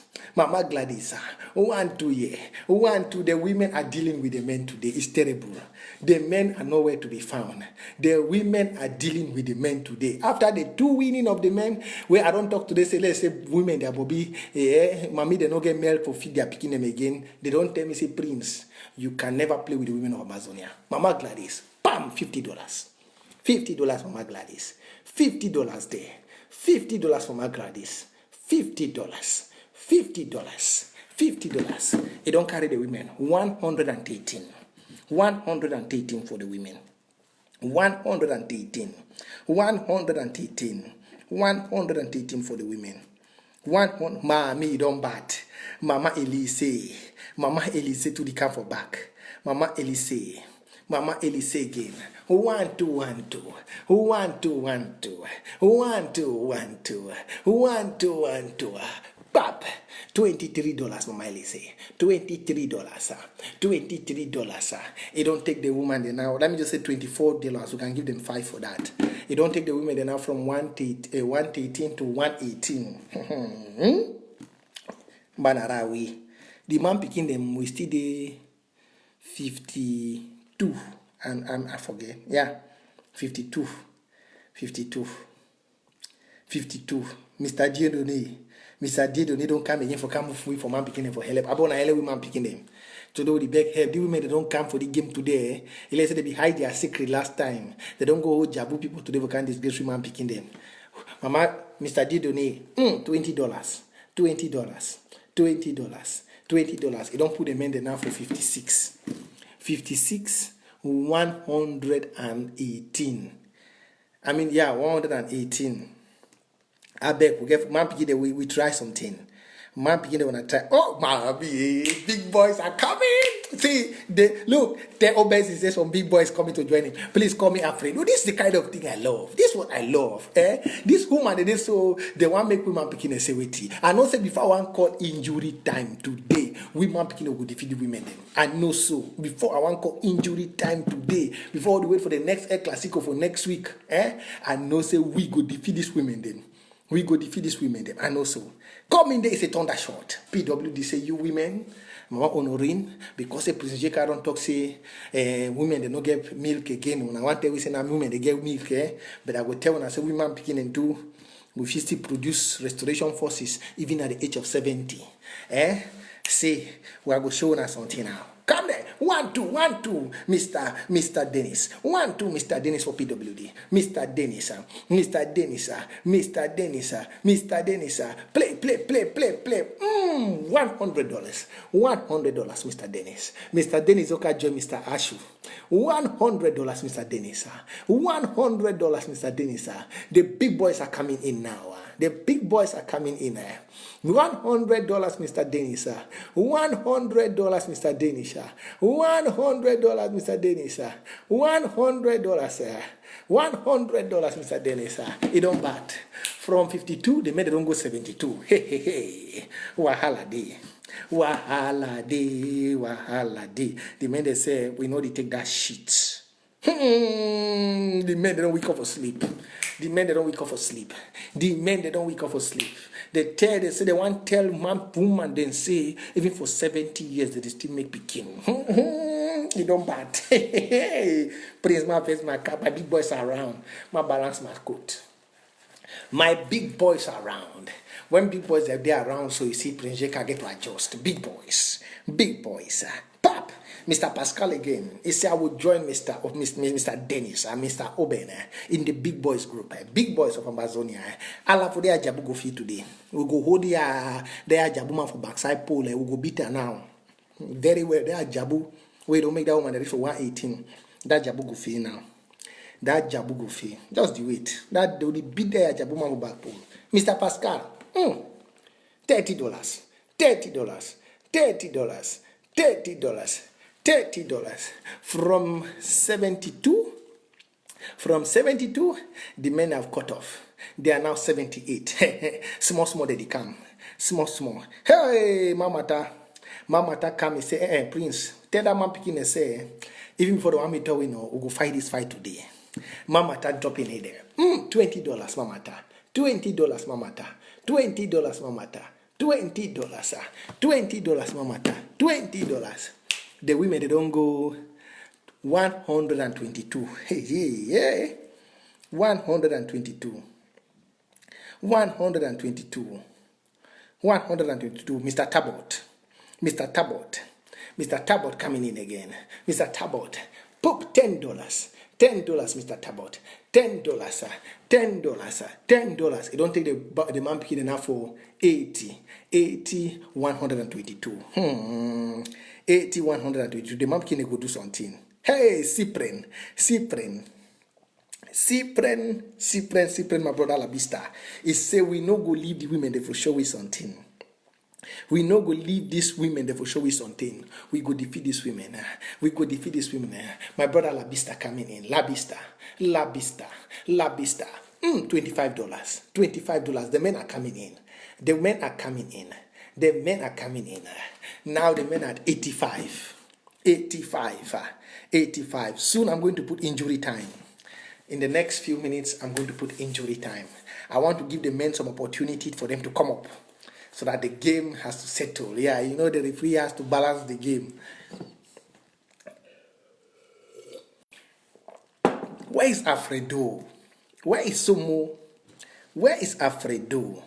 1, 2 year. 1, 2. The women are dealing with the men today. It's terrible. The men are nowhere to be found. The women are dealing with the men today. After the 2 winning of the men, where I don't talk today, say let's say women they are Bobby, mommy they don't get milk for feed their picking them again. They don't tell me say Prince, you can never play with the women of Amazonia. Mama Gladys, bam, $50. $50, Mama Gladys. $50 there. $50 for Mama Gladys. $50. It don't carry the women. 118. 118 for the women. 118 for the women. Mommy don't bat. Mama Elise to the camp for back. Mama Elise again. 1, 2, 1, 2. 1, 2, 1, 2. 1, 2, 1, 2. 1, 2, 1, 2. Pap. $23, Mama Elise. $23. It don't take the woman there now. Let me just say $24. We can give them 5 for that. It don't take the women there now from 118 to 118. Banarawi. The man picking them we still the 52. And I forget. Yeah. 52. Mr. Diodone don't come again for come for man picking them for help. Abona help women picking them. To do the back help. The women they don't come for the game today. Let's say they be hide their secret last time. They don't go jabu people today for can disgrace women picking them. Mama, Mr. Diodone, $20. $20. You don't put the men there now for 56. 118. I mean, yeah, 118. I beg, we get man picking we try something. Man picking when I try. Oh, my big boys are coming. See, the obese is some big boys coming to join him. Please call me afraid. No, this is the kind of thing I love. This is what I love. This woman, they so they want make women picking a say wait. I know say before I want call injury time today, women picking will defeat the women. I know so. Before I want call injury time today, before we wait for the next El Clasico for next week, I know say we go defeat these women then. We go defeat these women then. I know so. Coming there is a thunder shot. PWD say you women, Mama Honorine, because the President J Carr don't talk say women they don't get milk again. When I want to tell you say now women they get milk, but I will tell when I say women picking and do we still produce restoration forces even at the age of 70. Say we are going to show us something now. Come there. 1, 2, Mr. Dennis. 1, 2, Mr. Dennis for PWD. Mr. Dennis. Play. $100. $100, Mr. Dennis. Mr. Dennis okay join Mr. Ashu. $100, Mr. Dennis. $100, Mr. Dennis. The big boys are coming in now. The big boys are coming in. $100, Mr. Dennis. $100, Mr. Dennis. $100, Mr. Dennis. $100, $100, Mr. Dennis. It don't bat. From 52, the men they don't go 72. Hey. Wahala day. Wahala day. Wahala day. The men they say, we know they take that shit. The men they don't wake up for sleep. The men they don't wake up for sleep. The men they don't wake up for sleep. They say they want tell man woman then say even for 70 years they still make pikin. You don't bad. Praise my face, my cap, my big boys are around. My balance my coat. My big boys are around. When big boys are there around, so you see Prince J Carr get to adjust. Big boys. Pop. Mr. Pascal again. He said I would join Mr. Dennis and Mr. Oben in the big boys group. Big boys of Amazonia. Allah for their jabu go fit today. We go hold their jabu man for backside pole. We go beat her now. Very well. Their jabu. We don't make that woman ready for 118. That jabu go fit now. That jabu go fit. Just do it. That they will beat their jabu man for back pole. Mr. Pascal. $30. $30 from 72. From 72, the men have cut off. They are now 78. small they come. Small. Hey, Mamata come and say, hey, Prince, tell that man picking and say, even for the one we know, we'll go fight this fight today. Mamata dropping it there. $20, Mamata. $20, Mamata. $20, Mamata. $20, Mamata. $20. The women, they don't go 122. Hey. 122. Mr. Tabot coming in again. Mr. Tabot. Pop $10. Mr. Tabot. $10. You don't take the man picking enough for 80, 122. 80, 122. The man picking go do something. Hey, Cyprian, my brother Labista. He say we no go leave the women, they for show we something. We no go leave these women, they for show we something. We go defeat these women. My brother Labista coming in. Labista. $25. The men are coming in. Now the men are at 85. 85. Soon I'm going to put injury time. In the next few minutes, I'm going to put injury time. I want to give the men some opportunity for them to come up so that the game has to settle. Yeah, the referee has to balance the game. Where is Alfredo? Where is Somo? Where is Alfredo?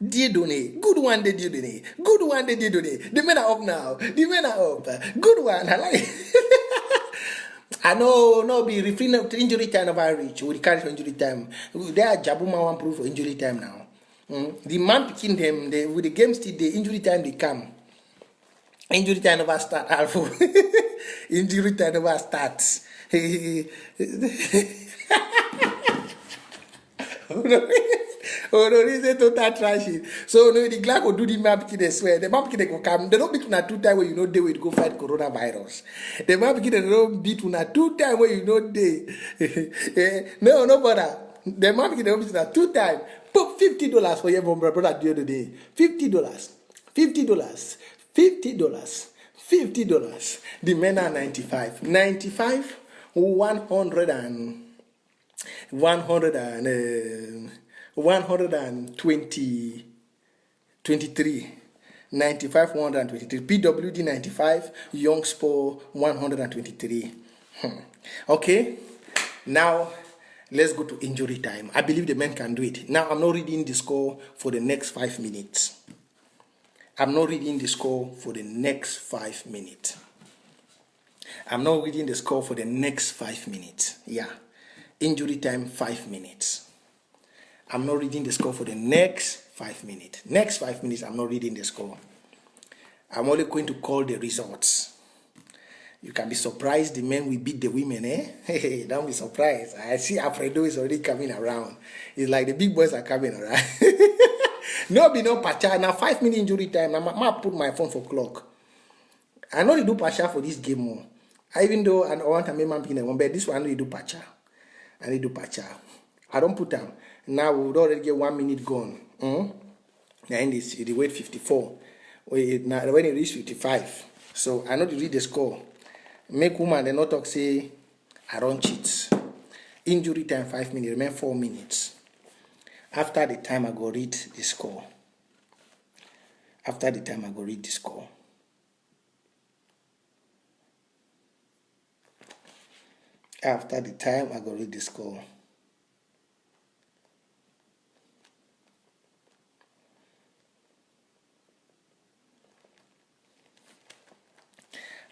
Dieudonné. Good one, Dieudonné. The men are up now. Good one. I like it. I know, no, be referring to injury time of our reach. We carry for injury time. They are Jabuma one proof for injury time now. The man picking them, with the game still, the injury time they come. Injury time never start, Alpha. Injury time never starts. Oh no, this is total trashy. So no, the Glock will do the map kid, they swear. The map kid will come. They don't beat una 2 times where they will go fight coronavirus. The map kid they don't beat una 2 times where they. No bother. The map kid they don't beat una 2 times. Put $50 for your brother the other day. $50. The men are 95. 123. 95, 123. PWD 95, Young Sport 123. Okay, now let's go to injury time. I believe the men can do it. Now I'm not reading the score for the next 5 minutes. Yeah. Injury time 5 minutes. I'm not reading the score for the next 5 minutes. Next 5 minutes, I'm not reading the score. I'm only going to call the results. You can be surprised the men will beat the women, Hey, don't be surprised. I see Alfredo is already coming around. It's like the big boys are coming around. No pacha. Now 5 minute injury time. I'm going to put my phone for clock. I know they do pacha for this game more. Even though I want to make my opinion, but this one they do pacha. I need to patch out. I don't put them. Now we would already get 1 minute gone. Now in this, it wait 54. Now when it reach 55. So I know to read the score. Make woman they not talk say I don't cheat. Injury time 5 minutes, remain 4 minutes. After the time I go read the score. After the time I go read the score. After the time I go read the score.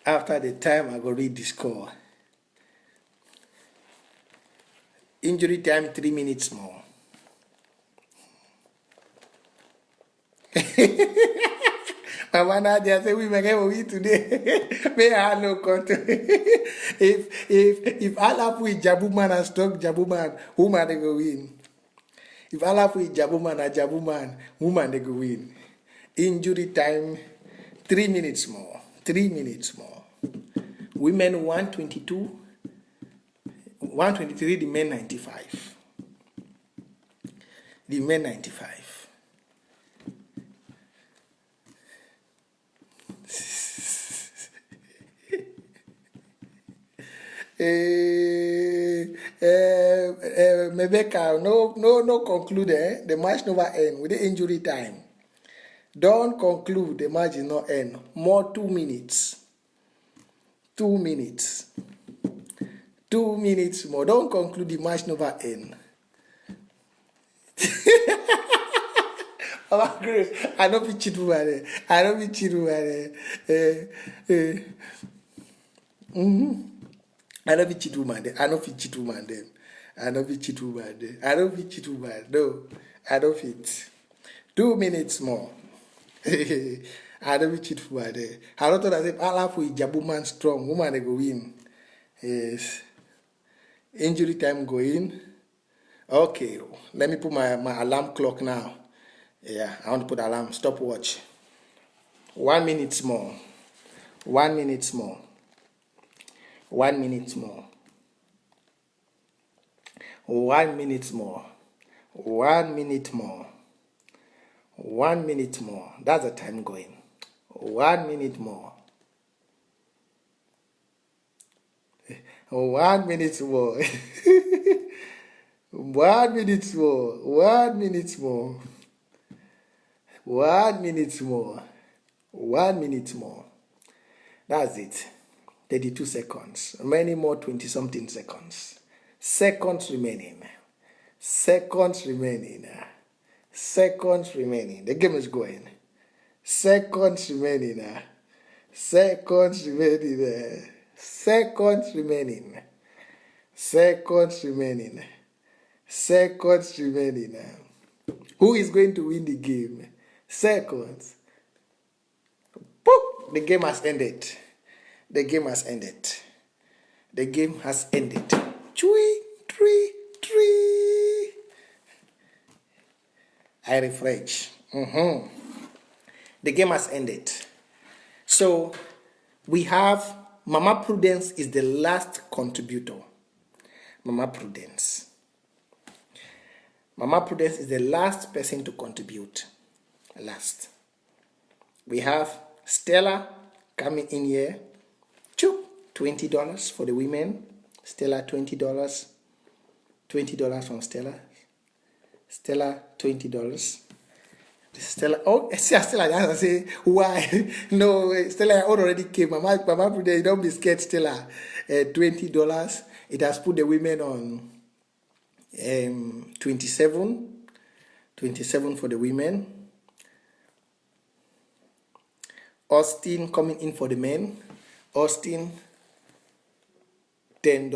After the time I go read the score. Injury time 3 minutes more. Mama Nadia say we make we today. May I have no control. if Allah with Jabuman and stock Jabuman, woman they go win. If Allah with Jabuman and Jabuman, woman they go win. Injury time 3 minutes more. 3 minutes more. Women 122, 123, the men 95. The men 95. Rebecca, no conclude. The match never end with the injury time. Don't conclude. The match is not end. More 2 minutes. 2 minutes. 2 minutes more. Don't conclude. The match never end. Oh, Grace, I don't be cheating about it. I don't be cheating about it. I don't be cheating about it. I don't be cheating about them. I don't be cheating about it. I don't be cheating about it. No, I don't fit. 2 minutes more. I don't be cheating about it. I don't thought as if Allah for Jabuman strong. Woman they go win. Yes. Injury time go in. Okay. Let me put my alarm clock now. Yeah, I want to put alarm. Stopwatch. 1 minute more. 1 minute more. 1 minute more. 1 minute more. 1 minute more. 1 minute more. That's the time going. 1 minute more. 1 minute more. 1 minute more. 1 minute more. 1 minute more. 1 minute more. That's it. 32 seconds. Remaining more 20-something seconds. Seconds remaining. Seconds remaining. Seconds remaining. The game is going. Seconds remaining. Seconds remaining. Seconds remaining. Seconds remaining. Seconds remaining. Who is going to win the game? Seconds. Boop! The game has ended. The game has ended. The game has ended. Three. I refresh. The game has ended. So we have Mama Prudence is the last contributor. Mama Prudence. Mama Prudence is the last person to contribute. Last. We have Stella coming in here. $20 for the women. Stella, $20. $20 from Stella. Stella, $20. Stella, oh, Stella, I say, why? No, Stella already came. Mama Prudence, don't be scared, Stella. $20. It has put the women on 27. 27 for the women. Austin coming in for the men. Austin, $10.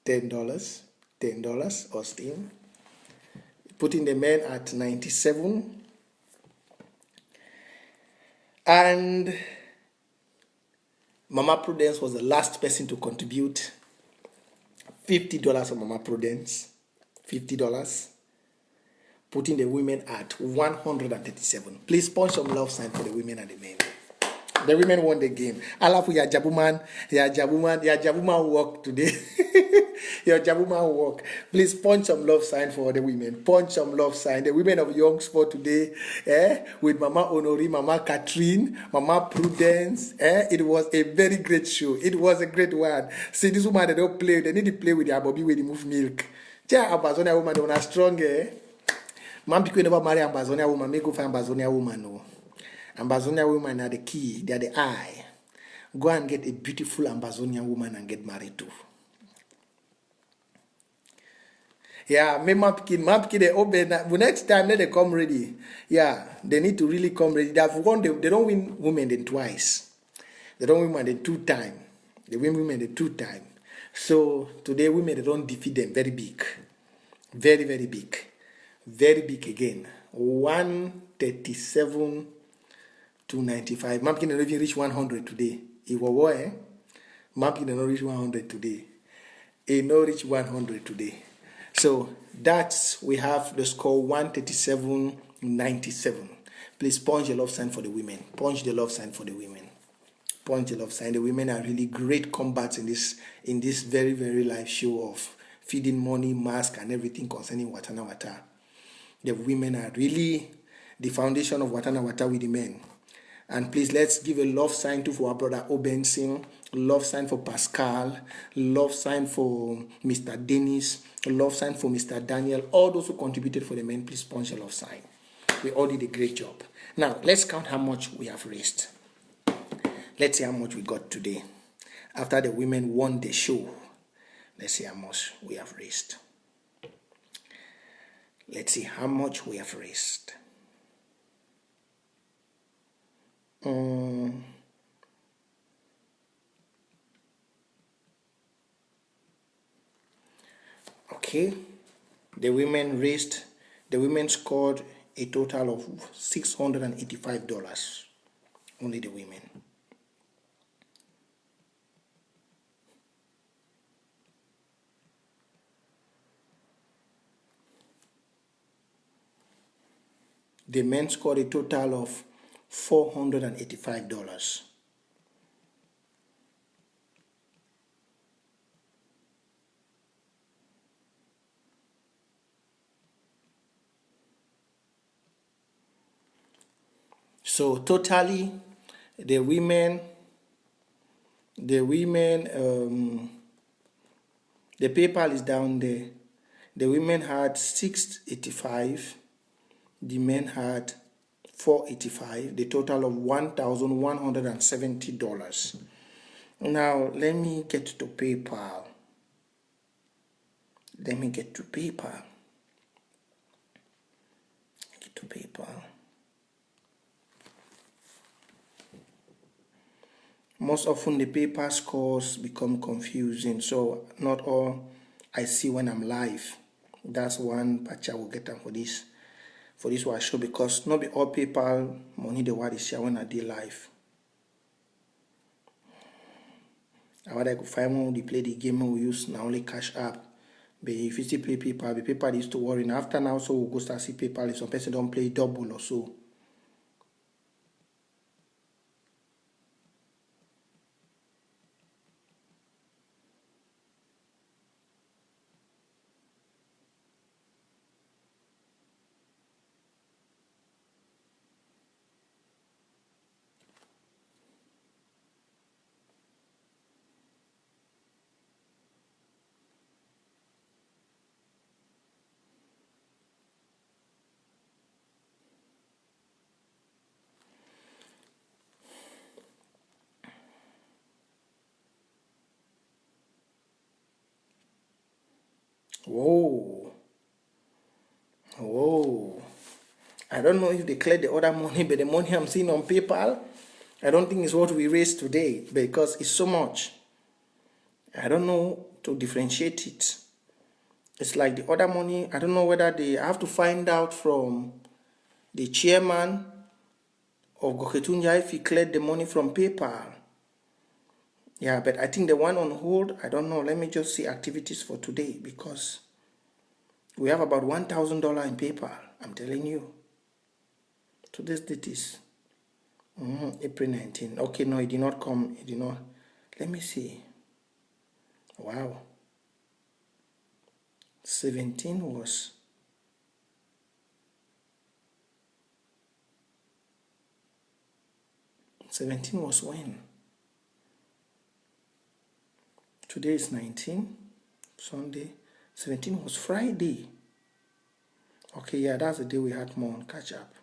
$10. Austin. Putting the men at 97. And Mama Prudence was the last person to contribute. $50 for Mama Prudence. $50. Putting the women at 137. Please punch some love sign for the women and the men. The women won the game. Alafu ya Jabuman work today. Your Jabuman work. Please punch some love sign for the women. Punch some love sign. The women of Young Sport today, with Mama Honori, Mama Catherine, Mama Prudence. It was a very great show. It was a great one. See, this woman, they don't play. They need to play with their bobby when they move milk. Tell Amazonia woman, they are strong, Man, people never marry Amazonia woman. Make go find Amazonia woman, no. Ambazonian women are the key, they are the eye. Go and get a beautiful Ambazonian woman and get married to. Yeah, me mapkin they open. Next time let they come ready. Yeah, they need to really come ready. They don't win women then twice. They don't win women then 2 times. They win women then 2 times. So today women they don't defeat them very big. Very, very big. Very big again. 137 to 95. Mampkin did not even reach 100 today. It was war, Mampkin did not reach 100 today. It not reach 100 today. So that's, we have the score 137-97. Please punch the love sign for the women. Punch the love sign for the women. Punch the love sign. The women are really great combats in this very, very live show of feeding money, mask, and everything concerning Watana Wata. The women are really the foundation of Watana Wata with the men. And please, let's give a love sign too for our brother Obensin, love sign for Pascal, love sign for Mr. Dennis, love sign for Mr. Daniel, all those who contributed for the men, please punch a love sign. We all did a great job. Now, let's count how much we have raised. Let's see how much we got today. After the women won the show, let's see how much we have raised. Let's see how much we have raised. Okay, the women scored a total of $685. Only the women. The men scored a total of $485. So totally, the PayPal is down there. The women had $685. The men had $485, the total of $1,170. Now, let me get to PayPal. Most often, the PayPal scores become confusing, so not all I see when I'm live. That's one patch I will get them for this one show, because not be all PayPal money the word is share when I did live. I could find one who play the game we use now only Cash App. But if you still play PayPal, the PayPal is to worry. And after now, so we'll go start see PayPal if some person don't play double or so. Whoa. I don't know if they cleared the other money, but the money I'm seeing on PayPal, I don't think it's what we raised today, because it's so much. I don't know to differentiate it. It's like the other money, I don't know whether I have to find out from the chairman of Goketunja if he cleared the money from PayPal. Yeah, but I think the one on hold, I don't know. Let me just see activities for today, because we have about $1,000 in PayPal. I'm telling you. Today's date is April 19. Okay, no, it did not come. It did not. Let me see. Wow. 17 was. When? Today is 19. Sunday. 17 was Friday. Okay, yeah, that's the day we had more on catch up.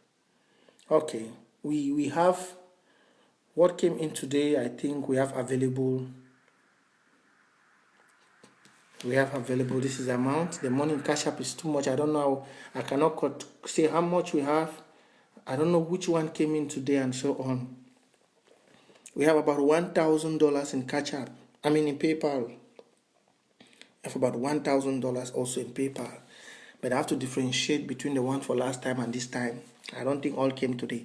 Okay, we have what came in today. I think we have available. This is the amount. The money in cash up is too much. I don't know. I cannot say how much we have. I don't know which one came in today and so on. We have about $1,000 in catch up. I mean in PayPal. I have about $1,000 also in PayPal. But I have to differentiate between the one for last time and this time. I don't think all came today.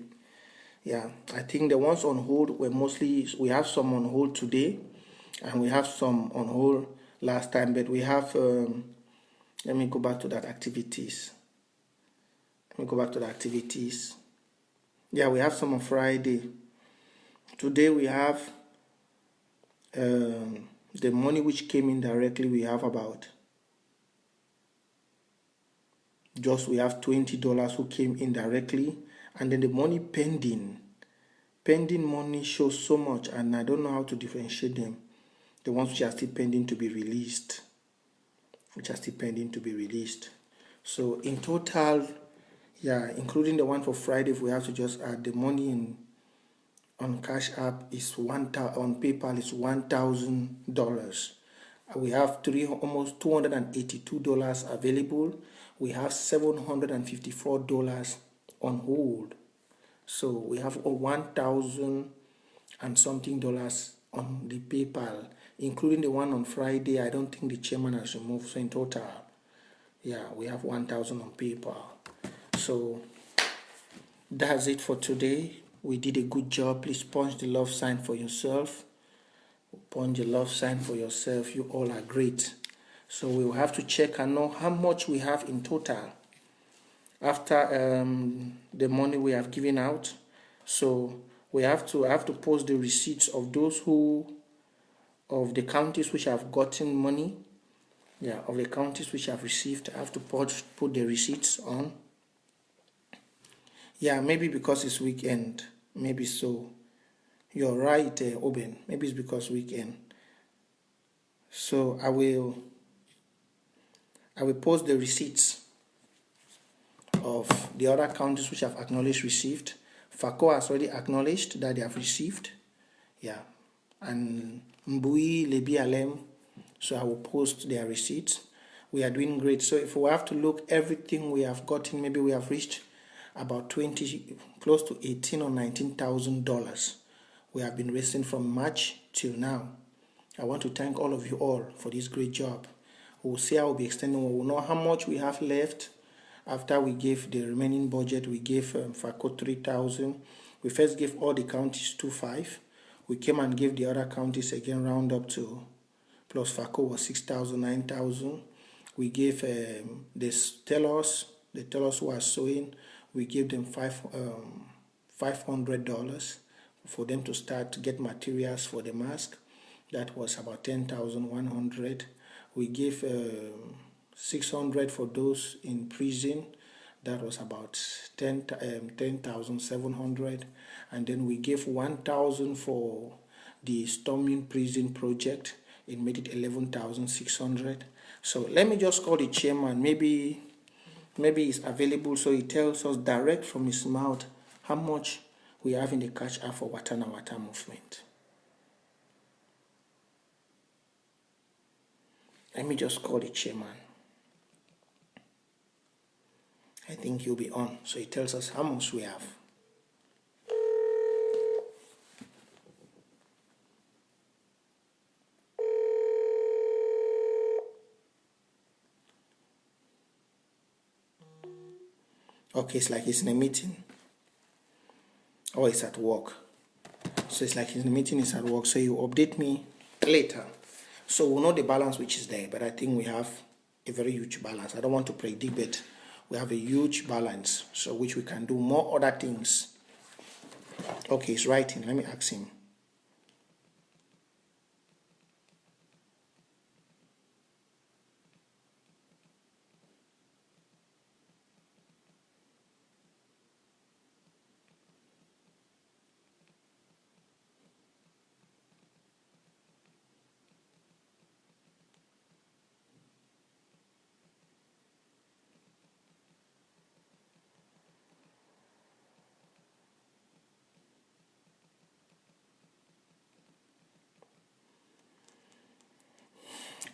Yeah, I think the ones on hold were mostly, we have some on hold today and we have some on hold last time, but we have, let me go back to that activities. Yeah, we have some on Friday. Today we have the money which came in directly. We have about, we have $20 who came in directly, and then the money pending money shows so much, and I don't know how to differentiate them. The ones which are still pending to be released. So in total, yeah, including the one for Friday, if we have to just add the money on Cash App is on PayPal is $1,000. We have almost $282 available. We have $754 on hold. So we have 1,000 and something dollars on the PayPal, including the one on Friday. I don't think the chairman has removed. So in total, yeah, we have 1,000 on PayPal. So that's it for today. We did a good job. Please punch the love sign for yourself. Punch the love sign for yourself. You all are great. So we will have to check and know how much we have in total after the money we have given out. So I have to post the receipts of those of the counties which have gotten money. Yeah, of the counties which have received. I have to put the receipts on. Yeah, maybe because it's weekend. Maybe so. You're right, Oben. Maybe it's because weekend. So I will post the receipts of the other counties which have acknowledged received. FACO has already acknowledged that they have received. Yeah. And Mbui, Lebi Alem. So I will post their receipts. We are doing great. So if we have to look everything we have gotten, maybe we have reached about close to $18,000 or $19,000. We have been raising from March till now. I want to thank all of you all for this great job. We'll see how we'll be extending. We will know how much we have left. After we gave the remaining budget, we gave FACO 3,000. We first gave all the counties 2,500. We came and gave the other counties again, round up to, plus FACO was 6,000, 9,000. We gave the tellers who are sewing, we gave them $500 for them to start to get materials for the mask. That was about 10,100. We gave 600 for those in prison. That was about 10,700. And then we gave 1,000 for the storming prison project. It made it 11,600. So let me just call the chairman. Maybe it's available, so he tells us direct from his mouth how much we have in the cash app for Watana Wata movement. Let me just call the chairman. I think he'll be on, so he tells us how much we have. Okay, it's like he's in a meeting. Or it's at work. So it's like he's in a meeting, it's at work. So you update me later. So we'll know the balance which is there. But I think we have a very huge balance. I don't want to predict, but we have a huge balance. So which we can do more other things. Okay, he's writing. Let me ask him.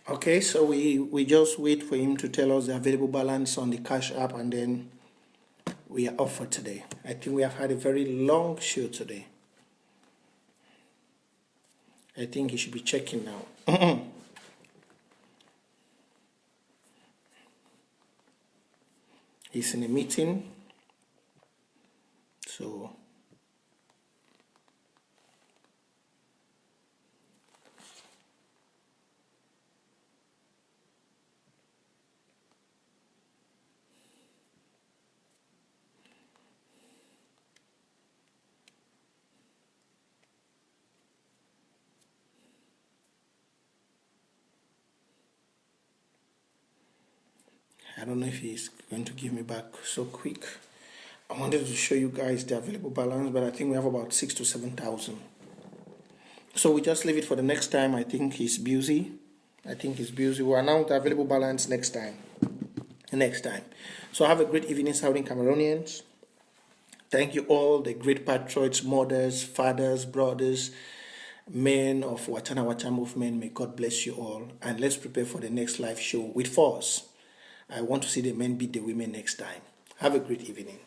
Okay, so we just wait for him to tell us the available balance on the Cash App, and then we are off for today. I think we have had a very long show today. I think he should be checking now. He's in a meeting, so I don't know if he's going to give me back so quick. I wanted to show you guys the available balance, but I think we have about 6,000 to 7,000. So we just leave it for the next time. I think he's busy. We'll announce the available balance next time. So have a great evening, Southern Cameroonians. Thank you all, the great patriots, mothers, fathers, brothers, men of Watana Wata movement. May God bless you all. And let's prepare for the next live show with force. I want to see the men beat the women next time. Have a great evening.